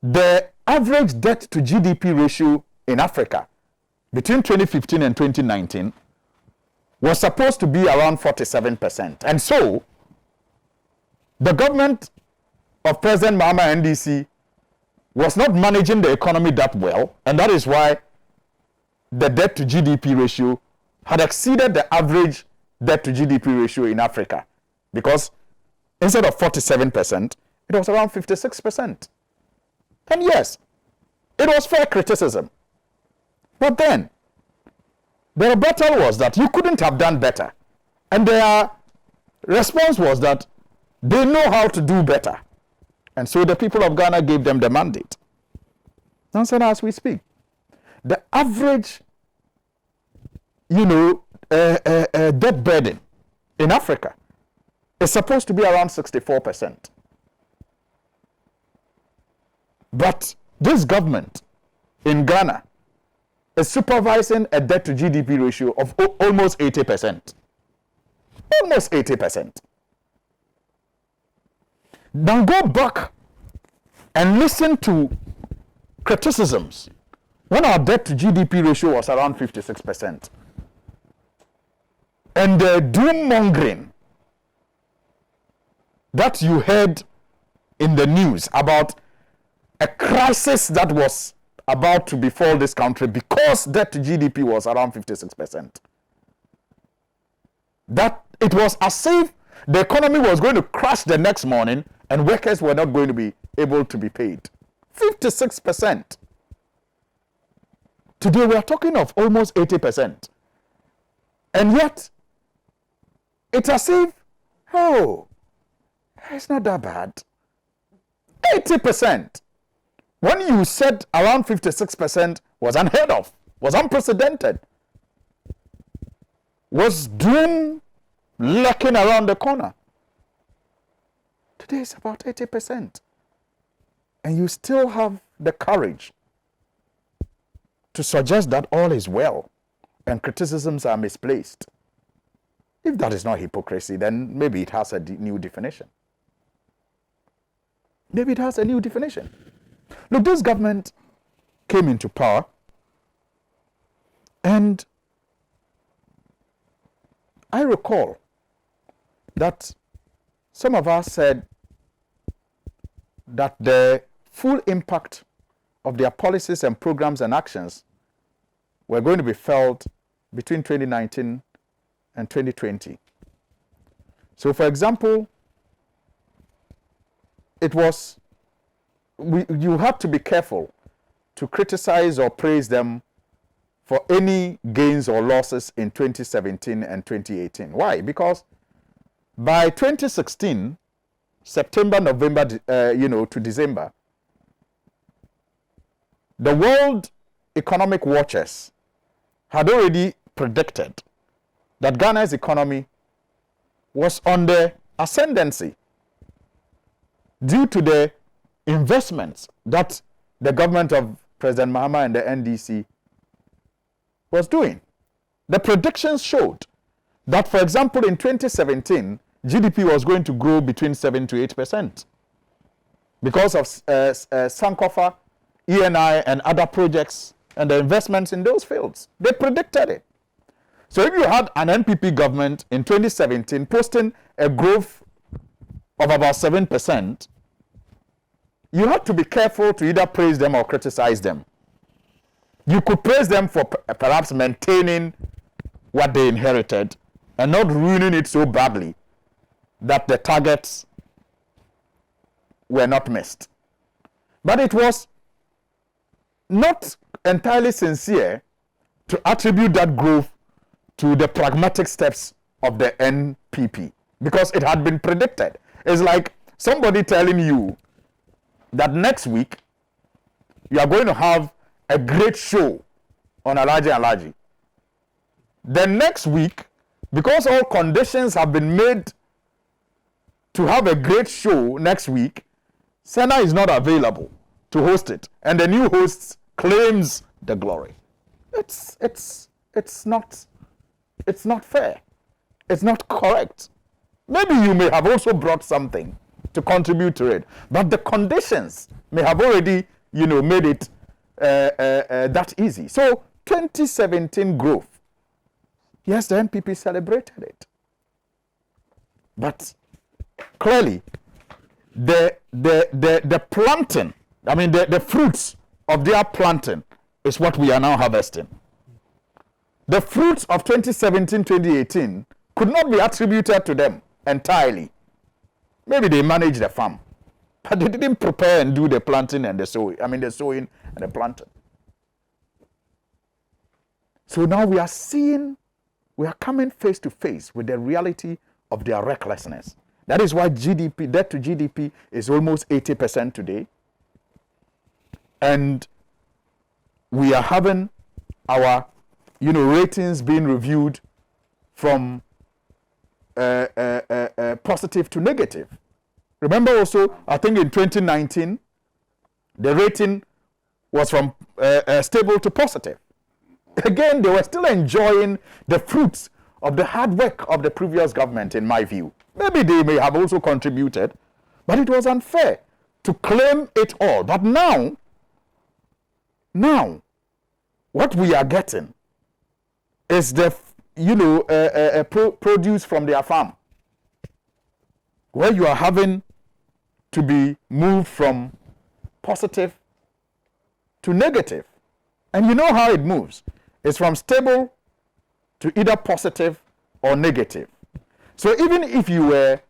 the average debt to GDP ratio in Africa between 2015 and 2019 was supposed to be around 47%. And so, the government of President Mahama NDC was not managing the economy that well, and that is why the debt to GDP ratio had exceeded the average debt to GDP ratio in Africa, because instead of 47%, it was around 56%. And yes, it was fair criticism. But then, their rebuttal was that you couldn't have done better. And their response was that they know how to do better. And so the people of Ghana gave them the mandate. And so as we speak, the average, debt burden in Africa is supposed to be around 64%. But this government in Ghana is supervising a debt to GDP ratio of almost 80%. Almost 80%. Now go back and listen to criticisms when our debt to GDP ratio was around 56%. And the doom mongering that you heard in the news about a crisis that was about to befall this country because debt to GDP was around 56%. That it was as if the economy was going to crash the next morning and workers were not going to be able to be paid. 56%. Today we are talking of almost 80%. And yet, it's as if, it's not that bad. 80%. When you said around 56% was unheard of, was unprecedented, was doom lurking around the corner. Today it's about 80%. And you still have the courage to suggest that all is well and criticisms are misplaced. If that is not hypocrisy, then maybe it has a new definition. Maybe it has a new definition. Look, this government came into power and I recall that some of us said that the full impact of their policies and programs and actions were going to be felt between 2019 and 2020. So, for example, you have to be careful to criticize or praise them for any gains or losses in 2017 and 2018. Why? Because by 2016, September, November, to December, the World Economic Watchers had already predicted that Ghana's economy was on the ascendancy due to the investments that the government of President Mahama and the NDC was doing. The predictions showed that, for example, in 2017, GDP was going to grow between 7 to 8% because of Sankofa, ENI, and other projects and the investments in those fields. They predicted it. So if you had an NPP government in 2017 posting a growth of about 7%, you have to be careful to either praise them or criticize them. You could praise them for perhaps maintaining what they inherited and not ruining it so badly that the targets were not missed. But it was not entirely sincere to attribute that growth to the pragmatic steps of the NPP because it had been predicted. It's like somebody telling you that next week you are going to have a great show on Alhaji. The next week, because all conditions have been made to have a great show next week, Senna is not available to host it, and the new host claims the glory. It's not fair. It's not correct. Maybe you may have also brought something to contribute to it, but the conditions may have already, made it that easy. So 2017 growth, yes, the NPP celebrated it, but clearly the planting, the fruits of their planting is what we are now harvesting. The fruits of 2017-2018 could not be attributed to them entirely. Maybe they managed the farm, but they didn't prepare and do the planting and the sowing. The sowing and the planting. So now we are coming face to face with the reality of their recklessness. That is why debt to GDP is almost 80% today. And we are having our, ratings being reviewed from positive to negative. Remember also, I think in 2019, the rating was from stable to positive. Again, they were still enjoying the fruits of the hard work of the previous government, in my view. Maybe they may have also contributed, but it was unfair to claim it all. But now, what we are getting is the, produce from their farm, where you are having to be moved from positive to negative. And you know how it moves. It's from stable to either positive or negative. So even if you were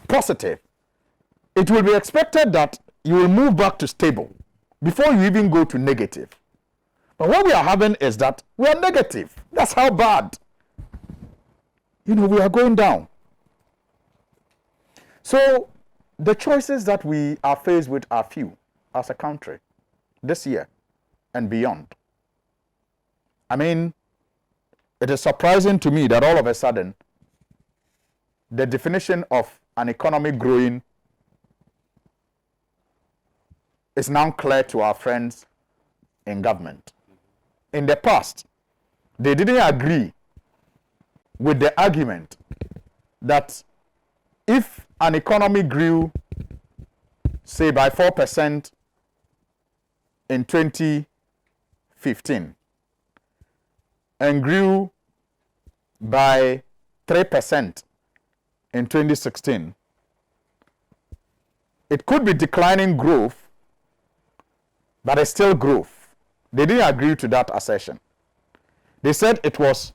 positive, it will be expected that you will move back to stable before you even go to negative. But what we are having is that we are negative. That's how bad. We are going down. So the choices that we are faced with are few as a country this year and beyond. It is surprising to me that all of a sudden, the definition of an economy growing is now clear to our friends in government. In the past, they didn't agree with the argument that if an economy grew, say, by 4% in 2015 and grew by 3% in 2016, it could be declining growth, but it's still growth. They didn't agree to that assertion. They said it was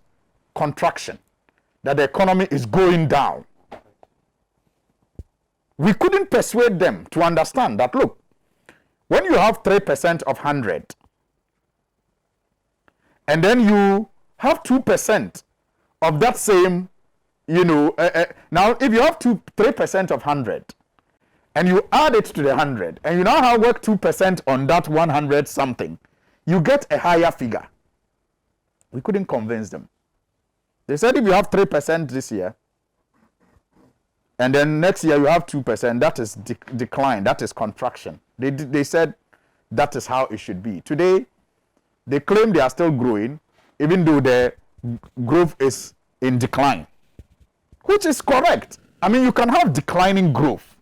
contraction, that the economy is going down. We couldn't persuade them to understand that, look, when you have 3% of 100, and then you have 2% of that same, now if you have 3% of 100, and you add it to the 100, and you now have work 2% on that 100 something, you get a higher figure. We couldn't convince them. They said if you have 3% this year, and then next year you have 2%, that is decline, that is contraction. They said that is how it should be. Today, they claim they are still growing, even though their growth is in decline, which is correct. I mean, you can have declining growth,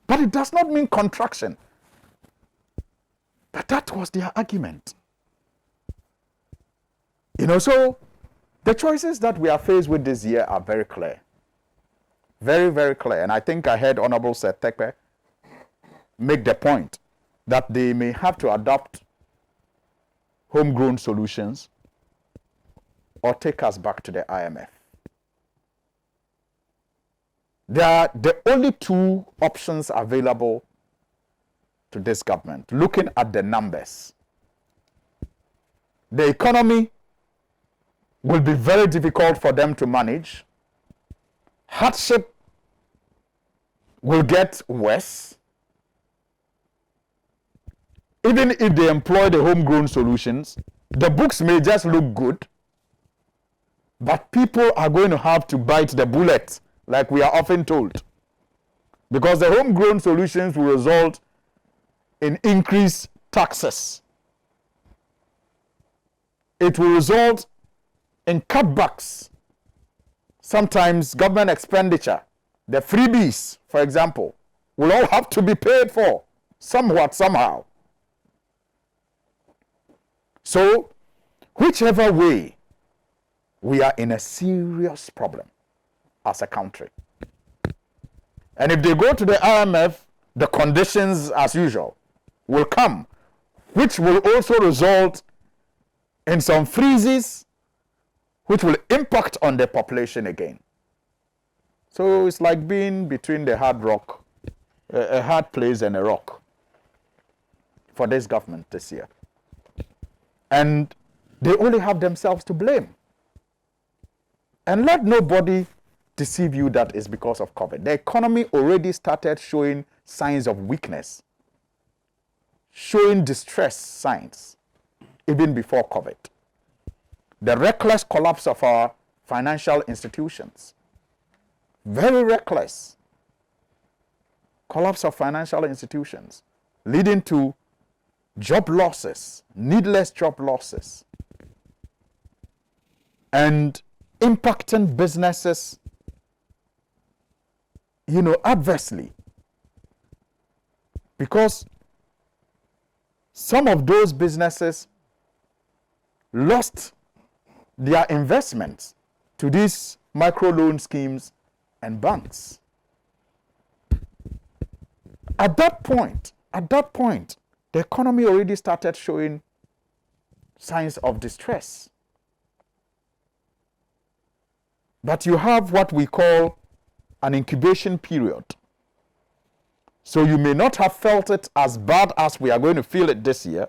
but it does not mean contraction. But that was their argument. So the choices that we are faced with this year are very clear. Very, very clear. And I think I heard Honorable Sir Tekpe make the point that they may have to adopt homegrown solutions or take us back to the IMF. They are the only two options available to this government, looking at the numbers. The economy will be very difficult for them to manage. Hardship will get worse. Even if they employ the homegrown solutions, the books may just look good, but people are going to have to bite the bullet, like we are often told. Because the homegrown solutions will result in increased taxes. It will result in cutbacks. Sometimes government expenditure, the freebies, for example, will all have to be paid for somewhat, somehow. So, whichever way, we are in a serious problem as a country. And if they go to the IMF, the conditions, as usual, will come, which will also result in some freezes, which will impact on the population again. So it's like being between the hard rock, a hard place and a rock for this government this year. And they only have themselves to blame. And let nobody deceive you that it's because of COVID. The economy already started showing signs of weakness, showing distress signs, even before COVID. The reckless collapse of our financial institutions, very reckless collapse of financial institutions, leading to job losses, needless job losses, and impacting businesses, adversely. Because some of those businesses lost their investments to these microloan schemes and banks. At that point, the economy already started showing signs of distress. But you have what we call an incubation period. So you may not have felt it as bad as we are going to feel it this year,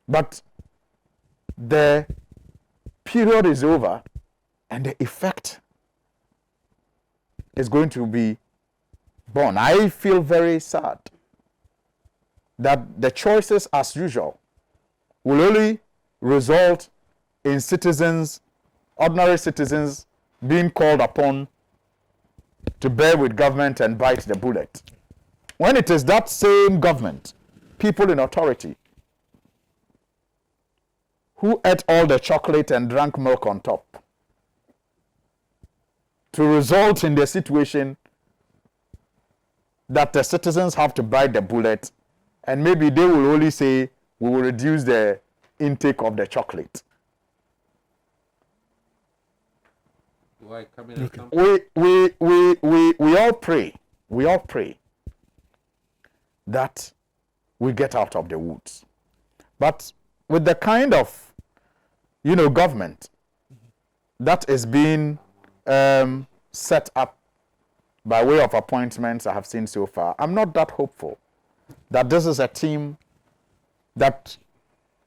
but the period is over and the effect is going to be born. I feel very sad that the choices, as usual, will only result in citizens, ordinary citizens, being called upon to bear with government and bite the bullet. When it is that same government, people in authority, who ate all the chocolate and drank milk on top, to result in the situation that the citizens have to bite the bullet, and maybe they will only say, we will reduce the intake of the chocolate. Why coming We all pray that we get out of the woods. But with the kind of government that is being set up by way of appointments I have seen so far, I'm not that hopeful that this is a team that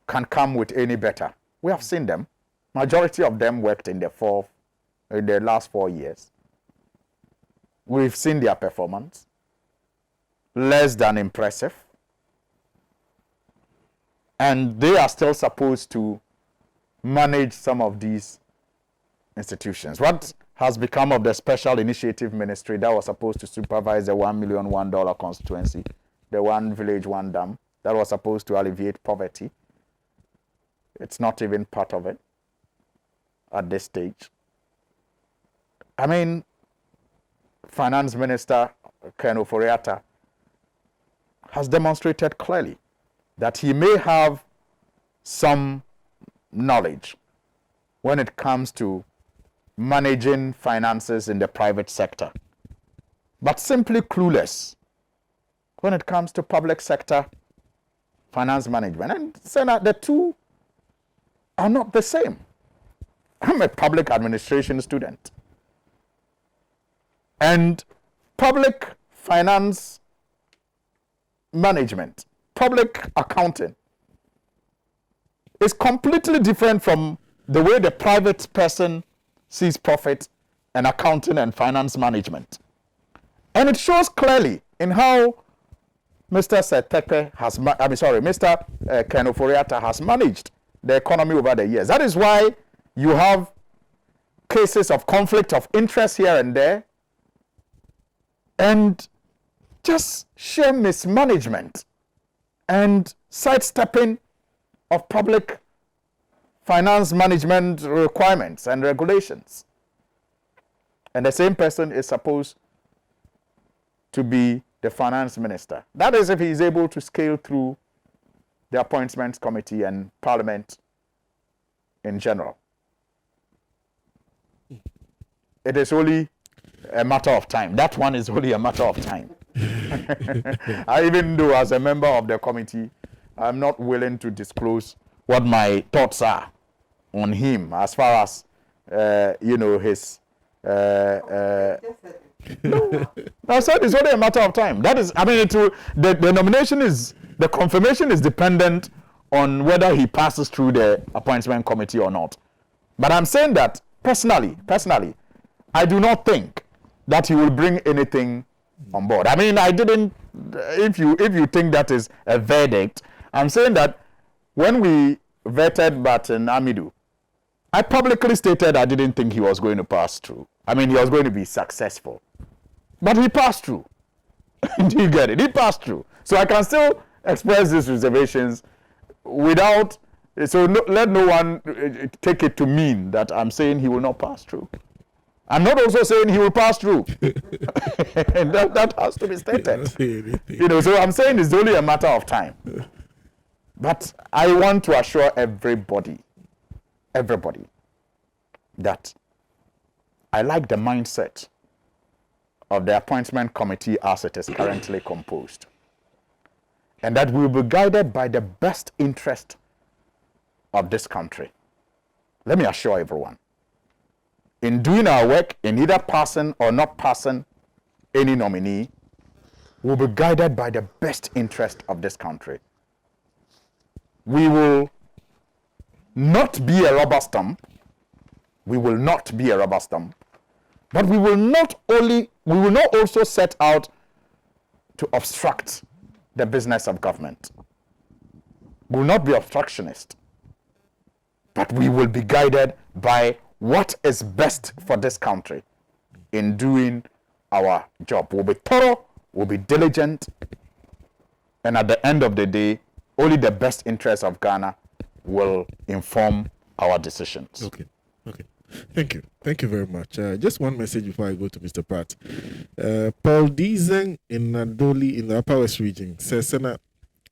can come with any better. We have seen them. Majority of them worked in the last 4 years. We've seen their performance. Less than impressive. And they are still supposed to manage some of these institutions. What has become of the special initiative ministry that was supposed to supervise the $1 million $1 constituency, the one village, one dam, that was supposed to alleviate poverty? It's not even part of it at this stage. I mean, Finance Minister Ken Ofori-Atta has demonstrated clearly that he may have some knowledge when it comes to managing finances in the private sector, but simply clueless when it comes to public sector finance management. And Senate, the two are not the same. I'm a public administration student, and public finance management, public accounting is completely different from the way the private person sees profit and accounting and finance management. And it shows clearly in how Mr. Setepe has, Mr. Ken Ofori-Atta has managed the economy over the years. That is why you have cases of conflict of interest here and there, and just sheer mismanagement and sidestepping of public finance management requirements and regulations. And the same person is supposed to be the finance minister. That is if he is able to scale through the appointments committee and parliament in general. It is only a matter of time. That one is only a matter of time. Even though as a member of the committee, I'm not willing to disclose what my thoughts are on him as far as, his... No, I said it's only a matter of time. That is, the nomination is, the confirmation is dependent on whether he passes through the appointment committee or not. But I'm saying that personally, I do not think that he will bring anything on board. I mean, I didn't, if you think that is a verdict, I'm saying that when we vetted Barton Amidu, I publicly stated I didn't think he was going to pass through. I mean, he was going to be successful. But he passed through. Do you get it? He passed through. So I can still express these reservations without, let no one take it to mean that I'm saying he will not pass through. I'm not also saying he will pass through. that has to be stated. So I'm saying it's only a matter of time. But I want to assure everybody, that I like the mindset of the appointment committee as it is currently composed. And that we will be guided by the best interest of this country. Let me assure everyone, in doing our work, in either passing or not passing any nominee, we'll be guided by the best interest of this country. We will not be a rubber stamp. We will not be a rubber stamp. But we will not also set out to obstruct the business of government. We will not be obstructionist. But we will be guided by what is best for this country in doing our job. We'll be thorough, we'll be diligent, and at the end of the day, only the best interests of Ghana will inform our decisions. Okay. Thank you very much. Just one message before I go to Mr. Pratt. Paul Deason in Nadoli in the Upper West region says, Senna,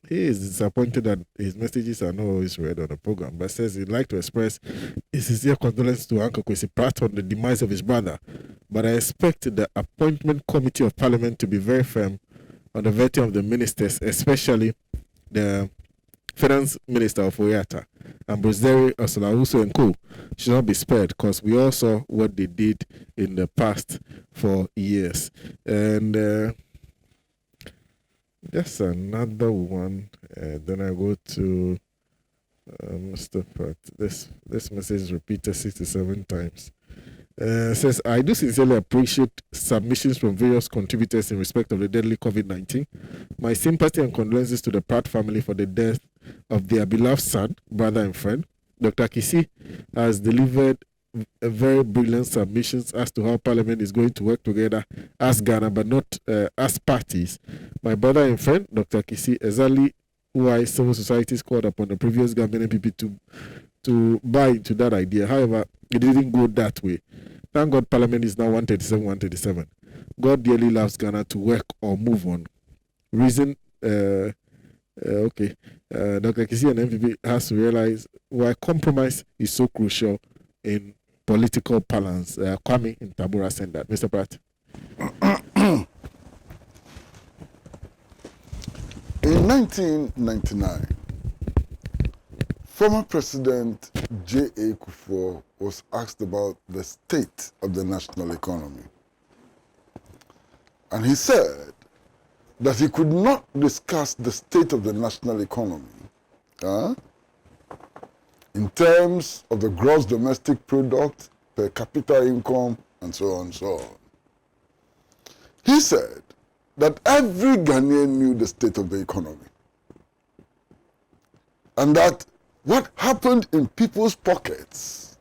he is disappointed that his messages are not always read on the program, but says he'd like to express his sincere condolences to Uncle Kwesi Pratt on the demise of his brother. But I expect the appointment committee of Parliament to be very firm on the vetting of the ministers, especially the Finance Minister of Oyata and Brozeri Osalawusu and Co. should not be spared, because we all saw what they did in the past for years. And just another one. Then I go to Mr. Pratt, this message is repeated 67 times. Says, I do sincerely appreciate submissions from various contributors in respect of the deadly COVID-19. My sympathy and condolences to the Pratt family for the death of their beloved son, brother and friend. Dr. Kisi has delivered a very brilliant submissions as to how Parliament is going to work together as Ghana, but not as parties. My brother and friend, Dr. Kisi, exactly why civil society is called upon the previous government NPP to buy into that idea. However, it didn't go that way. Thank God Parliament is now 137. God dearly loves Ghana to work or move on. Reason, Dr. Kisi and NPP has to realize why compromise is so crucial in political balance. Kwame in Tabora said that. Mr. Pratt. In 1999, former President J.A. Kufuor was asked about the state of the national economy. And he said that he could not discuss the state of the national economy in terms of the gross domestic product, per capita income, and so on and so on. He said that every Ghanaian knew the state of the economy, and that what happened in people's pockets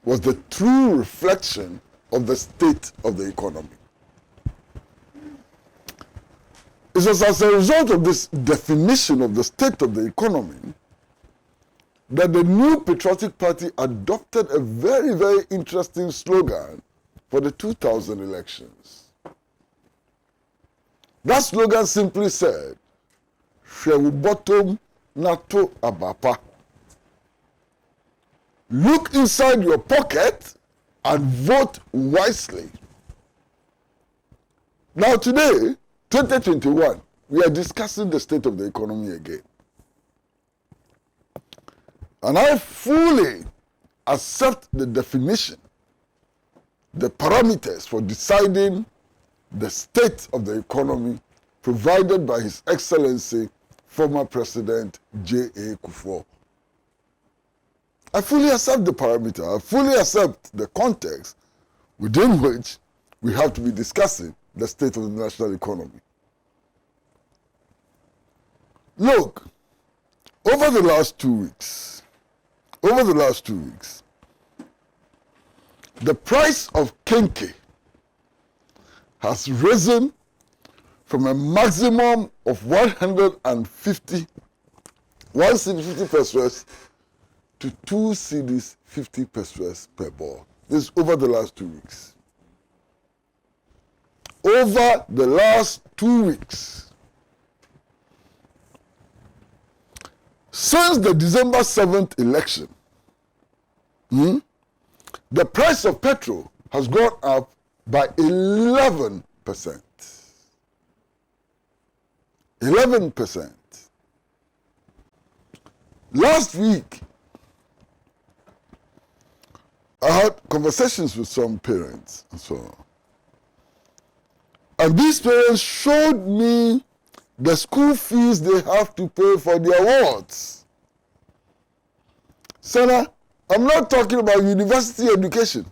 was the true reflection of the state of the economy. It was as a result of this definition of the state of the economy that the New Patriotic Party adopted a very, very interesting slogan for the 2000 elections. That slogan simply said, "Shewu bottom nato abapa." Look inside your pocket and vote wisely. Now today, 2021, we are discussing the state of the economy again. And I fully accept the definition, the parameters for deciding the state of the economy provided by His Excellency, former President J.A. Kufuor. I fully accept the parameter. I fully accept the context within which we have to be discussing the state of the national economy. Look, over the last 2 weeks, the price of kenke has risen from a maximum of 150 pesos to 2 cedis 50 pesos per ball. This is over the last 2 weeks. Over the last 2 weeks. Since the December 7th election, the price of petrol has gone up by 11%. 11%. Last week, I had conversations with some parents and so on. And these parents showed me the school fees they have to pay for their wards. Senna, I'm not talking about university education.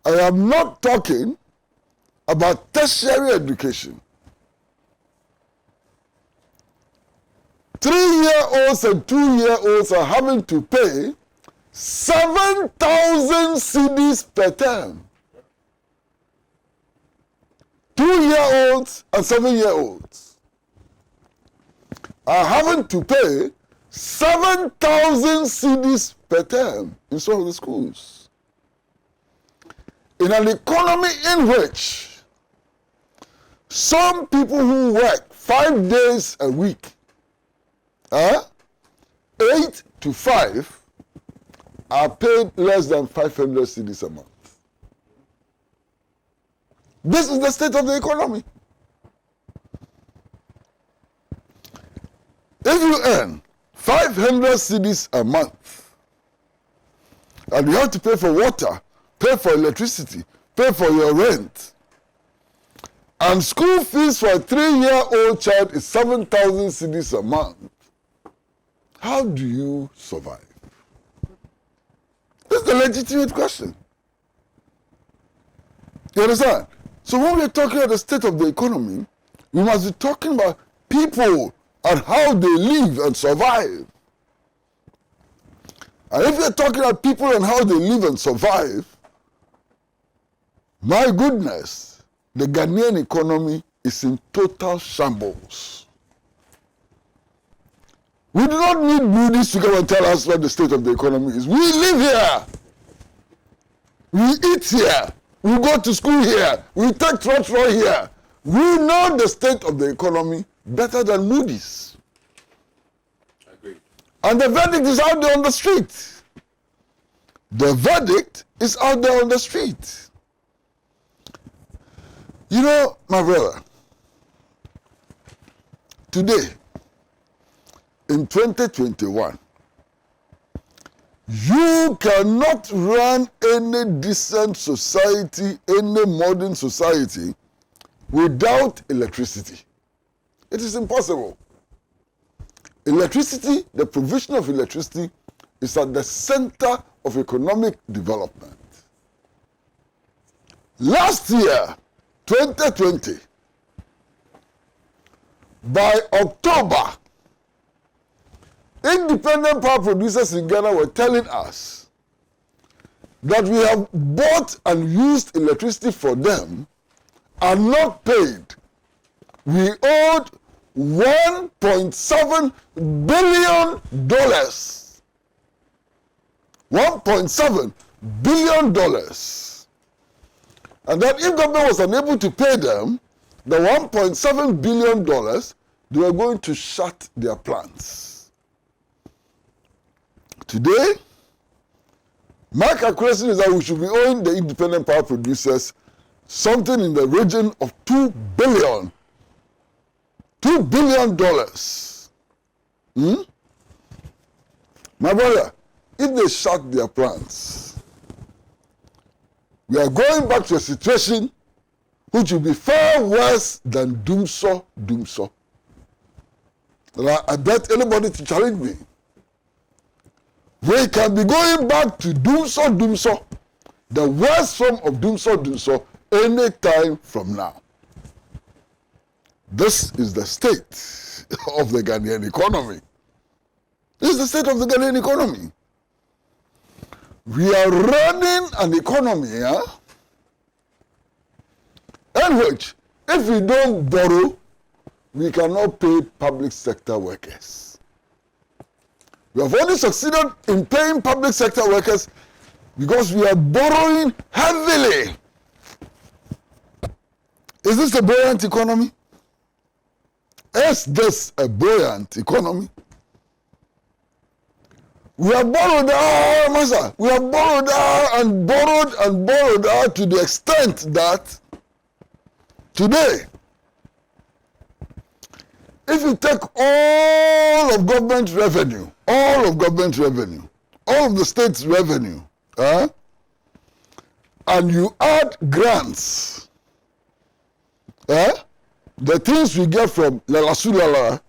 I am not talking about tertiary education. 3-year-olds and 2-year-olds are having to pay 7,000 cedis per term. 2-year-olds and 7-year-olds are having to pay 7,000 cedis per term in some of the schools. In an economy in which some people who work 5 days a week, 8 to 5, are paid less than 500 cedis a month. This is the state of the economy. If you earn 500 cedis a month, and you have to pay for water, pay for electricity, pay for your rent, and school fees for a 3-year-old child is 7,000 cedis a month, how do you survive? This is the legitimate question. You understand? So when we're talking about the state of the economy, we must be talking about people and how they live and survive. And if we're talking about people and how they live and survive, my goodness, the Ghanaian economy is in total shambles. We do not need Moody's to come and tell us what the state of the economy is. We live here. We eat here. We go to school here. We take trotro here. We know the state of the economy better than Moody's. I agree. And the verdict is out there on the street. The verdict is out there on the street. You know, my brother, today, in 2021, you cannot run any decent society, any modern society, without electricity. It is impossible. Electricity, the provision of electricity, is at the center of economic development. Last year, 2020, by October, independent power producers in Ghana were telling us that we have bought and used electricity for them and not paid. We owed $1.7 billion. $1.7 billion. And that if government was unable to pay them the $1.7 billion, they were going to shut their plants. Today, my calculation is that we should be owing the independent power producers something in the region of $2 billion. $2 billion. My brother, if they shut their plants, we are going back to a situation which will be far worse than doomsaw. I bet anybody to challenge me. We can be going back to doomsaw, the worst form of doomsaw, any time from now. This is the state of the Ghanaian economy. This is the state of the Ghanaian economy. We are running an economy in which, if we don't borrow, we cannot pay public sector workers. We have only succeeded in paying public sector workers because we are borrowing heavily. Is this a buoyant economy? Is this a buoyant economy? We have borrowed master. We have borrowed and borrowed to the extent that today, if you take all of government revenue, all of the state's revenue, and you add grants, the things we get from Lala,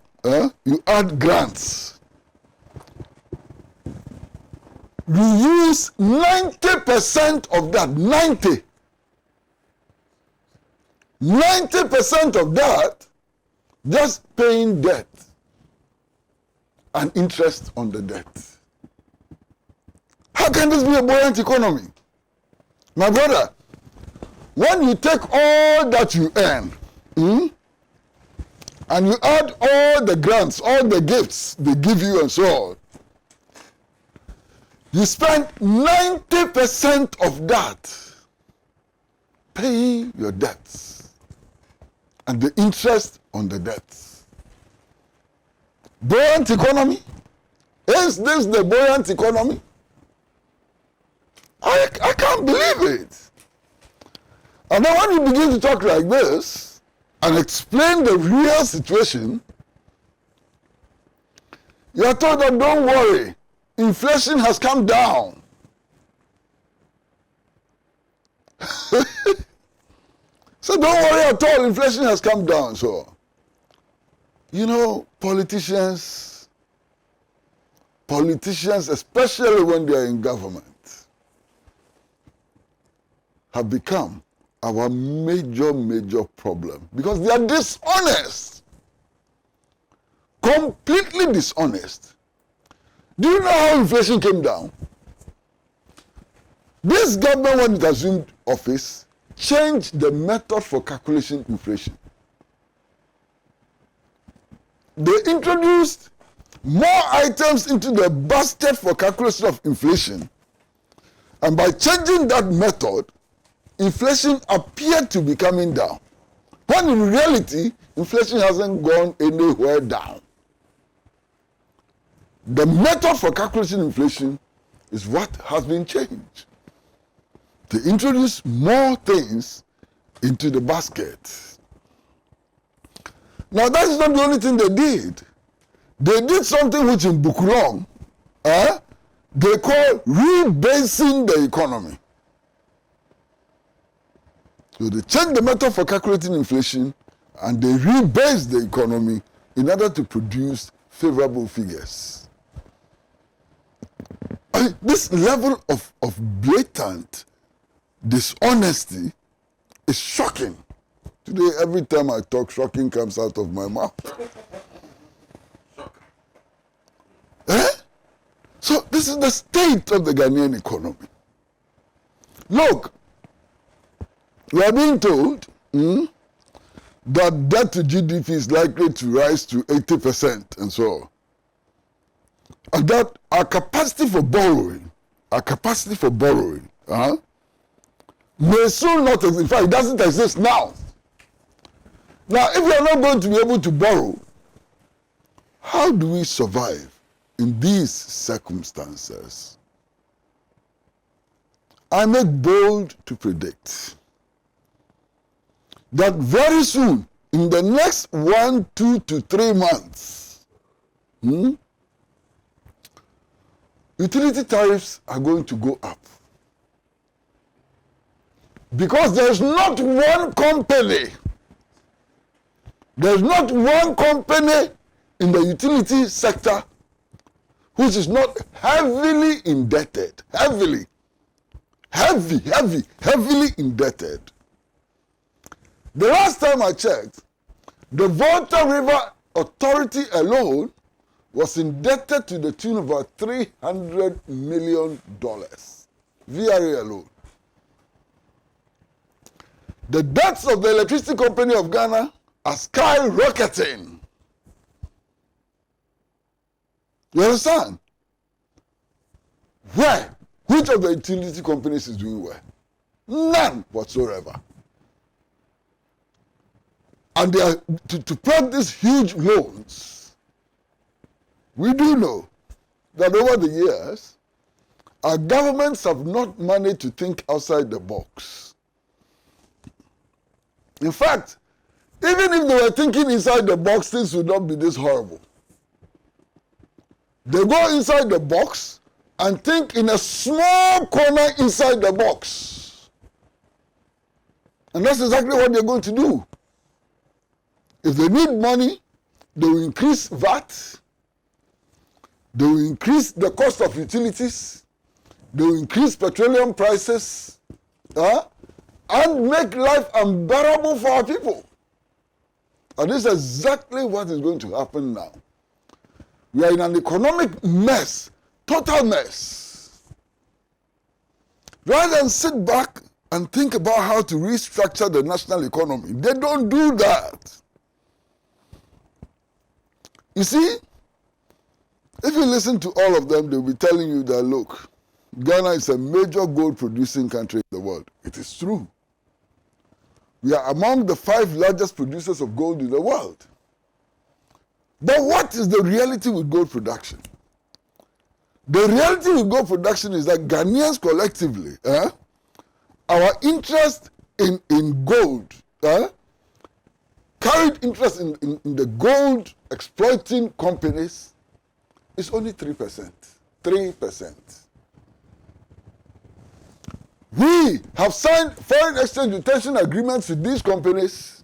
you add grants. We use 90% of that, 90% of that just paying debt and interest on the debt. How can this be a buoyant economy? My brother, when you take all that you earn, and you add all the grants, all the gifts they give you and so on, you spend 90% of that paying your debts and the interest on the debts. Buoyant economy? Is this the buoyant economy? I can't believe it. And then when you begin to talk like this and explain the real situation, you are told that don't worry, inflation has come down. So don't worry at all, inflation has come down. So, you know, politicians, politicians, especially when they are in government, have become our major problem because they are dishonest. Completely dishonest. Do you know how inflation came down? This government, when it assumed office, changed the method for calculating inflation. They introduced more items into the basket for calculation of inflation. And by changing that method, inflation appeared to be coming down. When in reality, inflation hasn't gone anywhere down. The method for calculating inflation is what has been changed. They introduced more things into the basket. Now, that is not the only thing they did. They did something which in Bukulong, they call rebasing the economy. So they changed the method for calculating inflation and they rebased the economy in order to produce favorable figures. This level of blatant dishonesty is shocking. Today, every time I talk, shocking comes out of my mouth. So this is the state of the Ghanaian economy. Look, we are being told that debt to GDP is likely to rise to 80% and so on. And that our capacity for borrowing, may soon not exist. In fact, it doesn't exist now. Now, if we are not going to be able to borrow, how do we survive in these circumstances? I make bold to predict that very soon, in the next 1, 2 to 3 months, utility tariffs are going to go up. Because there's not one company in the utility sector which is not heavily indebted. Heavily indebted. The last time I checked, the Volta River Authority alone was indebted to the tune of about $300 million. VRA alone. The debts of the Electricity Company of Ghana are skyrocketing. You understand? Where? Which of the utility companies is doing well? None whatsoever. And they are to plug these huge loans. We do know that over the years, our governments have not managed to think outside the box. In fact, even if they were thinking inside the box, things would not be this horrible. They go inside the box and think in a small corner inside the box. And that's exactly what they're going to do. If they need money, they will increase VAT, they will increase the cost of utilities, they will increase petroleum prices, and make life unbearable for our people. And this is exactly what is going to happen now. We are in an economic mess, total mess. Rather than sit back and think about how to restructure the national economy, they don't do that. You see, if you listen to all of them, they'll be telling you that, look, Ghana is a major gold producing country in the world. It is true. We are among the 5 largest producers of gold in the world. But what is the reality with gold production? The reality with gold production is that Ghanaians collectively, our interest in gold, carried interest in the gold exploiting companies is only 3%. 3%. We have signed foreign exchange retention agreements with these companies,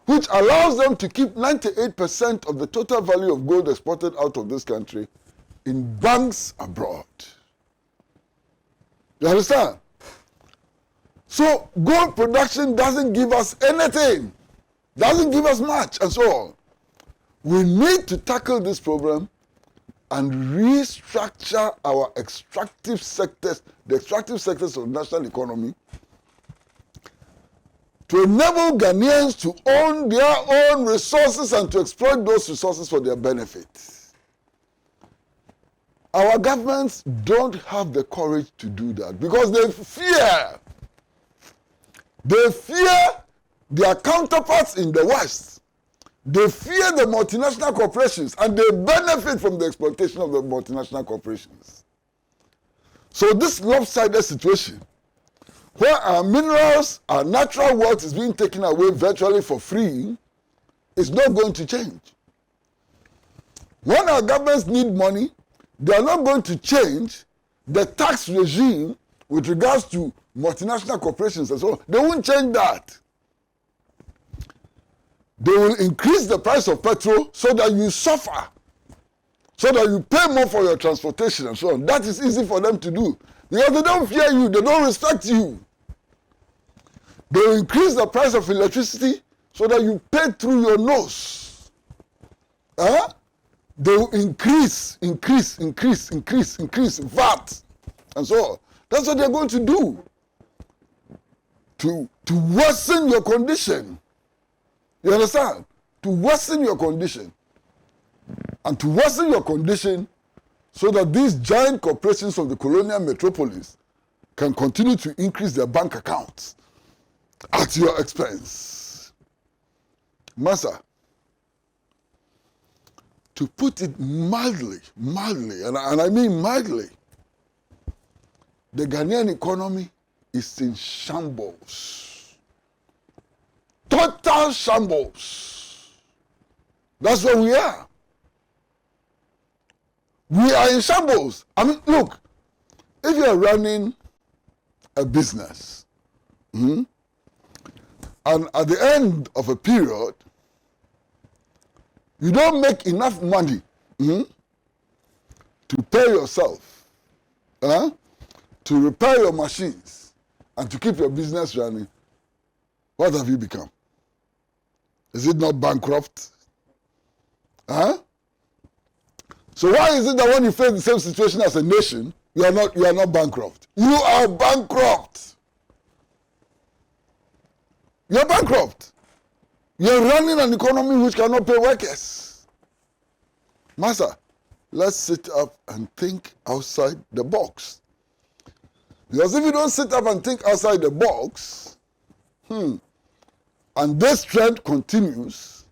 which allows them to keep 98% of the total value of gold exported out of this country in banks abroad. You understand? So gold production doesn't give us anything, doesn't give us much and so on. We need to tackle this problem and restructure our extractive sectors, the extractive sectors of the national economy, to enable Ghanaians to own their own resources and to exploit those resources for their benefit. Our governments don't have the courage to do that because they fear their counterparts in the West. They fear the multinational corporations and they benefit from the exploitation of the multinational corporations. So this lopsided situation, where our minerals, our natural wealth is being taken away virtually for free, is not going to change. When our governments need money, they are not going to change the tax regime with regards to multinational corporations and so on. They won't change that. They will increase the price of petrol so that you suffer, so that you pay more for your transportation and so on. That is easy for them to do because they don't fear you, they don't respect you. They will increase the price of electricity so that you pay through your nose. They will increase VAT and so on. That's what they're going to do to worsen your condition. You understand? To worsen your condition. And to worsen your condition so that these giant corporations of the colonial metropolis can continue to increase their bank accounts at your expense. Massa, to put it mildly, and I mean mildly, the Ghanaian economy is in shambles. Total shambles. That's where we are. We are in shambles. I mean, look, if you are running a business, and at the end of a period, you don't make enough money to pay yourself, to repair your machines, and to keep your business running, what have you become? Is it not bankrupt? So why is it that when you face the same situation as a nation, you are not bankrupt? You are bankrupt. You are bankrupt. You are running an economy which cannot pay workers. Master, let's sit up and think outside the box. Because if you don't sit up and think outside the box, and this trend continues,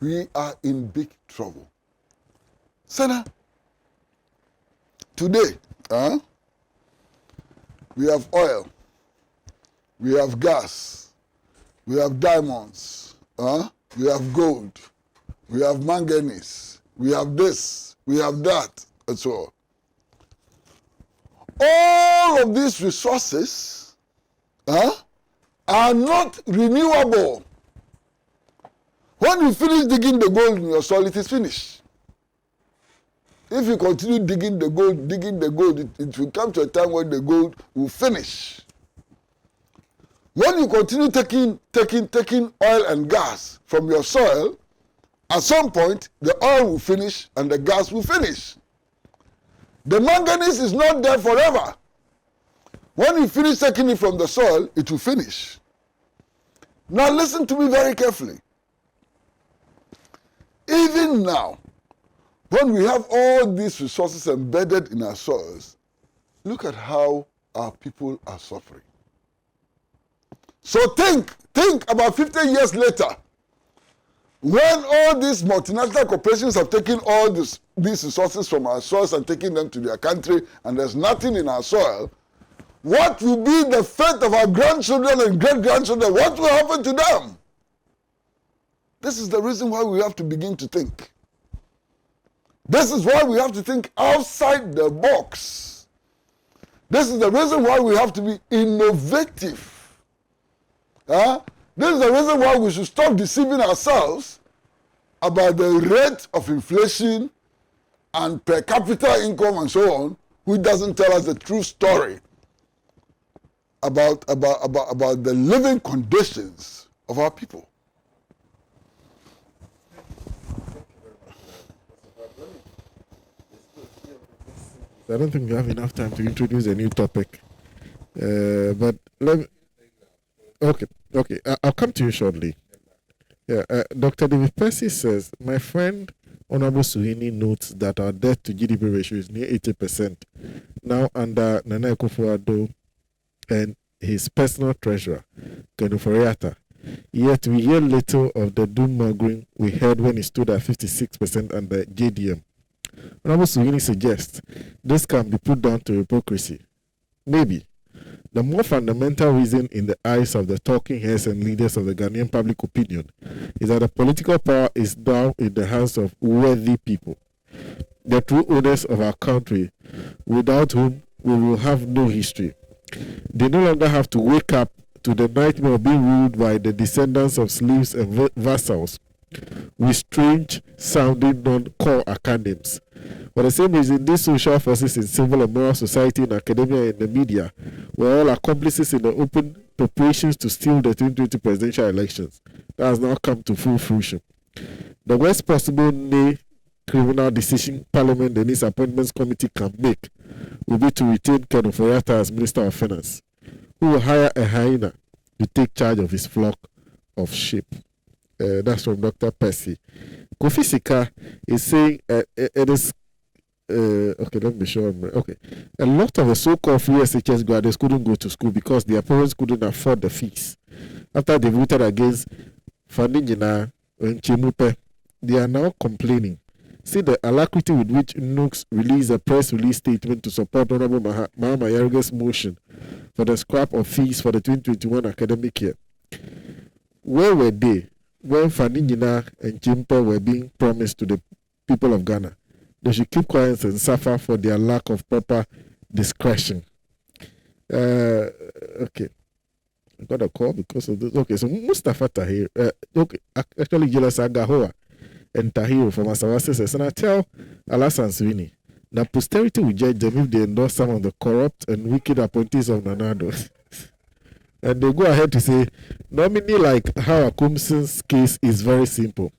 we are in big trouble. Senna, today, we have oil, we have gas, we have diamonds, we have gold, we have manganese, we have this, we have that, and so on. All of these resources are not renewable. When you finish digging the gold in your soil, it is finished. If you continue digging the gold, it will come to a time when the gold will finish. When you continue taking oil and gas from your soil, at some point, the oil will finish and the gas will finish. The manganese is not there forever. When you finish taking it from the soil, it will finish. Now listen to me very carefully. Even now, when we have all these resources embedded in our soils, look at how our people are suffering. So think about 50 years later, when all these multinational corporations have taken all these resources from our soils and taken them to their country, and there's nothing in our soil, what will be the fate of our grandchildren and great-grandchildren? What will happen to them? This is the reason why we have to begin to think. This is why we have to think outside the box. This is the reason why we have to be innovative. This is the reason why we should stop deceiving ourselves about the rate of inflation and per capita income and so on, who doesn't tell us the true story about the living conditions of our people. I don't think we have enough time to introduce a new topic. But let me, okay. I'll come to you shortly. Yeah, Dr. David Percy says, my friend Honorable Suhini notes that our debt to GDP ratio is near 80% now under Nana Akufo-Addo and his personal treasurer, Kenu Foriata. Yet we hear little of the doom-mongering we heard when he stood at 56% under JDM. Honorable Suhini suggests this can be put down to hypocrisy. Maybe. The more fundamental reason in the eyes of the talking heads and leaders of the Ghanaian public opinion is that the political power is now in the hands of worthy people, the true owners of our country, without whom we will have no history. They no longer have to wake up to the nightmare of being ruled by the descendants of slaves and vassals with strange sounding non-core academies. For the same reason, these social forces in civil and moral society, in academia, and in the media were all accomplices in the open preparations to steal the 2020 presidential elections. That has now come to full fruition. The worst possible criminal decision Parliament and its appointments committee can make will be to retain Kenu Foriata as Minister of Finance, who will hire a hyena to take charge of his flock of sheep. That's from Dr. Percy. Kofi Sika is saying it is okay, let me be sure. Okay. A lot of the so-called free SHS graduates couldn't go to school because their parents couldn't afford the fees. After they voted against Faningina and Chimupe, they are now complaining. See the alacrity with which Nooks released a press release statement to support Honorable Mahama Yarga's motion for the scrap of fees for the 2021 academic year. Where were they when Faningina and Chimpe were being promised to the people of Ghana? They should keep quiet and suffer for their lack of proper discretion. Okay. I got a call because of this. Okay, so Mustafa Tahir, actually Jealous Agahoa and Tahir from Asawasi says, and I tell Alasan Sweeney that posterity will judge them if they endorse some of the corrupt and wicked appointees of Nanado. And they go ahead to say, nominee like Hawa Kumson's case is very simple.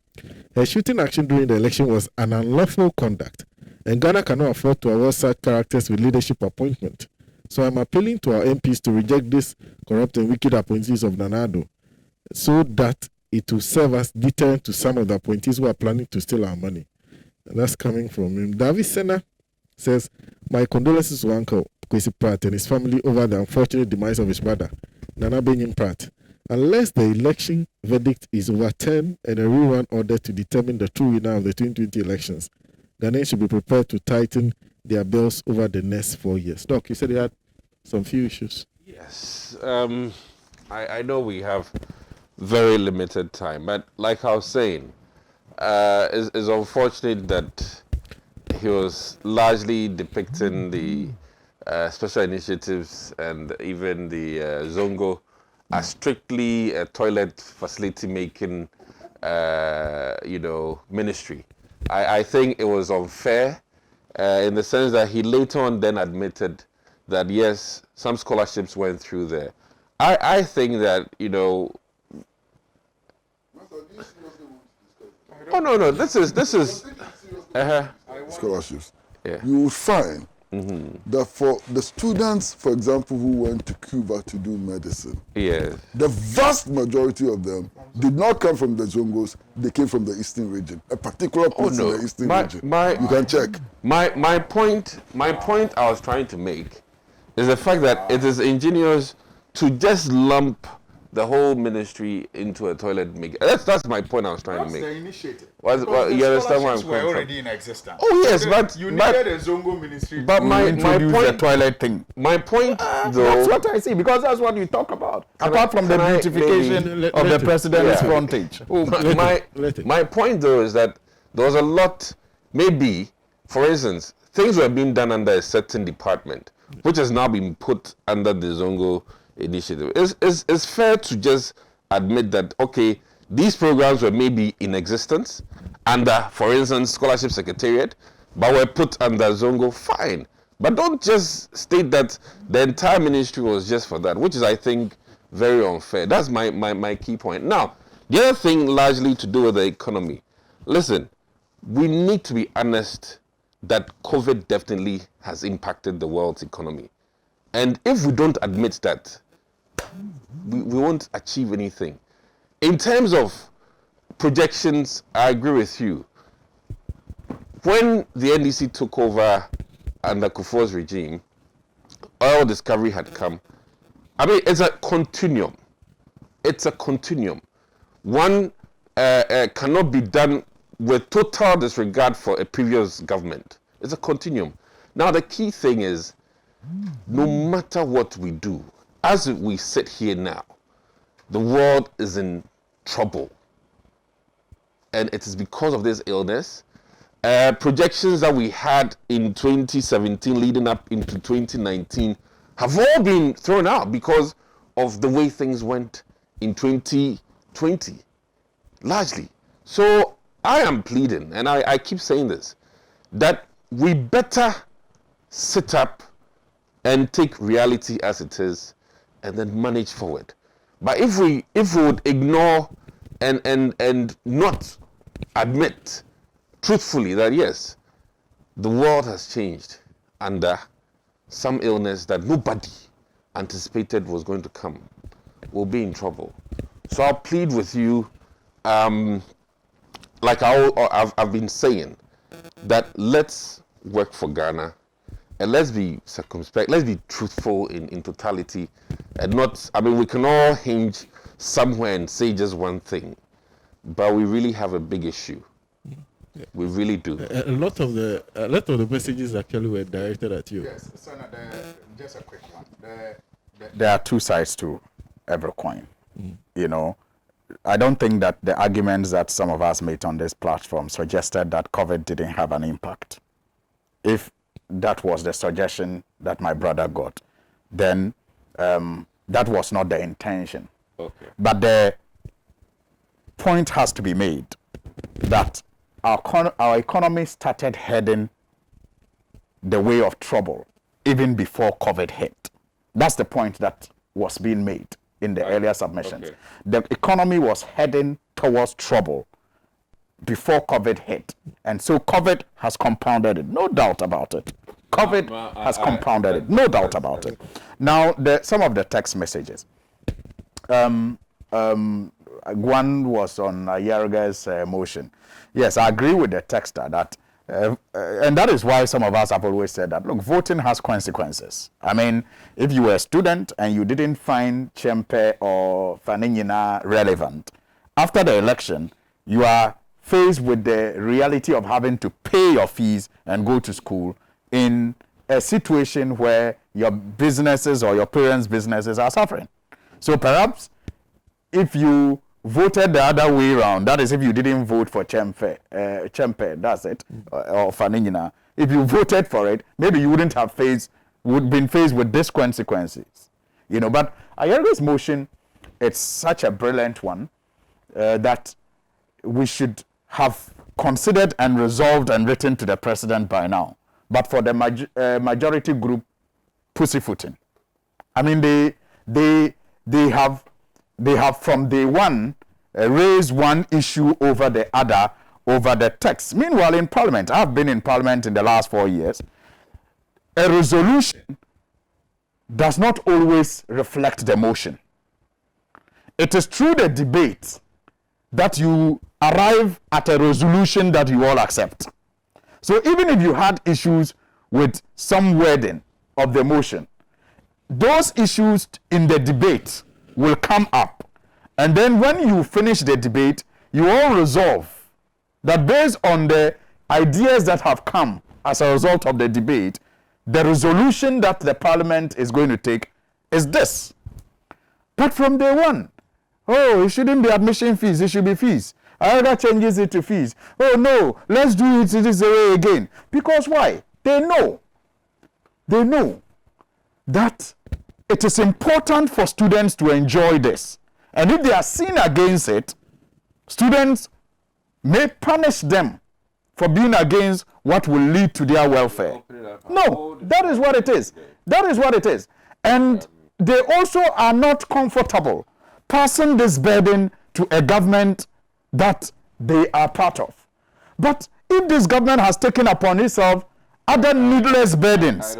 Her shooting action during the election was an unlawful conduct, and Ghana cannot afford to award such characters with leadership appointment. So I'm appealing to our MPs to reject these corrupt and wicked appointees of Nanado, so that it will serve as deterrent to some of the appointees who are planning to steal our money. And that's coming from him. David Senna says, my condolences to Uncle Kwesi Pratt and his family over the unfortunate demise of his brother, Nana Benjamin Pratt. Unless the election verdict is overturned and a rerun ordered to determine the true winner of the 2020 elections, Ghanaians should be prepared to tighten their belts over the next 4 years. Doc, you said you had some few issues. Yes. I know we have very limited time, but like I was saying, it's unfortunate that he was largely depicting the special initiatives and even the Zongo as strictly a toilet facility making, ministry. I think it was unfair in the sense that he later on then admitted that yes, some scholarships went through there. I think that, oh no, this is scholarships. Yeah. You will find that for the students, for example, who went to Cuba to do medicine, the vast majority of them did not come from the Zongos, they came from the Eastern region, a particular place in the Eastern region. You can check. My point I was trying to make is the fact that it is ingenious to just lump the whole ministry into a toilet maker. That's my point I was trying to make. That's the initiative. You understand why I'm were coming already from? in existence. Oh yes, but you needed a Zongo ministry. But to my introduce point, the toilet thing. My point, though, that's what I see, because that's what you talk about. Apart from the beautification of the president's frontage. My point, though, is that there was a lot. Maybe, for instance, things were being done under a certain department, which has now been put under the Zongo initiative. It's fair to just admit that, okay, these programs were maybe in existence under, for instance, Scholarship Secretariat, but were put under Zongo, fine. But don't just state that the entire ministry was just for that, which is, I think, very unfair. That's my key point. Now, the other thing largely to do with the economy. Listen, we need to be honest that COVID definitely has impacted the world's economy. And if we don't admit that, we won't achieve anything. In terms of projections, I agree with you. When the NDC took over under Kufuor's regime, oil discovery had come. I mean, it's a continuum. It's a continuum. One cannot be done with total disregard for a previous government. It's a continuum. Now, the key thing is, no matter what we do, as we sit here now, the world is in trouble. And it is because of this illness. Projections that we had in 2017 leading up into 2019 have all been thrown out because of the way things went in 2020, largely. So I am pleading, and I keep saying this, that we better sit up and take reality as it is and then manage forward. But if we would ignore and not admit truthfully that yes, the world has changed under some illness that nobody anticipated was going to come, we'll be in trouble. So I'll plead with you, like I've been saying, that let's work for Ghana and let's be circumspect, let's be truthful in totality, and not, I mean, we can all hinge somewhere and say just one thing, but we really have a big issue. Yeah. We really do. A lot of the messages actually were directed at you. Yes, just a quick one. There are two sides to every coin. You know, I don't think that the arguments that some of us made on this platform suggested that COVID didn't have an impact. If that was the suggestion that my brother got, then that was not the intention. Okay. But the point has to be made that our economy started heading the way of trouble even before COVID hit. That's the point that was being made in the earlier submissions. Okay. The economy was heading towards trouble before COVID hit. And so COVID has compounded it, no doubt about it. COVID has compounded it, no doubt about it. Now, some of the text messages. One was on Yerga's motion. Yes, I agree with the texter that, and that is why some of us have always said that, look, voting has consequences. I mean, if you were a student and you didn't find Chempe or Faninyina relevant, after the election, you are faced with the reality of having to pay your fees and go to school in a situation where your businesses or your parents' businesses are suffering. So perhaps if you voted the other way around, that is if you didn't vote for Chempe, that's it, or Faninyina, if you voted for it, maybe you wouldn't have been faced with these consequences. You know, but Ayerga's motion, it's such a brilliant one that we should have considered and resolved and written to the president by now. But for the majority group, pussyfooting. I mean, they have from day one raised one issue over the other, over the text. Meanwhile, in Parliament, I've been in Parliament in the last 4 years, a resolution does not always reflect the motion. It is through the debate that you arrive at a resolution that you all accept. So even if you had issues with some wording of the motion, those issues in the debate will come up. And then when you finish the debate, you all resolve that based on the ideas that have come as a result of the debate, the resolution that the parliament is going to take is this. But from day one, oh, it shouldn't be admission fees, it should be fees. Ayerga changes it to fees. Oh no, let's do it this way again. Because why? They know that it is important for students to enjoy this. And if they are seen against it, students may punish them for being against what will lead to their welfare. No, that is what it is. That is what it is. And they also are not comfortable passing this burden to a government that they are part of. But if this government has taken upon itself other needless burdens,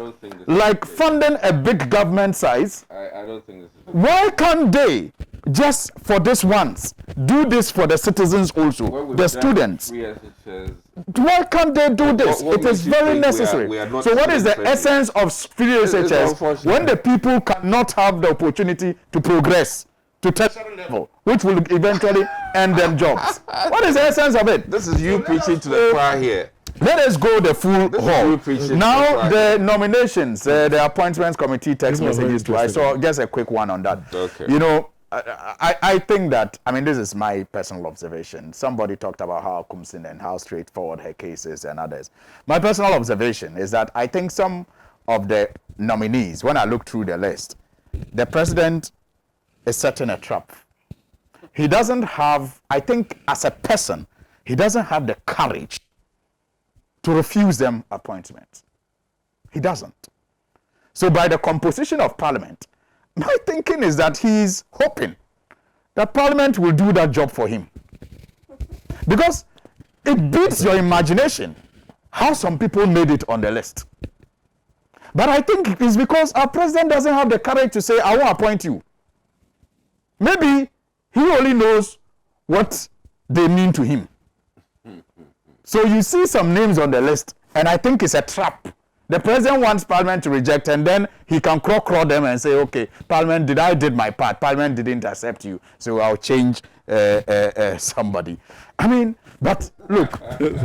like funding a big government size, I don't think this is... Why can't they just for this once do this for the citizens also, the students? Why can't they do this? It is very necessary. So what is the essence of free SHS when the people cannot have the opportunity to progress to tertiary level, which will eventually end them jobs? What is the essence of it? This is you preaching to the choir here. Let us go the full hall. Now the nominations, the appointments committee text messages too. I saw just a quick one on that. Okay. You know, I think that, I mean, this is my personal observation. Somebody talked about how Kumsin and how straightforward her case is and others. My personal observation is that I think some of the nominees, when I look through the list, the president is setting a trap. He doesn't have, I think as a person, he doesn't have the courage to refuse them appointments. He doesn't. So by the composition of Parliament, my thinking is that he's hoping that Parliament will do that job for him. Because it beats your imagination how some people made it on the list. But I think it's because our president doesn't have the courage to say, I won't appoint you. Maybe he only knows what they mean to him. So you see some names on the list, and I think it's a trap. The president wants Parliament to reject, and then he can crawl them and say, okay, Parliament, I did my part. Parliament didn't accept you, so I'll change somebody. I mean, but look,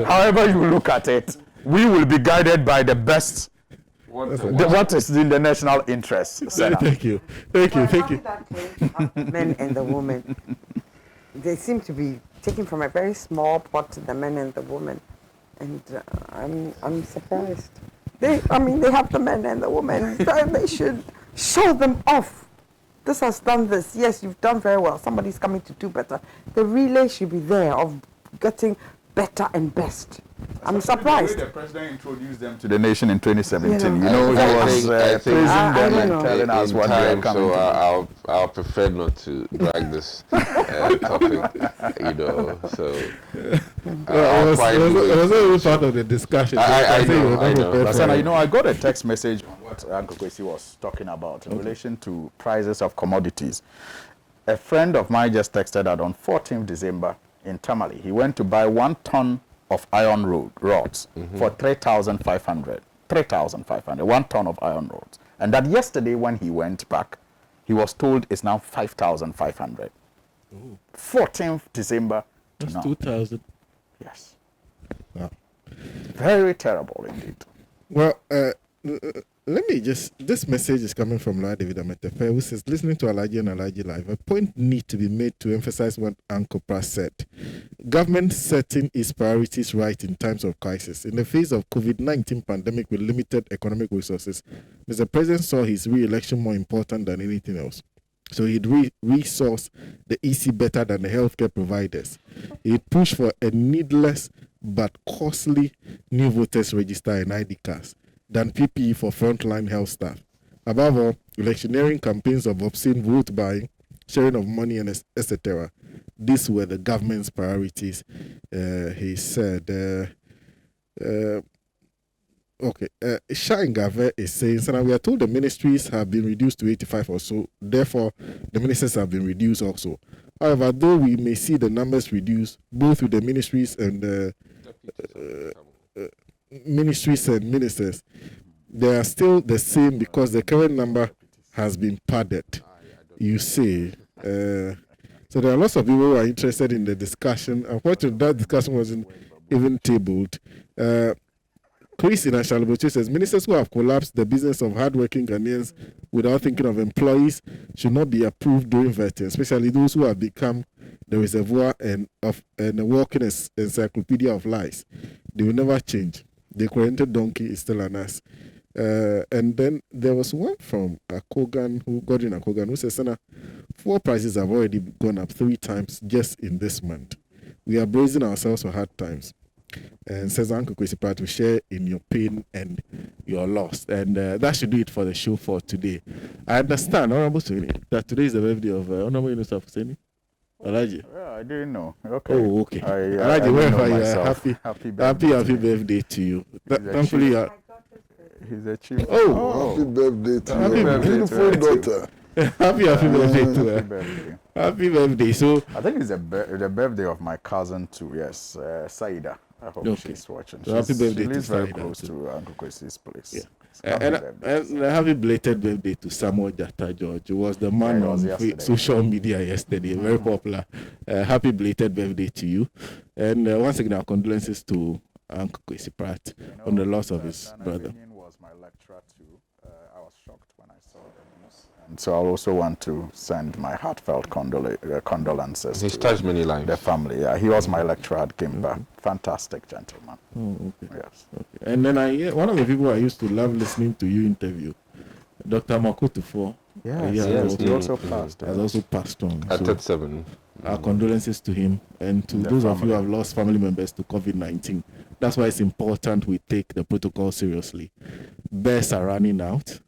however you look at it, we will be guided by the best, what is in the national interest. Thank you. Men and the women, they seem to be taken from a very small pot to the men and the women, and I'm surprised. They have the men and the women. They should show them off. This has done this. Yes, you've done very well. Somebody's coming to do better. The relay should be there of getting better and best. I'm surprised. The way the president introduced them to the nation in 2017, he was praising them and telling us what they are coming to. I'll prefer not to drag this topic, so... it was a part of the discussion. I know. I got a text message on what Uncle Kwesi was talking about in relation to prices of commodities. A friend of mine just texted that on 14th December in Tamale, he went to buy 1 ton of iron rods for 3,500. 3,500, 1 ton of iron rods. And that yesterday when he went back, he was told it's now 5,500. 14th December to That's now. 2,000. Yes. Wow. Very terrible indeed. Well, let me this message is coming from La David Ametefe, who says, listening to Alhaji and Alhaji Live, a point need to be made to emphasize what Uncle Pras said. Government setting its priorities right in times of crisis. In the face of COVID-19 pandemic with limited economic resources, Mr. President saw his re-election more important than anything else. So he'd resource the EC better than the healthcare providers. He'd push for a needless but costly new voters register and ID cards than PPE for frontline health staff. Above all, electioneering campaigns of obscene vote buying, sharing of money, and etc. These were the government's priorities, he said. Shine Gave is saying, so now we are told the ministries have been reduced to 85 or so, therefore the ministers have been reduced also. However, though we may see the numbers reduced, both with the ministries and ministers, they are still the same because the current number has been padded, you see. So there are lots of people who are interested in the discussion. Unfortunately, that discussion wasn't even tabled. Chris in Ashalaboche says, ministers who have collapsed the business of hardworking Ghanaians without thinking of employees should not be approved during vetting, especially those who have become the reservoir and a walking encyclopedia of lies. They will never change. The corrented donkey is still an ass. And then there was one from Akogan who says, Sana, fuel prices have already gone up 3 times just in this month. We are bracing ourselves for hard times. and says Uncle Kwesi Pratt to share in your pain and your loss. And that should do it for the show for today. I understand, Honorable Suni, that today is the birthday of Honorable Yunus Husseini. Alhaji. Yeah, I didn't know. Okay. Oh, okay. Alhaji, wherever you are, happy birthday to you. Thankfully, you are. He's a chief. Oh, happy birthday to your beautiful daughter. Happy birthday to her. Happy birthday. So I think it's the birthday of my cousin too. Yes, Saida. I hope she's watching. So happy birthday to lives very Saida close to Uncle Kwesi's place. Yeah. And happy belated birthday to Samuel Jatta George, who was the man on social media yesterday, very popular. Happy belated birthday to you. And once again, our condolences to Uncle Kwesi Pratt on the loss of his brother. Was my lecturer too. I was shocked when I saw the news. And so I also want to send my heartfelt condolences He's touched many lives. The family. Yeah, he was my lecturer at Kimba. Fantastic gentleman. Oh, okay. Yes. Okay. And then one of the people I used to love listening to you interview, Dr. Makutufo. Yes, he also passed. Has also passed on. At 37. Our condolences to him and to those of you who have lost family members to COVID-19. That's why it's important we take the protocol seriously. Beds are running out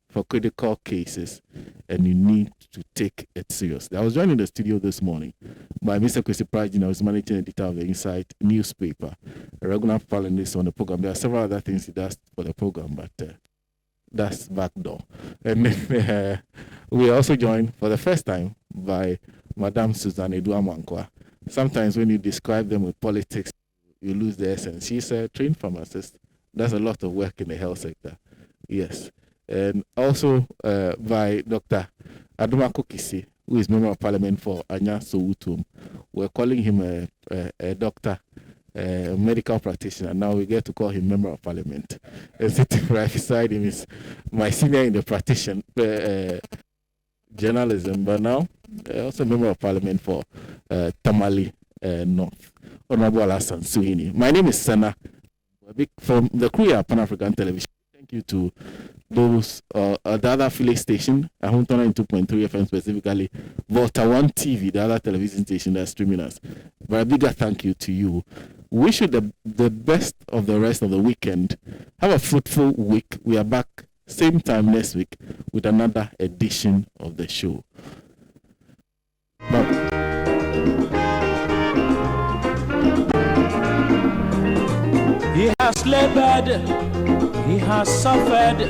for critical cases, and you need to take it seriously. I was joined in the studio this morning by Mr. Kwesi Pratt, who is managing editor of the Insight newspaper, a regular panelist on the program. There are several other things he does for the program, but that's backdoor. And then we are also joined for the first time by Madame Suzanne Eduamankwa. Sometimes when you describe them with politics, you lose the essence. She's a trained pharmacist. Does a lot of work in the health sector. Yes. And also by Dr. Adumako Kisi, who is Member of Parliament for Anya Sowutum. We're calling him a doctor, a medical practitioner. Now we get to call him Member of Parliament. And sitting right beside him is my senior in the practitioner journalism, but now also Member of Parliament for Tamale North, Honorable Alasan Suini. My name is Sana, from the crew at Pan-African Television. Thank you to those, the other affiliate station, Ahuntona in 2.3 FM specifically, Volta 1 TV, the other television station that's streaming us. But a bigger thank you to you. Wish you the best of the rest of the weekend. Have a fruitful week. We are back same time next week with another edition of the show. Bye. He has labored, he has suffered